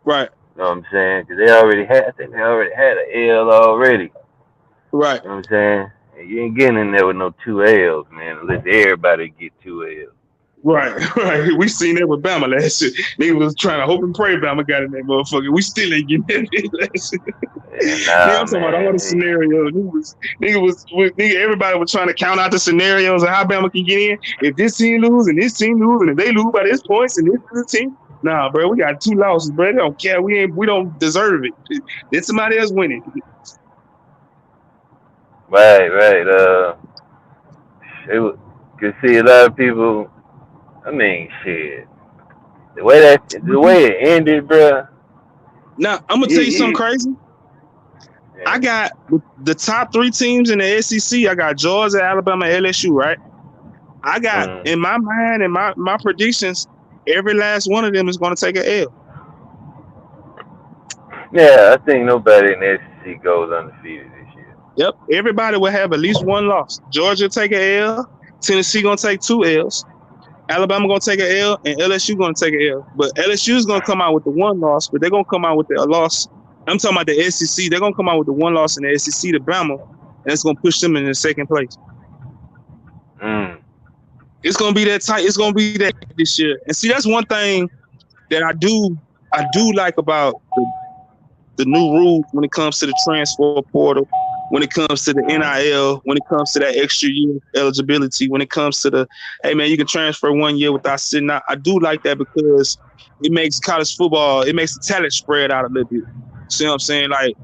Right. You know what I'm saying? Because they already had an L already. Right. You know what I'm saying? And you ain't getting in there with no 2 L's, man, unless everybody get 2 L's. Right. We seen that with Bama last year. Nigga was trying to hope and pray Bama got in that motherfucker. We still ain't getting that last year. I'm talking about all the scenarios. Everybody was trying to count out the scenarios of how Bama can get in. If this team lose and this team lose, and if they lose by this points and this is the team, nah, bro, we got 2 losses, bro. They don't care. We don't deserve it. Let somebody else win it. Right. Could see a lot of people. I mean, shit. The way it ended, bro. Now I'm gonna tell you something crazy. Yeah. I got the top 3 teams in the SEC. I got Georgia, Alabama, LSU. Right. I got in my mind and my predictions, every last one of them is going to take an L. Yeah, I think nobody in the SEC goes undefeated this year. Yep, everybody will have at least 1 loss. Georgia take an L. Tennessee gonna take 2 L's. Alabama gonna take an L, and LSU gonna take an L. But LSU is gonna come out with the 1 loss, but they're gonna come out with a loss. I'm talking about the SEC. They're gonna come out with the 1 loss in the SEC to Bama, and it's gonna push them in the second place. It's gonna be that tight. It's gonna be that this year. And see, that's one thing that I do like about the new rules when it comes to the transfer portal, when it comes to the NIL, when it comes to that extra year eligibility, when it comes to the, hey man, you can transfer 1 year without sitting out. I do like that because it makes college football, it makes the talent spread out a little bit. See what I'm saying? Like,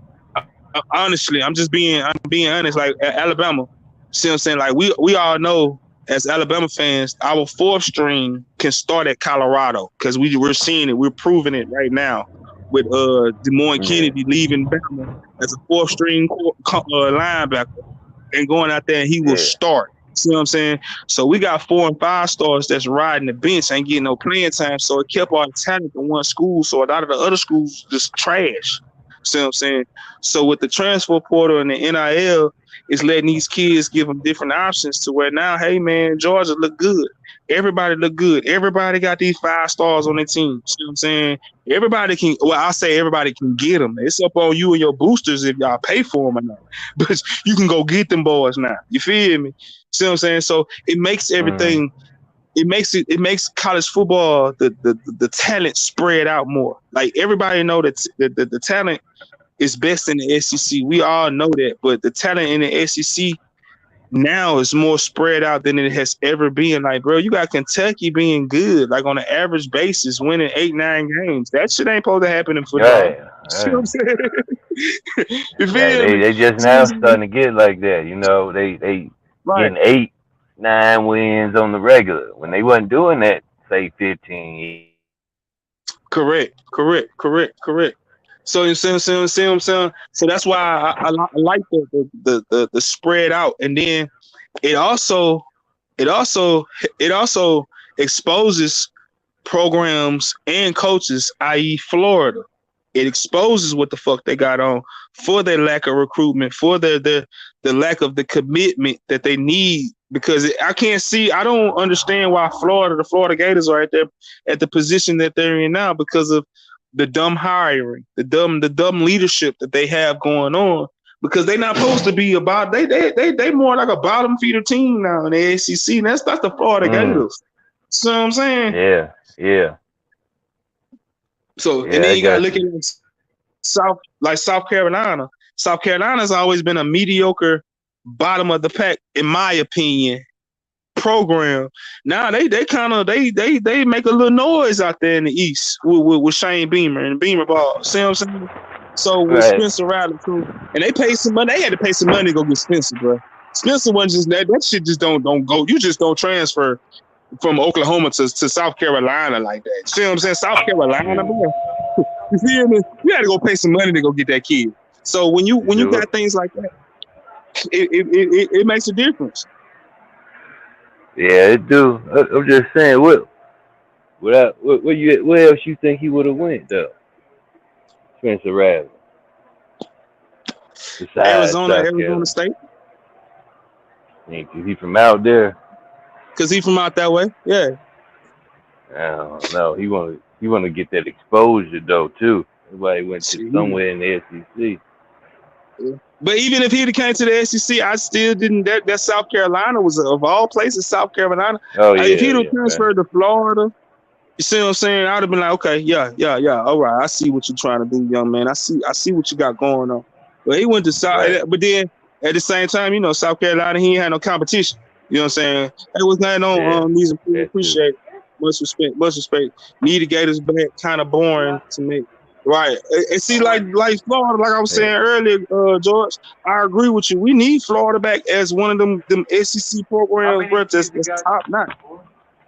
honestly, I'm being honest. Like at Alabama, see what I'm saying? Like we all know as Alabama fans, our fourth string can start at Colorado because we're seeing it, we're proving it right now with Des Moines Kennedy leaving Bama as a fourth string linebacker and going out there and he will start. See what I'm saying? So we got 4 and 5 stars that's riding the bench, ain't getting no playing time. So it kept all the talent in one school. So a lot of the other schools just trash. See what I'm saying? So with the transfer portal and the NIL, it's letting these kids give them different options to where now, hey man, Georgia look good. Everybody look good. Everybody got these 5 stars on their team. See what I'm saying? Everybody can, well, I say everybody can get them. It's up on you and your boosters if y'all pay for them or not. But you can go get them boys now. You feel me? See what I'm saying? So it makes everything, it makes college football, the talent spread out more. Like everybody know that the talent is best in the SEC. We all know that, but the talent in the SEC now is more spread out than it has ever been. Like, bro, you got Kentucky being good, like on an average basis, winning 8-9 games. That shit ain't supposed to happen in football. You know what I'm saying? You feel me? They just now starting to get like that. You know, they getting 8-9 wins on the regular when they wasn't doing that, say 15. Correct. So you see what I'm saying? So that's why I like the spread out, and then it also exposes programs and coaches, i.e. Florida. It exposes what the fuck they got on for their lack of recruitment, for the lack of the commitment that they need. Because I don't understand why the Florida Gators are at the position that they're in now because of the dumb hiring, the dumb leadership that they have going on. Because they're not supposed to be about they more like a bottom feeder team now in the SEC. And that's the Florida Gators. See what I'm saying? Yeah. So and then you gotta look at South Carolina. South Carolina's always been a mediocre bottom of the pack, in my opinion, program. Now they make a little noise out there in the East with Shane Beamer and Beamer ball. See what I'm saying? So with Spencer Rattler too, and they paid some money. They had to pay some money to go get Spencer, bro. Spencer wasn't just that shit just don't go. You just don't transfer from Oklahoma to South Carolina like that. See what I'm saying? South Carolina, bro. You feel me? You had to go pay some money to go get that kid. So when you got things like that, it makes a difference. Yeah, it do. I'm just saying, what else you think he would have went though? Spencer Rattler. Arizona State. Is he from out there? Cause he from out that way. Yeah. I don't know. He want to get that exposure though too. Everybody went to somewhere in the SEC. Yeah. But even if he'd have came to the SEC, I still didn't. That South Carolina was of all places, South Carolina. Oh yeah. If he'd have transferred to Florida, you see what I'm saying? I'd have been like, okay, yeah. All right, I see what you're trying to do, young man. I see what you got going on. But he went to South, but then at the same time, you know, South Carolina, he ain't had no competition. You know what I'm saying? It was not on these. Appreciate much respect. Need the Gators back, kind of boring to me. Right. And see, like Florida, like I was saying earlier, George, I agree with you. We need Florida back as one of them SEC programs, bro, that's top notch.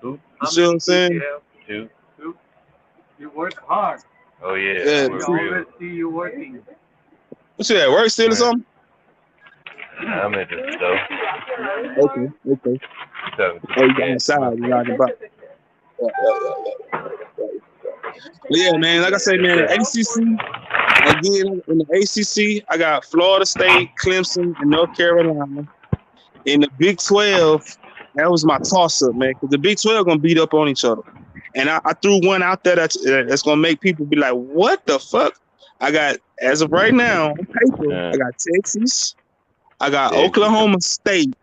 You see what I'm saying? You work hard. Oh yeah. Let's see you working. What's that? Work still or something? I'm at the store. Okay. Oh, you got inside. You got about. Yeah, man. Like I said, man, the ACC, again, in the ACC, I got Florida State, Clemson, and North Carolina. In the Big 12, that was my toss-up, man, because the Big 12 going to beat up on each other. And I threw one out there that's going to make people be like, what the fuck? I got, as of right now, on paper, I got Texas, I got There you go. Oklahoma State,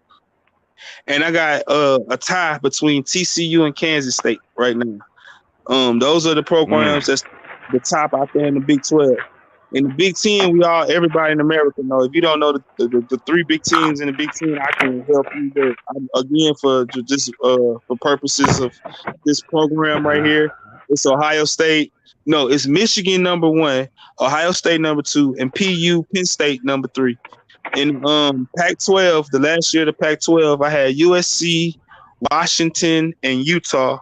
and I got a tie between TCU and Kansas State right now. Those are the programs that's the top out there in the Big 12. In the Big Ten, everybody in America know. If you don't know the three big teams in the Big Ten, I can help you. But again, for purposes of this program right here, it's Ohio State. No, it's Michigan number 1, Ohio State number 2, and Penn State number 3. In Pac-12, the last year of the Pac-12, I had USC, Washington, and Utah.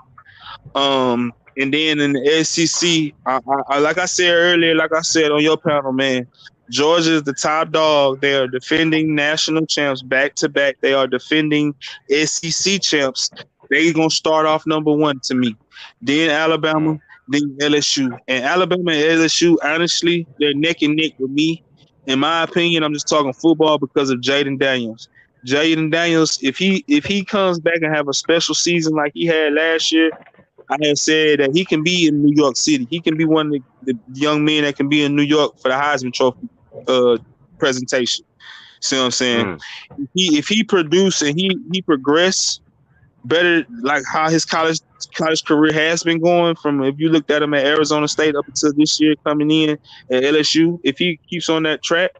And then in the SEC, I like I said earlier, like I said on your panel, man, Georgia is the top dog. They are defending national champs back to back. They are defending SEC champs. They're gonna start off number 1 to me. Then Alabama, then LSU. And Alabama and LSU, honestly, they're neck and neck with me. In my opinion, I'm just talking football because of Jaden Daniels. Jaden Daniels, if he comes back and have a special season like he had last year, I have said that he can be in New York City. He can be one of the young men that can be in New York for the Heisman Trophy presentation. See what I'm saying? If he produce and he progress better, like how his college career has been going from, if you looked at him at Arizona State up until this year coming in at LSU, if he keeps on that track,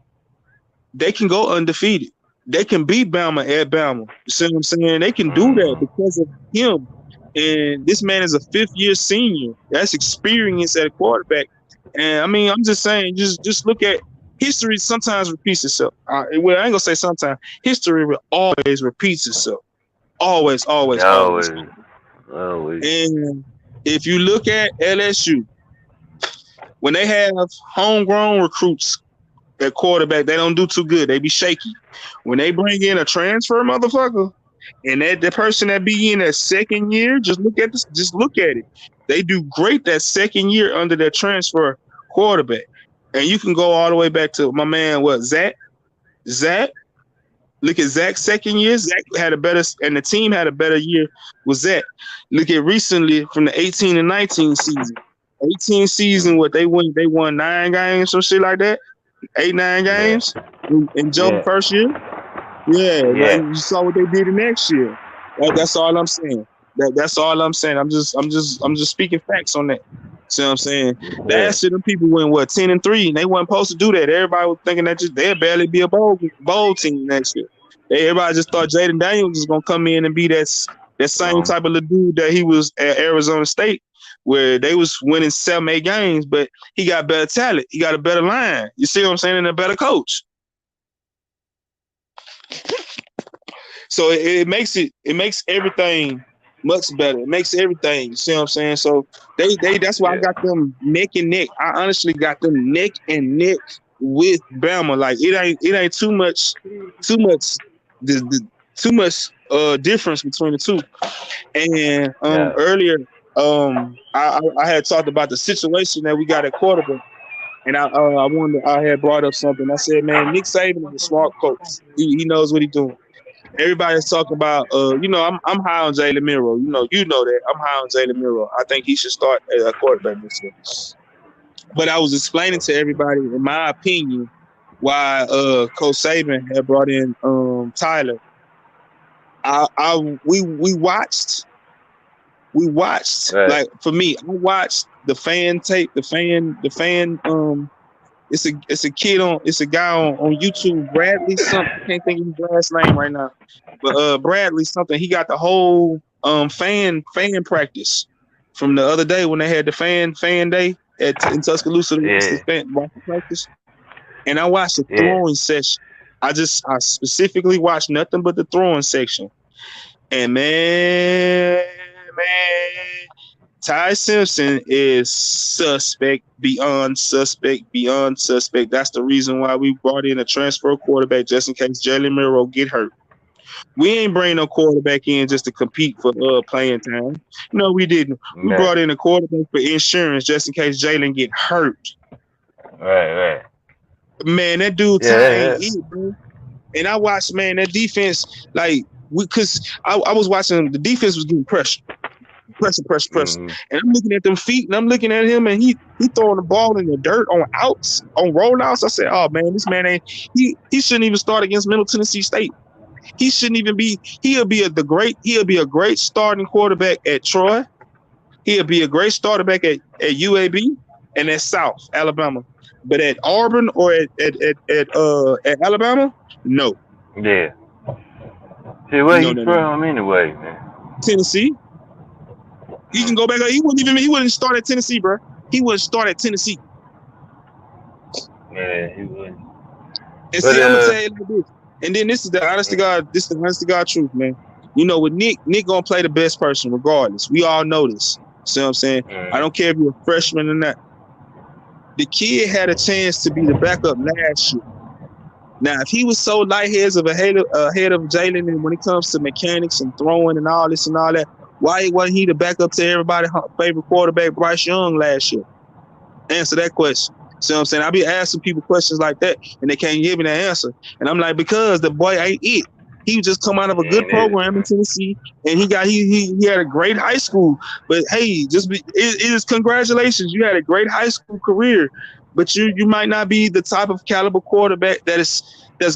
they can go undefeated. They can beat Bama at Bama. You see what I'm saying? They can do that because of him. And this man is a 5th-year senior. That's experience at a quarterback. And I mean, I'm just saying, just look at history. Sometimes repeats itself. Well, I ain't gonna say sometimes. History will always repeats itself. Always. And if you look at LSU, when they have homegrown recruits at quarterback, they don't do too good. They be shaky. When they bring in a transfer motherfucker, and the person that be in that second year, just look at it. They do great that second year under their transfer quarterback. And you can go all the way back to my man, Zach? Look at Zach's second year. Zach had a better, and the team had a better year with Zach. Look at recently from the 18 and 19 season. 18 season, what they won 9 games, some shit like that. 8-9 games in Joe's first year. Yeah. Like you saw what they did the next year. That's all I'm saying. That's all I'm saying. I'm just speaking facts on that. See what I'm saying? Last year, them people went 10-3, and they weren't supposed to do that. Everybody was thinking that they'd barely be a bowl team next year. Everybody just thought Jaden Daniels was gonna come in and be that same type of dude that he was at Arizona State, where they was winning 7-8 games, but he got better talent. He got a better line. You see what I'm saying? And a better coach. So it makes everything much better. It makes everything. You see what I'm saying? So that's why I got them neck and neck. I honestly got them neck and neck with Bama. Like it ain't too much difference between the two. And earlier I had talked about the situation that we got at quarterback. And I had brought up something. I said, man, Nick Saban is a smart coach. He knows what he's doing. Everybody's talking about, I'm high on Jalen Milroe. You know that. I'm high on Jalen Milroe. I think he should start as a quarterback this year. But I was explaining to everybody, in my opinion, why Coach Saban had brought in Tyler. We watched. Right. Like for me, I watched the fan tape. It's a guy on YouTube, Bradley something. I can't think of his last name right now, but Bradley something. He got the whole fan practice from the other day when they had the fan day in Tuscaloosa. Fan practice, and I watched the throwing session. I specifically watched nothing but the throwing section, and man. Ty Simpson is suspect beyond suspect. That's the reason why we brought in a transfer quarterback just in case Jalen Milroe get hurt. We ain't bring no quarterback in just to compete for playing time. No, we didn't. We brought in a quarterback for insurance just in case Jalen get hurt. Right. Man, that dude Ty ain't it, bro. And I watched, man, that defense, like because I was watching, the defense was getting pressure. pressure. Mm-hmm. And I'm looking at them feet, and I'm looking at him, and he throwing the ball in the dirt on outs, on rollouts. I said, oh man, this man ain't he shouldn't even start against Middle Tennessee State. He shouldn't even be. He'll be a great starting quarterback at Troy. He'll be a great starter back at UAB and at South Alabama. But at Auburn or at Alabama, no. Yeah. See, where No, he no, no, no. from anyway, man? Tennessee. He can go back. He wouldn't start at Tennessee, bro. He wouldn't start at Tennessee. Yeah, he would. And But see, I'm gonna tell you like this. And then this is the honest to God truth, man. You know, with Nick gonna play the best person regardless. We all know this. See what I'm saying? I don't care if you're a freshman or not. The kid had a chance to be the backup last year. Now, if he was so lightheads of ahead of Jalen, and when it comes to mechanics and throwing and all this and all that, why wasn't he the backup to everybody's favorite quarterback, Bryce Young, last year? Answer that question. See what I'm saying? I be asking people questions like that, and they can't give me the answer. And I'm like, because the boy ain't it. He just come out of a good program in Tennessee, and he had a great high school. But hey, it is congratulations. You had a great high school career, but you might not be the type of caliber quarterback that's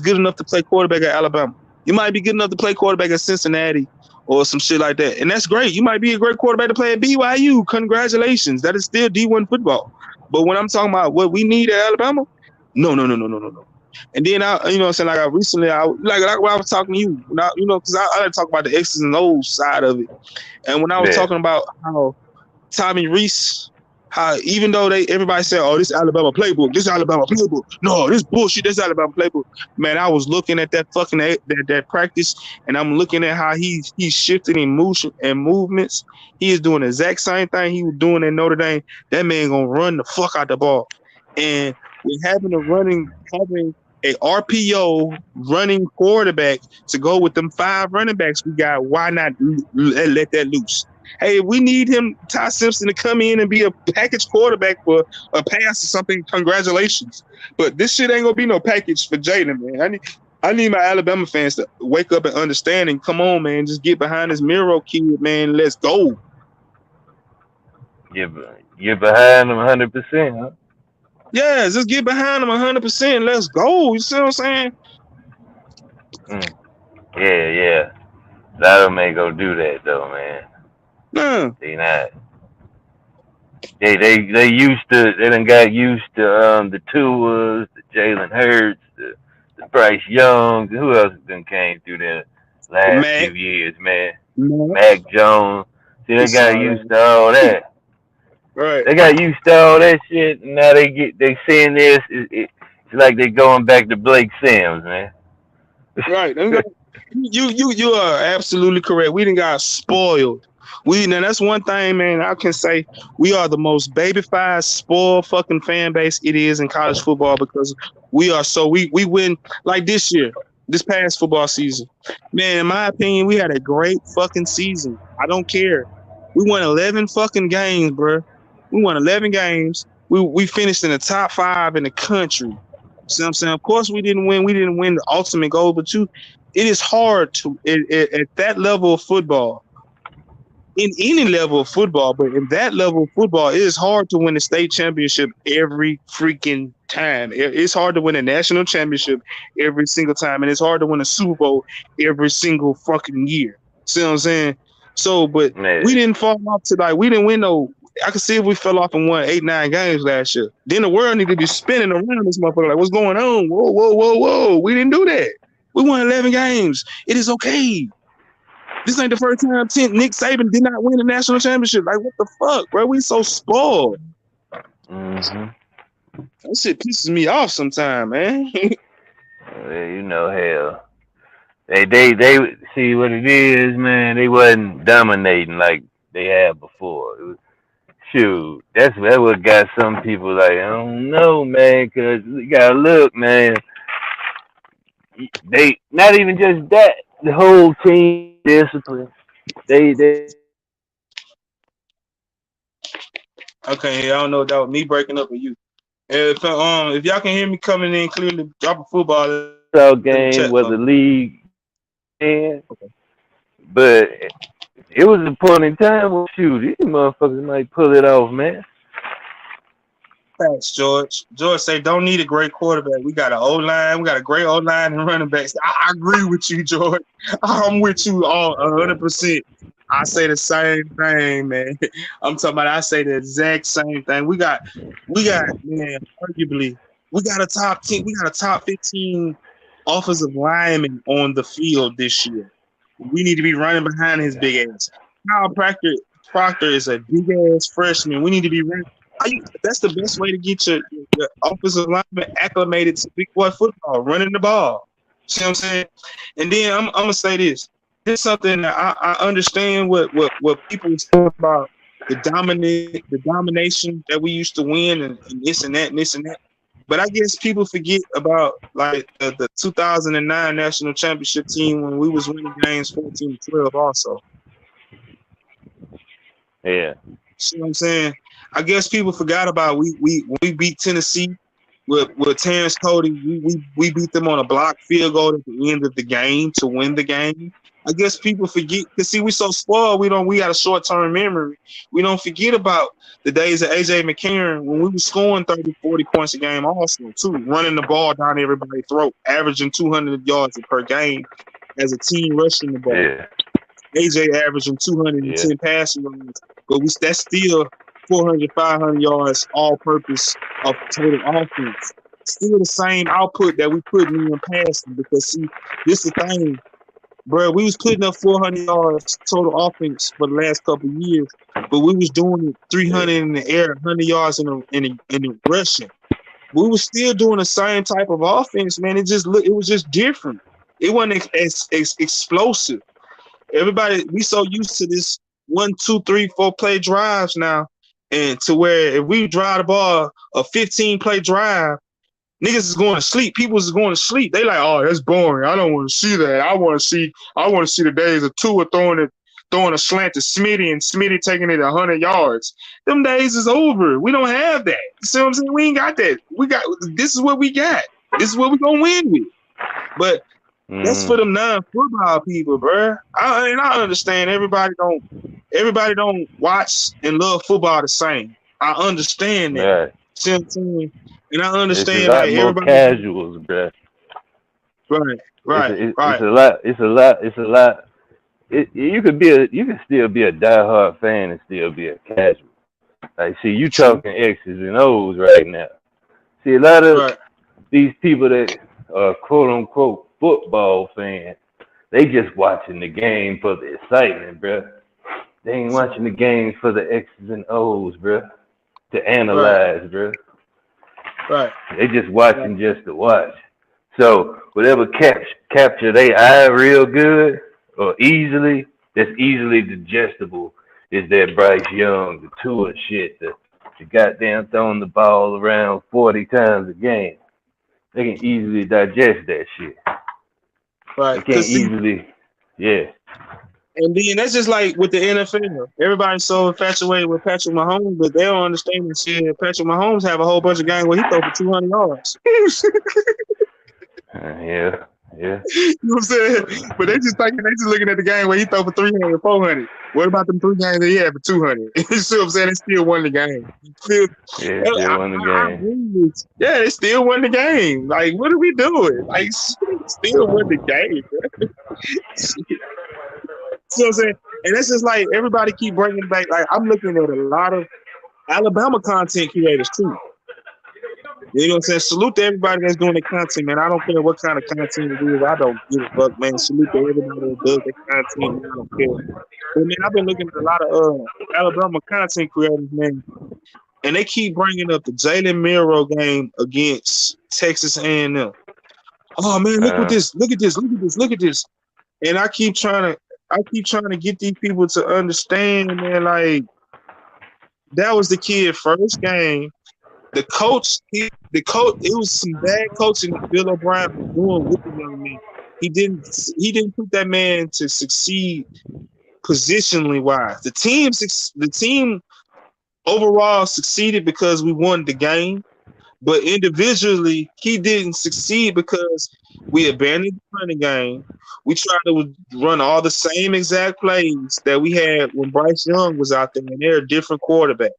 good enough to play quarterback at Alabama. You might be good enough to play quarterback at Cincinnati or some shit like that, and that's great. You might be a great quarterback to play at BYU. Congratulations. That is still D1 football. But when I'm talking about what we need at Alabama, no. And then I what I'm saying, like recently, when I was talking to you, because I like to talk about the X's and O's side of it. And when I was talking about how Tommy Rees, how even though everybody said, oh, this Alabama playbook, no, this bullshit, this Alabama playbook. Man, I was looking at that fucking that practice, and I'm looking at how he's shifting in motion and movements. He is doing the exact same thing he was doing at Notre Dame. That man gonna run the fuck out the ball. And with having a RPO running quarterback to go with them 5 running backs we got, why not let that loose? Hey, we need him, Ty Simpson, to come in and be a package quarterback for a pass or something. Congratulations. But this shit ain't gonna be no package for Jaden, man. I need my Alabama fans to wake up and understand and come on, man. Just get behind this Miro kid, man. Let's go. You're behind them 100%, huh? Yeah, just get behind them 100%. Let's go. You see what I'm saying? Yeah. A lot of them ain't gonna do that though, man. No. They not. They used to. They done got used to the Tuas, the Jalen Hurts, the Bryce Young. Who else done came through the last few years, man? Mac Jones. See, they got used to all that. Right. They got used to all that shit, and now they seeing this. It's like they going back to Blake Sims, man. Right. You are absolutely correct. We done got spoiled. Now that's one thing, man. I can say we are the most babyfied, spoiled fucking fan base it is in college football, because we win like this year, this past football season. Man, in my opinion, we had a great fucking season. I don't care. We won 11 fucking games, bro. We won 11 games. We finished in the top 5 in the country. See what I'm saying? Of course, we didn't win. We didn't win the ultimate goal, but it is hard to at that level of football. In any level of football, but in that level of football, it is hard to win the state championship every freaking time. It's hard to win a national championship every single time, and it's hard to win a Super Bowl every single fucking year. See what I'm saying? So, but we didn't fall off to we didn't win no. I could see if we fell off and won 8-9 games last year. Then the world needed to be spinning around this motherfucker. Like, what's going on? Whoa. We didn't do that. We won 11 games. It is okay. This ain't the first time Nick Saban did not win a national championship. Like, what the fuck, bro? We so spoiled. Mm-hmm. That shit pisses me off sometimes, man. Hell. They see what it is, man. They wasn't dominating like they had before. It was, shoot, that what got some people like, I don't know, man, because you gotta look, man. They not even just that. The whole team discipline. They. Okay, I don't know if that was me breaking up or you. If y'all can hear me coming in clearly, drop a football Game was a league, man. Okay. But It was a point in time. Well, shoot, these motherfuckers might pull it off, man. Thanks, George. George say don't need a great quarterback. We got an O line. We got a great O line and running backs. I agree with you, George. I'm with you all 100%. I say the same thing, man. I'm talking about. I say the exact same thing. We got, man. Arguably, we got a top 10. We got a top 15 offensive lineman on the field this year. We need to be running behind his big ass. Kyle Proctor is a big ass freshman. We need to be running. That's the best way to get your offensive lineman acclimated to big boy football, running the ball. See what I'm saying? And then I'm gonna say this. This is something that I understand what people say about the domination that we used to win and this and that and this and that. But I guess people forget about like the 2009 national championship team when we was winning games 14-12 also. Yeah. See what I'm saying? I guess people forgot about when we beat Tennessee with Terrence Cody. We beat them on a blocked field goal at the end of the game to win the game. I guess people forget because see, we so spoiled. We got a short-term memory. We don't forget about the days of AJ McCarron when we were scoring 30, 40 points a game also too, running the ball down everybody's throat, averaging 200 yards per game as a team rushing the ball. Yeah. AJ averaging 210 passing yards, but that's still 400, 500 yards all-purpose of total offense. Still the same output that we put in passing because, see, this is the thing, bro. We was putting up 400 yards total offense for the last couple of years, but we was doing it 300 in the air, 100 yards in the rushing. We was still doing the same type of offense, man. It was just different. It wasn't as explosive. Everybody, we so used to this 1, 2, 3, 4 play drives now, and to where if we drive the ball a 15-play drive, niggas is going to sleep. People is going to sleep. They like, oh, that's boring. I don't want to see that. I want to see the days of Tua throwing a slant to Smitty and Smitty taking it 100 yards. Them days is over. We don't have that. You see what I'm saying? We ain't got that. This is what we got. This is what we gonna win with. But that's for them non-football people, bro. I understand everybody don't watch and love football the same. I understand that. Right. See what I'm saying? And I understand it's a lot like more everybody casuals, bro. Right. It's a lot. You can still be a diehard fan and still be a casual. Like, see, you talking X's and O's right now. See, a lot of these people that are quote unquote football fans, they just watching the game for the excitement, bro. They ain't watching the game for the X's and O's, bro. To analyze, bro. Right. They just watching just to watch. So whatever capture they eye real good or easily, that's easily digestible is that Bryce Young, the Tua shit, the goddamn throwing the ball around 40 times a game. They can easily digest that shit. Right. They can't easily, yeah. And then that's just like with the NFL. Everybody's so infatuated with Patrick Mahomes, but they don't understand that shit. Patrick Mahomes have a whole bunch of games where he throw for 200 yards. Yeah. You know what I'm saying? But they just looking at the game where he throw for 300, 400. What about them 3 games that he had for 200? You see what I'm saying? They still won the game. Still won the game. Yeah, they still won the game. Like, what are we doing? Like, still won the game, bro. See what I'm saying? And that's just like everybody keep bringing back. Like, I'm looking at a lot of Alabama content creators too. You know what I'm saying? Salute to everybody that's doing the content, man. I don't care what kind of content it is. I don't give a fuck, man. Salute to everybody that does the content, man. I don't care. But, man, I've been looking at a lot of Alabama content creators, man. And they keep bringing up the Jalen Milroe game against Texas A&M. Oh, man, look at this. Look at this. Look at this. Look at this. And I keep trying to get these people to understand, man, like, that was the kid's first game. The coach, it was some bad coaching that Bill O'Brien was doing with the young man. He didn't put that man to succeed positionally wise. The team overall succeeded because we won the game, But individually, he didn't succeed because we abandoned the running game. We tried to run all the same exact plays that we had when Bryce Young was out there, and they're a different quarterback.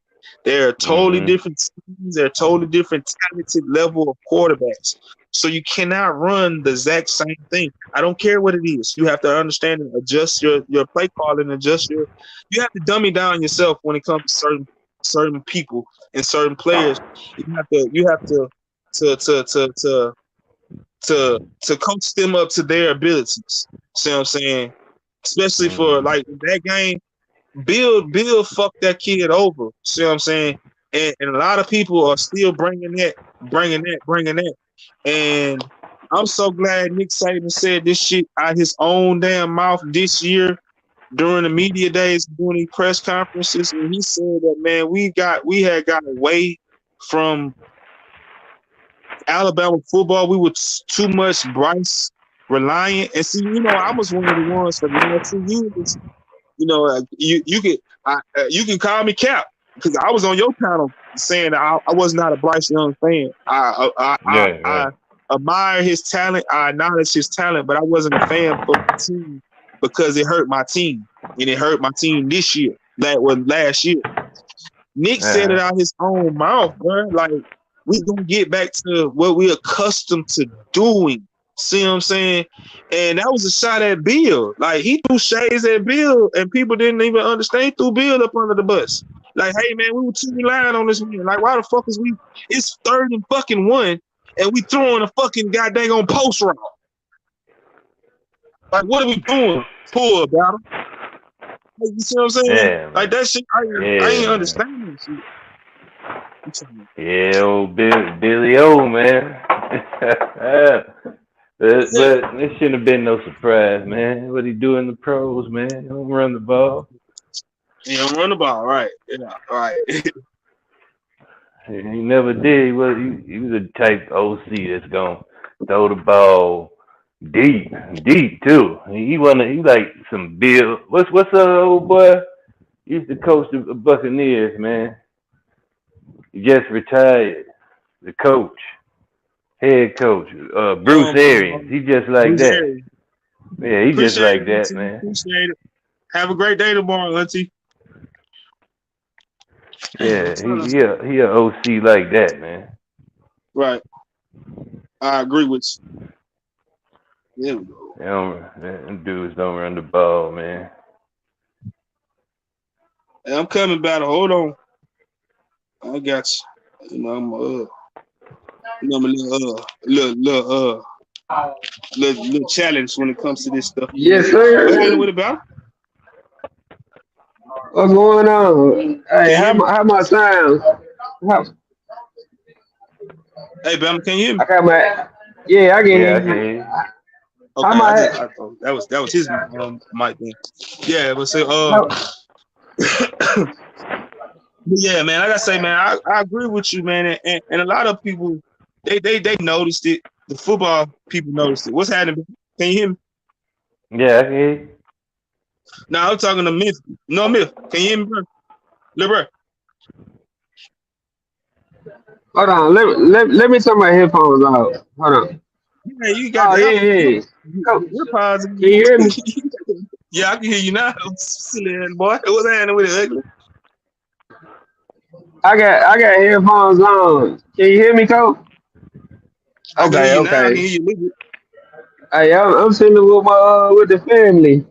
They're totally different teams. They're totally different talented level of quarterbacks. So you cannot run the exact same thing. I don't care what it is. You have to understand and adjust your play calling, adjust your. You have to dummy down yourself when it comes to certain people and certain players. You have to coach them up to their abilities. See what I'm saying? Especially for like that game. Bill fucked that kid over. See what I'm saying? And a lot of people are still bringing that. And I'm so glad Nick Saban said this shit out his own damn mouth this year during the media days, during the press conferences, and he said that, man, we had got away from Alabama football. We were too much Bryce reliant. And see, I was one of the ones for the last 2 years. You can call me Cap because I was on your panel saying that I was not a Bryce Young fan. I admire his talent. I acknowledge his talent, but I wasn't a fan of the team because it hurt my team, and it hurt my team this year. That was last year. Nick said it out his own mouth, bro. Like, we gonna get back to what we're accustomed to doing. See what I'm saying? And that was a shot at Bill. Like, he threw shades at Bill, and people didn't even understand. He threw Bill up under the bus. Like, hey man, we were too relying on this man. Like, why the fuck is we? It's 3rd and fucking 1, and we throwing a fucking goddamn on post route. Like, what are we doing? Pull about him. Like, you see what I'm saying? Yeah, like that shit. I ain't understanding shit. Yeah, old Billy O, man. But it shouldn't have been no surprise, man. What he do in the pros, man? He don't run the ball. He don't run the ball, right? Yeah, right. He never did. He was a type OC that's gonna throw the ball deep too. He like some Bill. What's old boy? He used to coach the Buccaneers, man. He just retired. The coach. Head coach, Bruce Arians. He just like Bruce that. Arians. Yeah, he just like that, Auntie. Man. Appreciate it. Have a great day tomorrow, Auntie. Yeah, he a OC like that, man. Right. I agree with you. There we go. Them dudes don't run the ball, man. Hey, I'm coming back. Hold on. I got you. I'm a little challenge when it comes to this stuff. Yes, sir. What's happening with it, Bell? What's going on? Hey, how my sound? Hey, Bell, can you hear me? I got my. Yeah, I can hear you. Okay, I thought that was his mic then. Yeah, but so yeah, man. Like I say, man, I agree with you, man, and a lot of people they noticed it. The football people noticed it. What's happening? Can you hear me? Yeah, I can hear you. No, I'm talking to Myth. No, Myth. Can you hear me, bro? Little bro. Hold on. Let me turn my headphones out. Hold on. Yeah, you got. Oh, yeah. You're positive. Can you hear me? Yeah, I can hear you now. Silly ass boy. What's happening with it, ugly? I got headphones on. Can you hear me, Coach? Okay. I can hear you. Hey, I'm sitting with the family.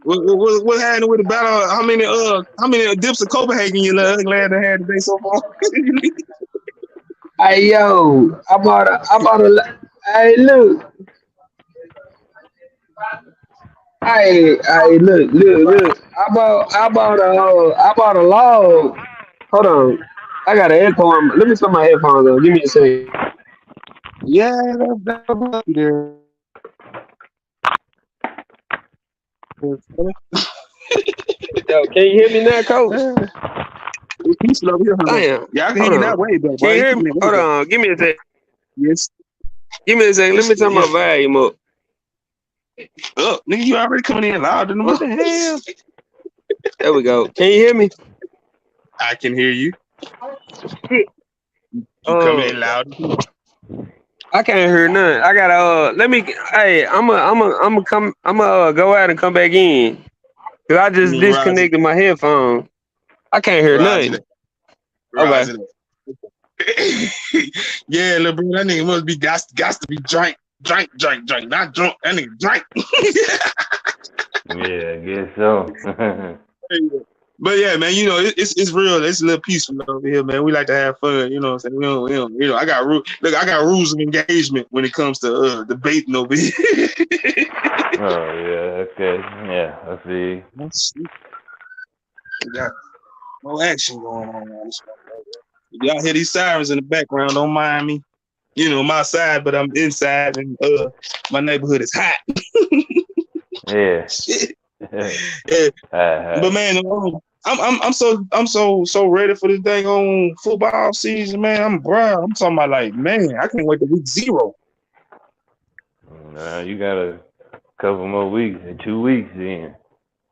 What happened with the battle? How many dips of Copenhagen you glad to have today so far? Hey, yo, I bought a. Hey, look. Hey, look. I bought a log. Hold on. I got an headphone. Let me put my headphones on. Give me a second. Yeah, that's there. Yo, can you hear me now, Coach? Damn. Yeah, I can hear you that way, though. Can you hear me? Hold on. Give me a second. Yes. Give me a second. Let me turn my volume up. Oh, nigga, you already coming in loud. What the hell? There we go. Can you hear me? I can hear you. You coming in loud. I can't hear nothing. I gotta let me. Hey, I'm go out and come back in. Cause I just Roger, disconnected my headphones. I can't hear Roger nothing. that. Okay. Roger that. Yeah, little bro, that nigga must be got to be drink, not drunk. That nigga drink. Yeah, I guess so. But yeah, man, you know it's real. It's a little peaceful over here, man. We like to have fun, you know what I'm saying? We don't, you know, I got rules of engagement when it comes to debating over here. Oh yeah, okay, yeah, I see. We got no action going on this one. If y'all hear these sirens in the background, don't mind me. You know, I'm outside, but I'm inside, and my neighborhood is hot. Yeah. Shit. Yeah. But man, I'm so ready for this dang on football season, man. I'm talking about like, man, I can't wait to week 0. You got a couple more weeks, 2 weeks then.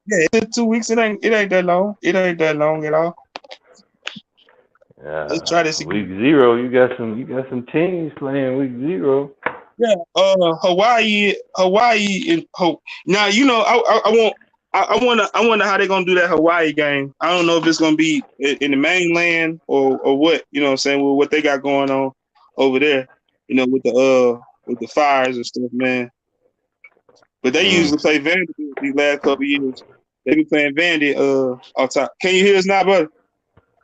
Yeah, it's 2 weeks. It ain't that long. It ain't that long at all. Let's try this again. Week 0, you got some teams playing week 0. Yeah, Hawaii, and now you know I wonder how they're gonna do that Hawaii game. I don't know if it's gonna be in the mainland or what. You know what I'm saying? With what they got going on over there, you know, with the fires and stuff, man. But they usually play Vandy these last couple of years. They been playing Vandy all time. Can you hear us now, buddy?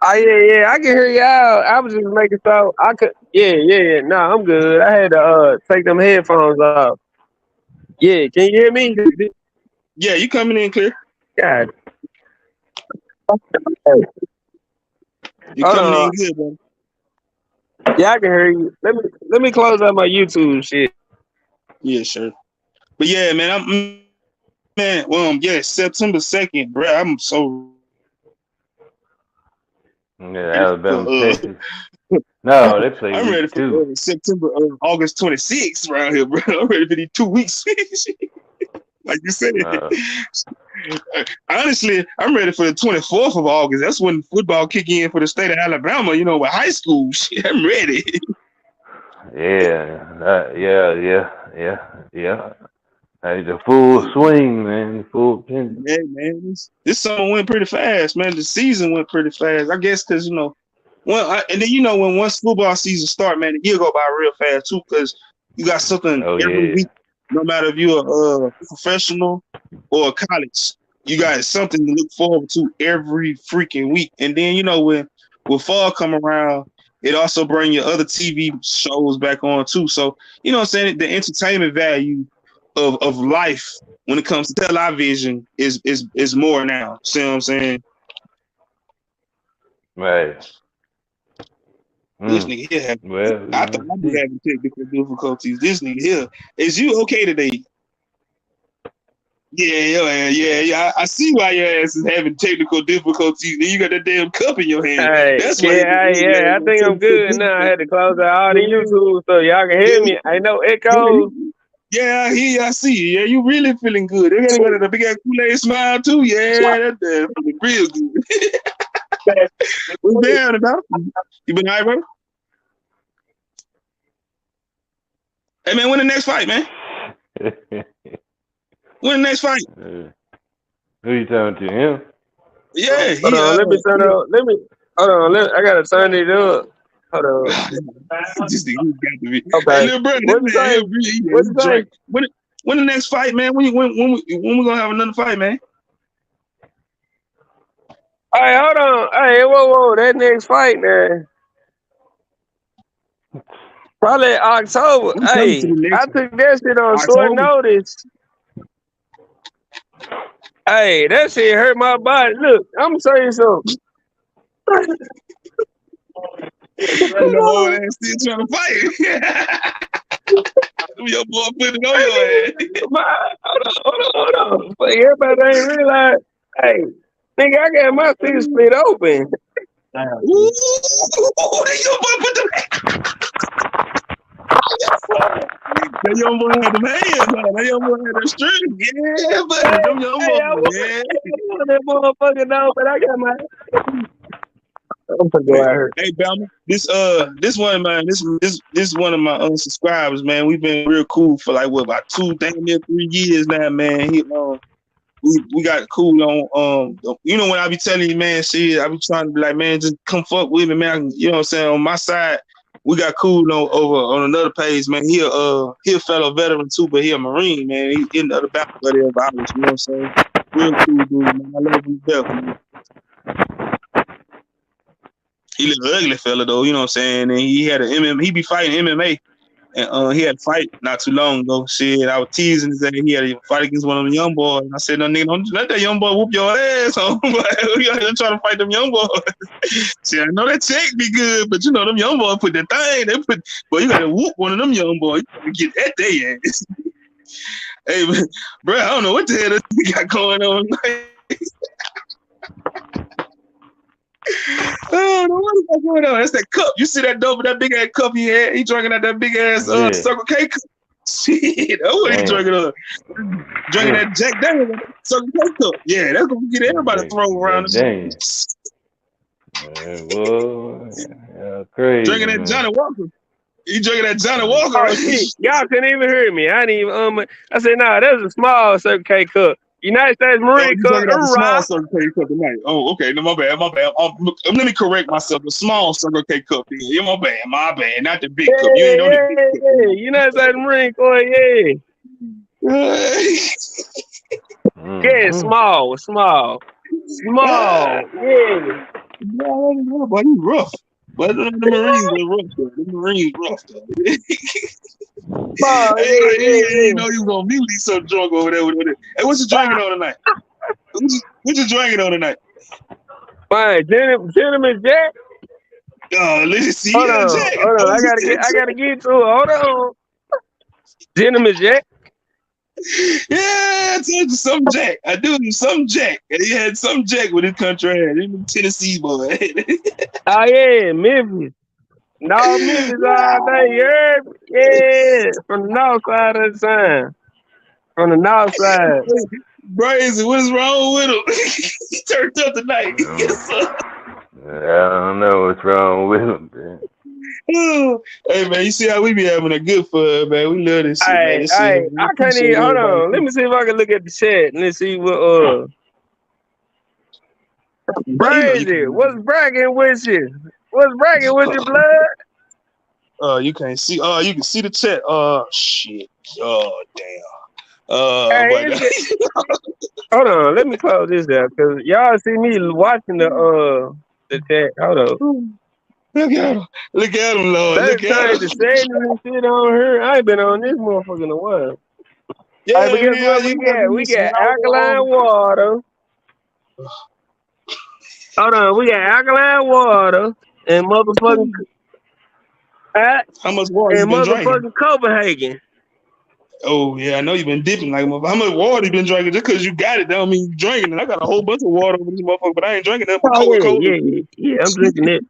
Oh yeah, I can hear y'all. I was just making so I could. Yeah. No, I'm good. I had to take them headphones off. Yeah, can you hear me? Yeah, you coming in clear. God. You coming in good, buddy. Yeah, I can hear you. Let me close out my YouTube shit. Yeah, sure. But yeah, man, September 2nd, bro. I'm so Alabama, Texas. No, they play I'm ready week for 2. September, August 26th around here, bro. I'm ready for these 2 weeks. Like you said. Honestly, I'm ready for the 24th of August. That's when football kick in for the state of Alabama, you know, with high school. Shit, I'm ready. Yeah. Hey, the full swing, man. Full pin. Yeah, man. This summer went pretty fast, man. The season went pretty fast. I guess because, you know, and then, you know, when once football season start, man, the year go by real fast, too, because you got something every week, no matter if you're a professional or a college. You got something to look forward to every freaking week. And then, you know, when fall come around, it also bring your other TV shows back on, too. So, you know what I'm saying? The entertainment value of life when it comes to television is more now. See what I'm saying? Right. This nigga here I thought I was having technical difficulties. This nigga here, is you okay today? Yeah. I see why your ass is having technical difficulties. Then you got that damn cup in your hand. Hey, That's why. I think I'm good now. I had to close out all the YouTube so y'all can hear me. Ain't no echo. Yeah, I hear you. I see you. Yeah, you really feeling good. They got a big ass Kool-Aid smile too. Yeah, that's feeling real good. What's down about? You been all right, bro? Hey man, when the next fight, man? When the next fight? Who you talking to? Him? Yeah, hold on, let me turn it up. Hold on, I gotta turn it up. Hold on. This nigga got to be. Okay. Hey, little brother, What's the say? When the next fight, man? When we gonna have another fight, man? Hey, hold on. Hey, whoa, that next fight, man. Probably October. Hey, I took that shit on short notice. Hey, that shit hurt my body. Look, I'm gonna tell you something. Your old ass still trying to fight. Your boy put it on your ass. Hold on. But everybody ain't realize. Hey, nigga, I got my feet split open. Ooh, your boy put the. That young boy had them hands on. That young boy had that strength. Yeah, but them young boys, yeah. That motherfucker know, but I got my. I'm gonna go out here. Hey, Bama, this one, man, this one of my unsubscribers, man. We've been real cool for like what about 3 years now, man. We got cool on when I be telling you, man, shit, I be trying to be like, man, just come fuck with me, man. You know what I'm saying? On my side, we got cool over on another page, man. He a fellow veteran too, but he a Marine, man. He in the other battle buddy of ours, you know what I'm saying? Real cool dude, man. I love him to death, man. He little ugly fella though, you know what I'm saying? And he had he be fighting MMA. And he had a fight not too long ago. Shit, I was teasing his ass. He had a fight against one of them young boys. And I said, no, nigga, don't let that young boy whoop your ass on. We out here trying to fight them young boys. See, I know that check be good, but you know, them young boys put that thing. But you got to whoop one of them young boys. You get at their ass. Hey, bro, I don't know what the hell we got going on. Oh, no, what is that going on? That's that cup. You see that dope, that big ass cup he had? He drinking out that big ass Circle K cup. Shit, that's what he drinking on. Drinking that Jack Daniels Circle K cup. Yeah, that's gonna get everybody thrown around. Crazy. Drinking that Johnny Walker. He drinking that Johnny Walker. Oh shit, y'all couldn't even hear me. I didn't even I said, nah, that's a small Circle K cup. United States Marine Cup. Small Circle K cup tonight. Oh, okay. No, my bad. Let me correct myself. The small Circle K cup. Yeah, my bad. Not the big cup. You ain't on the big cup. Yeah. United States Marine Corps. Yeah. Small. Yeah. Boy, you rough. But the Marines are rough. The Marines rough. You know you gonna be so drunk over there with it. Hey, what you drinking on tonight? What you drinking on tonight? Fine, gentleman Jack. Let's see. Hold on. I gotta get to it. Hold on. Gentleman Jack. Yeah, I told you some Jack. I do some Jack. And he had some Jack with his country had. He was Tennessee boy. Oh yeah, Memphis. No, Memphis all day. Yeah, from the north side of the sun. From the north side. Brazy, what is wrong with him? He turned up tonight. Yes, sir. I don't know what's wrong with him, man. Hey man, you see how we be having a good fun, man. We love this shit, man. I can't even hold on. Let me see if I can look at the chat. Let's see what Brazy, what's bragging with you? What's bragging with your blood? You can't see. You can see the chat. Shit. Oh, damn. Hold on. Let me close this out because y'all see me watching the chat. Hold on. Look at him. Look at him, Lord. That's Look at him. the setting and shit on her. I ain't been on this motherfucker in a while. Yeah, right, but guess what we got alkaline water. Hold on, we got alkaline water and motherfucking how much water you been drinking? Motherfucking Copenhagen. Oh yeah, I know you've been dipping like how much water you been drinking? Just because you got it don't mean you drinking it. I got a whole bunch of water over this motherfucker, but I ain't drinking that. Yeah, I'm drinking it.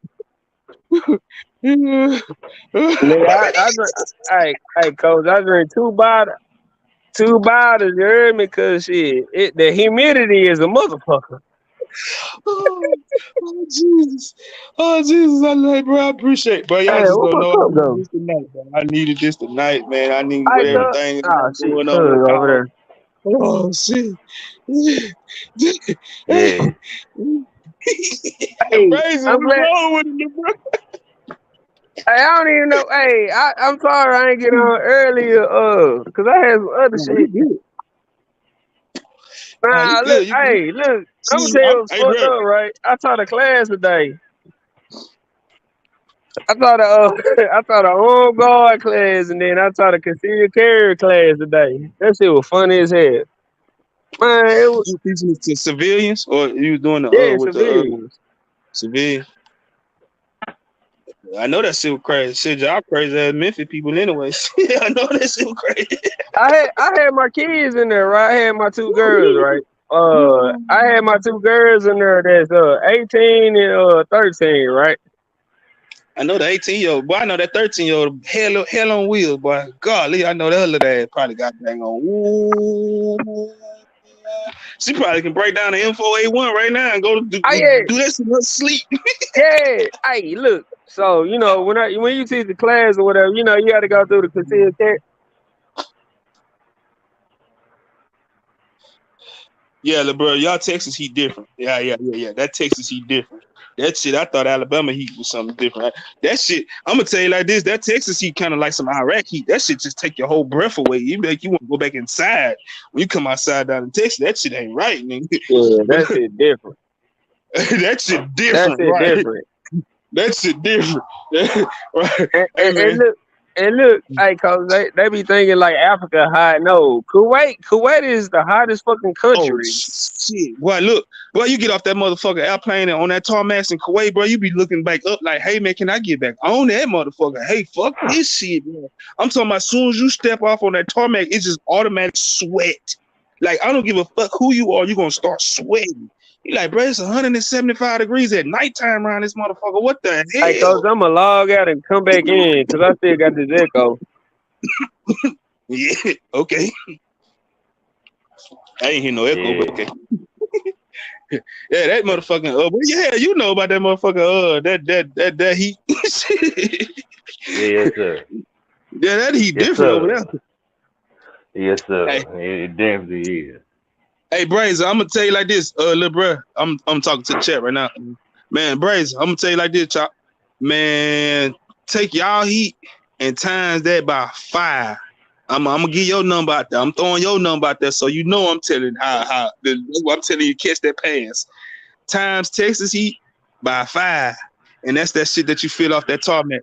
Nigga, I drink. Hey, coach, I drink 2 bottles. 2 bottles, you heard me? Because shit, the humidity is a motherfucker. Oh Jesus! I like, bro. I appreciate it. But y'all just don't know this tonight, bro. I needed this tonight, man. I need everything going on over there. Oh shit! Yeah. Hey, I'm glad. Hey, I don't even know. Hey, I'm sorry I ain't get on earlier, because I had some other shit. Nah, look, I'm gonna tell you what's fucked up, right? I taught a class today. I taught a home guard class, and then I taught a concealed carry class today. That shit was funny as hell. Man, it was. You teaching it to civilians, or you doing the with civilians? Civilians. I know that shit was crazy. Shit, y'all crazy ass Memphis people anyway. I know that shit was crazy. I had my kids in there, right? I had my 2 girls, right? I had my 2 girls in there that's 18 and 13, right? I know the 18-year-old, boy. I know that 13-year-old hell on wheels, boy. Golly, I know that little ass probably got dang on. Ooh. She probably can break down the M4A1 right now and go do yeah. this in her sleep. Yeah. Hey, look. So, you know, when you teach the class or whatever, you know, you got to go through the concealed carry. Yeah, LeBron, y'all Texas Heat different. Yeah. That Texas Heat different. That shit, I thought Alabama Heat was something different. That shit, I'm gonna tell you like this: that Texas Heat kind of like some Iraq Heat. That shit just take your whole breath away. You make you want to go back inside when you come outside down in Texas. That shit ain't right, nigga. Yeah, that shit different. That shit different, right? Different. That shit different, right? And look, hey, cause they be thinking like Africa hot. No, Kuwait is the hottest fucking Oh country. shit! Boy, look, boy, you get off that motherfucker airplane and on that tarmac in Kuwait, bro. You be looking back up like, hey man, can I get back on that motherfucker? Hey, fuck this shit, man. I'm talking about as soon as you step off on that tarmac, it's just automatic sweat. Like I don't give a fuck who you are, you gonna start sweating. You like, bro, it's 175 degrees at nighttime around this motherfucker. What the hell? Hey, cause I'm gonna log out and come back in, cause I still got this echo. Yeah, okay. I ain't hear no echo, but okay. Yeah, that motherfucking you know about that motherfucker that heat. Yes, sir. Yeah, that heat Yes, different sir. over there. Yes, sir. Hey. It definitely is. Hey, Brazer, I'm gonna tell you like this, little bruh. I'm talking to the chat right now. Man, Brazer, I'm gonna tell you like this, chop. Man, take y'all heat and times that by 5. I'm gonna give your number out there. I'm throwing your number out there so you know I'm telling how I'm telling you catch that pass. Times Texas Heat by 5. And that's that shit that you feel off that tarmac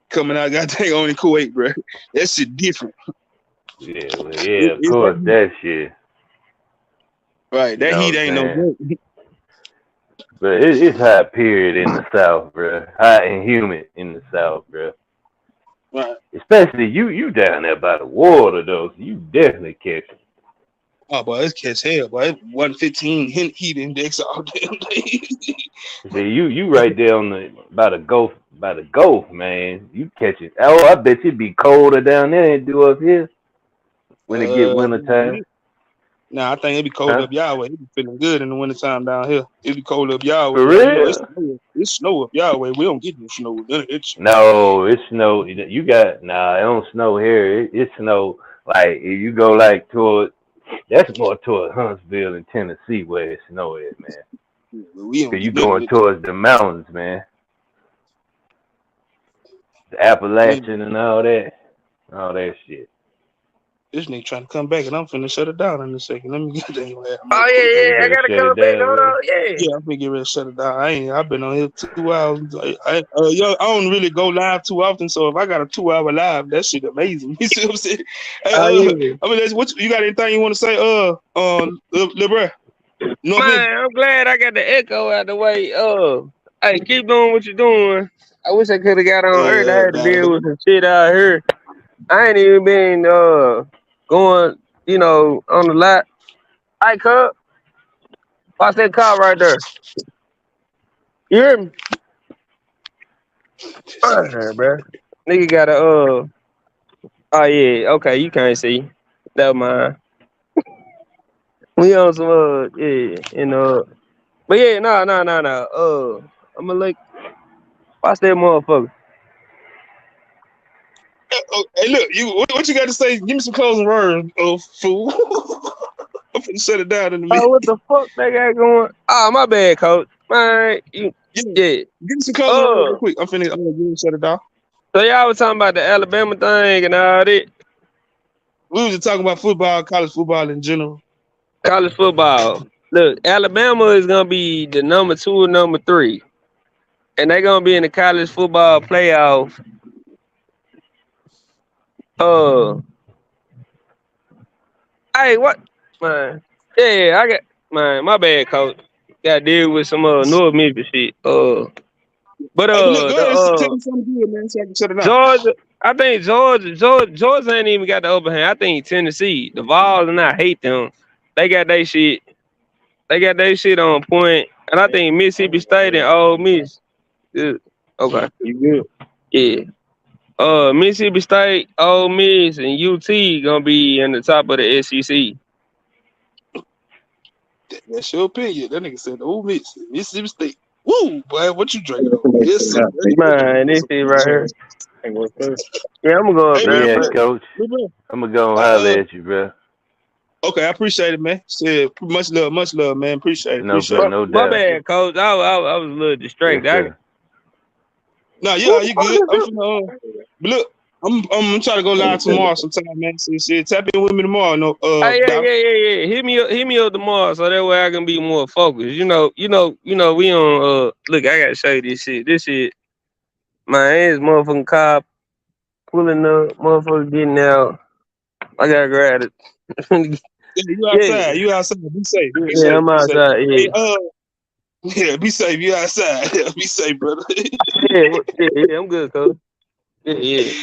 coming out goddamn on in Kuwait, bro. That shit different. Yeah, of course, that shit. Right, that heat ain't no joke. But it's hot period in the South, bro. Hot and humid in the South, bro. Right. Especially you down there by the water, though. So you definitely catch it. Oh, boy, it's catch hell, boy. It's 115 heat index all damn day. See, you right there on by the Gulf, man. You catch it. Oh, I bet you be colder down there than it do up here when it get winter time. Nah, I think it'd be cold up Yahweh. It be feeling good in the wintertime down here. It'd be cold up Yahweh. For real? You know, it's snow up Yahweh. We don't get no snow. No, it's snow. You got it don't snow here. It snow like if you go like toward. That's more toward Huntsville and Tennessee where it snow at, man. Cause you going towards the mountains, man. The Appalachian and all that shit. This nigga trying to come back, and I'm finna shut it down in a second. Let me get that. Oh yeah, I gotta come back. Hold on, yeah, I'm finna get ready to shut it down. I've been on here 2 hours. I don't really go live too often, so if I got a 2-hour live, that shit amazing. You see what I'm saying? Hey, I mean, what you got? Anything you want to say? LeBron. No, man, I'm glad I got the echo out the way. Hey, keep doing what you're doing. I wish I could have got on earth. I had to deal with some shit out here. I ain't even been going, on the lot. Hey, cub, watch that car right there. You hear me? Bro. Nigga got a oh yeah, okay, you can't see. Never mind. We on some but yeah, no. I'ma watch that motherfucker. Hey, look, what you got to say? Give me some closing words, fool. I'm finna shut it down in a minute. Oh, what the fuck they got going? Oh, my bad, coach. Man, yeah. Give me some closing words real quick. I'm gonna shut it down. So y'all was talking about the Alabama thing and all that. We was just talking about football, college football in general. College football. Look, Alabama is gonna be the number 2 or number 3, and they're gonna be in the college football playoff. Hey, what, man? Yeah, I got my bad, coach. Got to deal with some North Memphis shit. But hey, look, go ahead, tell me something good, man, so I can shut it out. Georgia, I think Georgia ain't even got the upper hand. I think Tennessee, the Vols, and I hate them. They got their shit. They got their shit on point, and I think Mississippi State and Ole Miss. Good. Okay, you good? Yeah. Mississippi State, Ole Miss, and UT gonna be in the top of the SEC. That's your opinion. That nigga said, "Oh, Mississippi State." Woo, boy, what you drinking on? Yes, sir. Man, this is right here. Yeah, I'm gonna go up Hey, But man, there. yeah, But coach, bro. I'm gonna go and I, holler at you, bro. okay, I appreciate it, man. Said much love, man. Appreciate it, No, appreciate bro, it. no my doubt. bad, coach. I was a little Yes, distracted. sir. No, Who yeah, the you fuck good. is I'm this? finna, but look, I'm trying to go live tomorrow sometime, man. So shit, tap in with me tomorrow. No, Hey, Doc. yeah. Hit me up tomorrow so that way I can be more focused. We on look, I gotta show you this shit. This shit, my ass motherfucking car pulling up, motherfucker getting out. I gotta grab it. Yeah, you Yeah, outside. You outside. Be safe. Be yeah, safe. I'm Be safe. outside, Hey, yeah. yeah, be safe. You outside. Be safe, brother. Yeah, I'm good, coach. Yeah.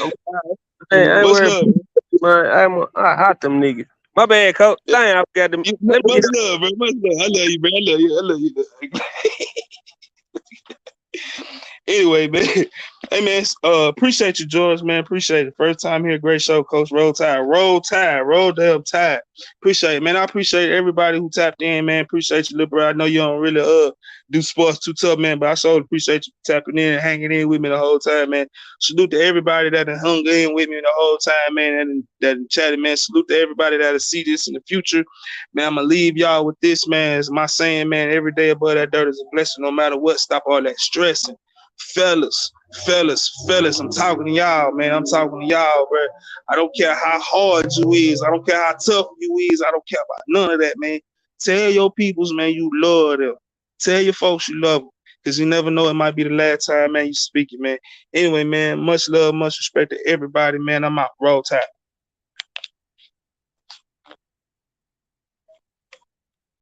I ain't Much worried, love, man. man. I hot them niggas. My bad, coach. Yeah, Dang, I forgot them. Let me much get love, bro. Much love. I love you, man. I love you. I love you. Anyway, man. Hey, man. Appreciate you, George, man. Appreciate it. First time here. Great show, Coach. Roll Tide. Roll Tide. Roll damn Tide. Appreciate it, man. I appreciate everybody who tapped in, man. Appreciate you, little bro. I know you don't really do sports too tough, man, but I sure appreciate you tapping in and hanging in with me the whole time, man. Salute to everybody that done hung in with me the whole time, man, and that chatted, man. Salute to everybody that'll see this in the future. Man, I'm gonna leave y'all with this, man. As my saying, man, every day above that dirt is a blessing, no matter what. Stop all that stressing. Fellas, I'm talking to y'all, man. I'm talking to y'all, bro. I don't care how hard you is. I don't care how tough you is. I don't care about none of that, man. Tell your peoples, man, you love them. Tell your folks you love them. Because you never know, it might be the last time, man, you speak it, man. Anyway, man, much love, much respect to everybody, man. I'm out. Roll Tide.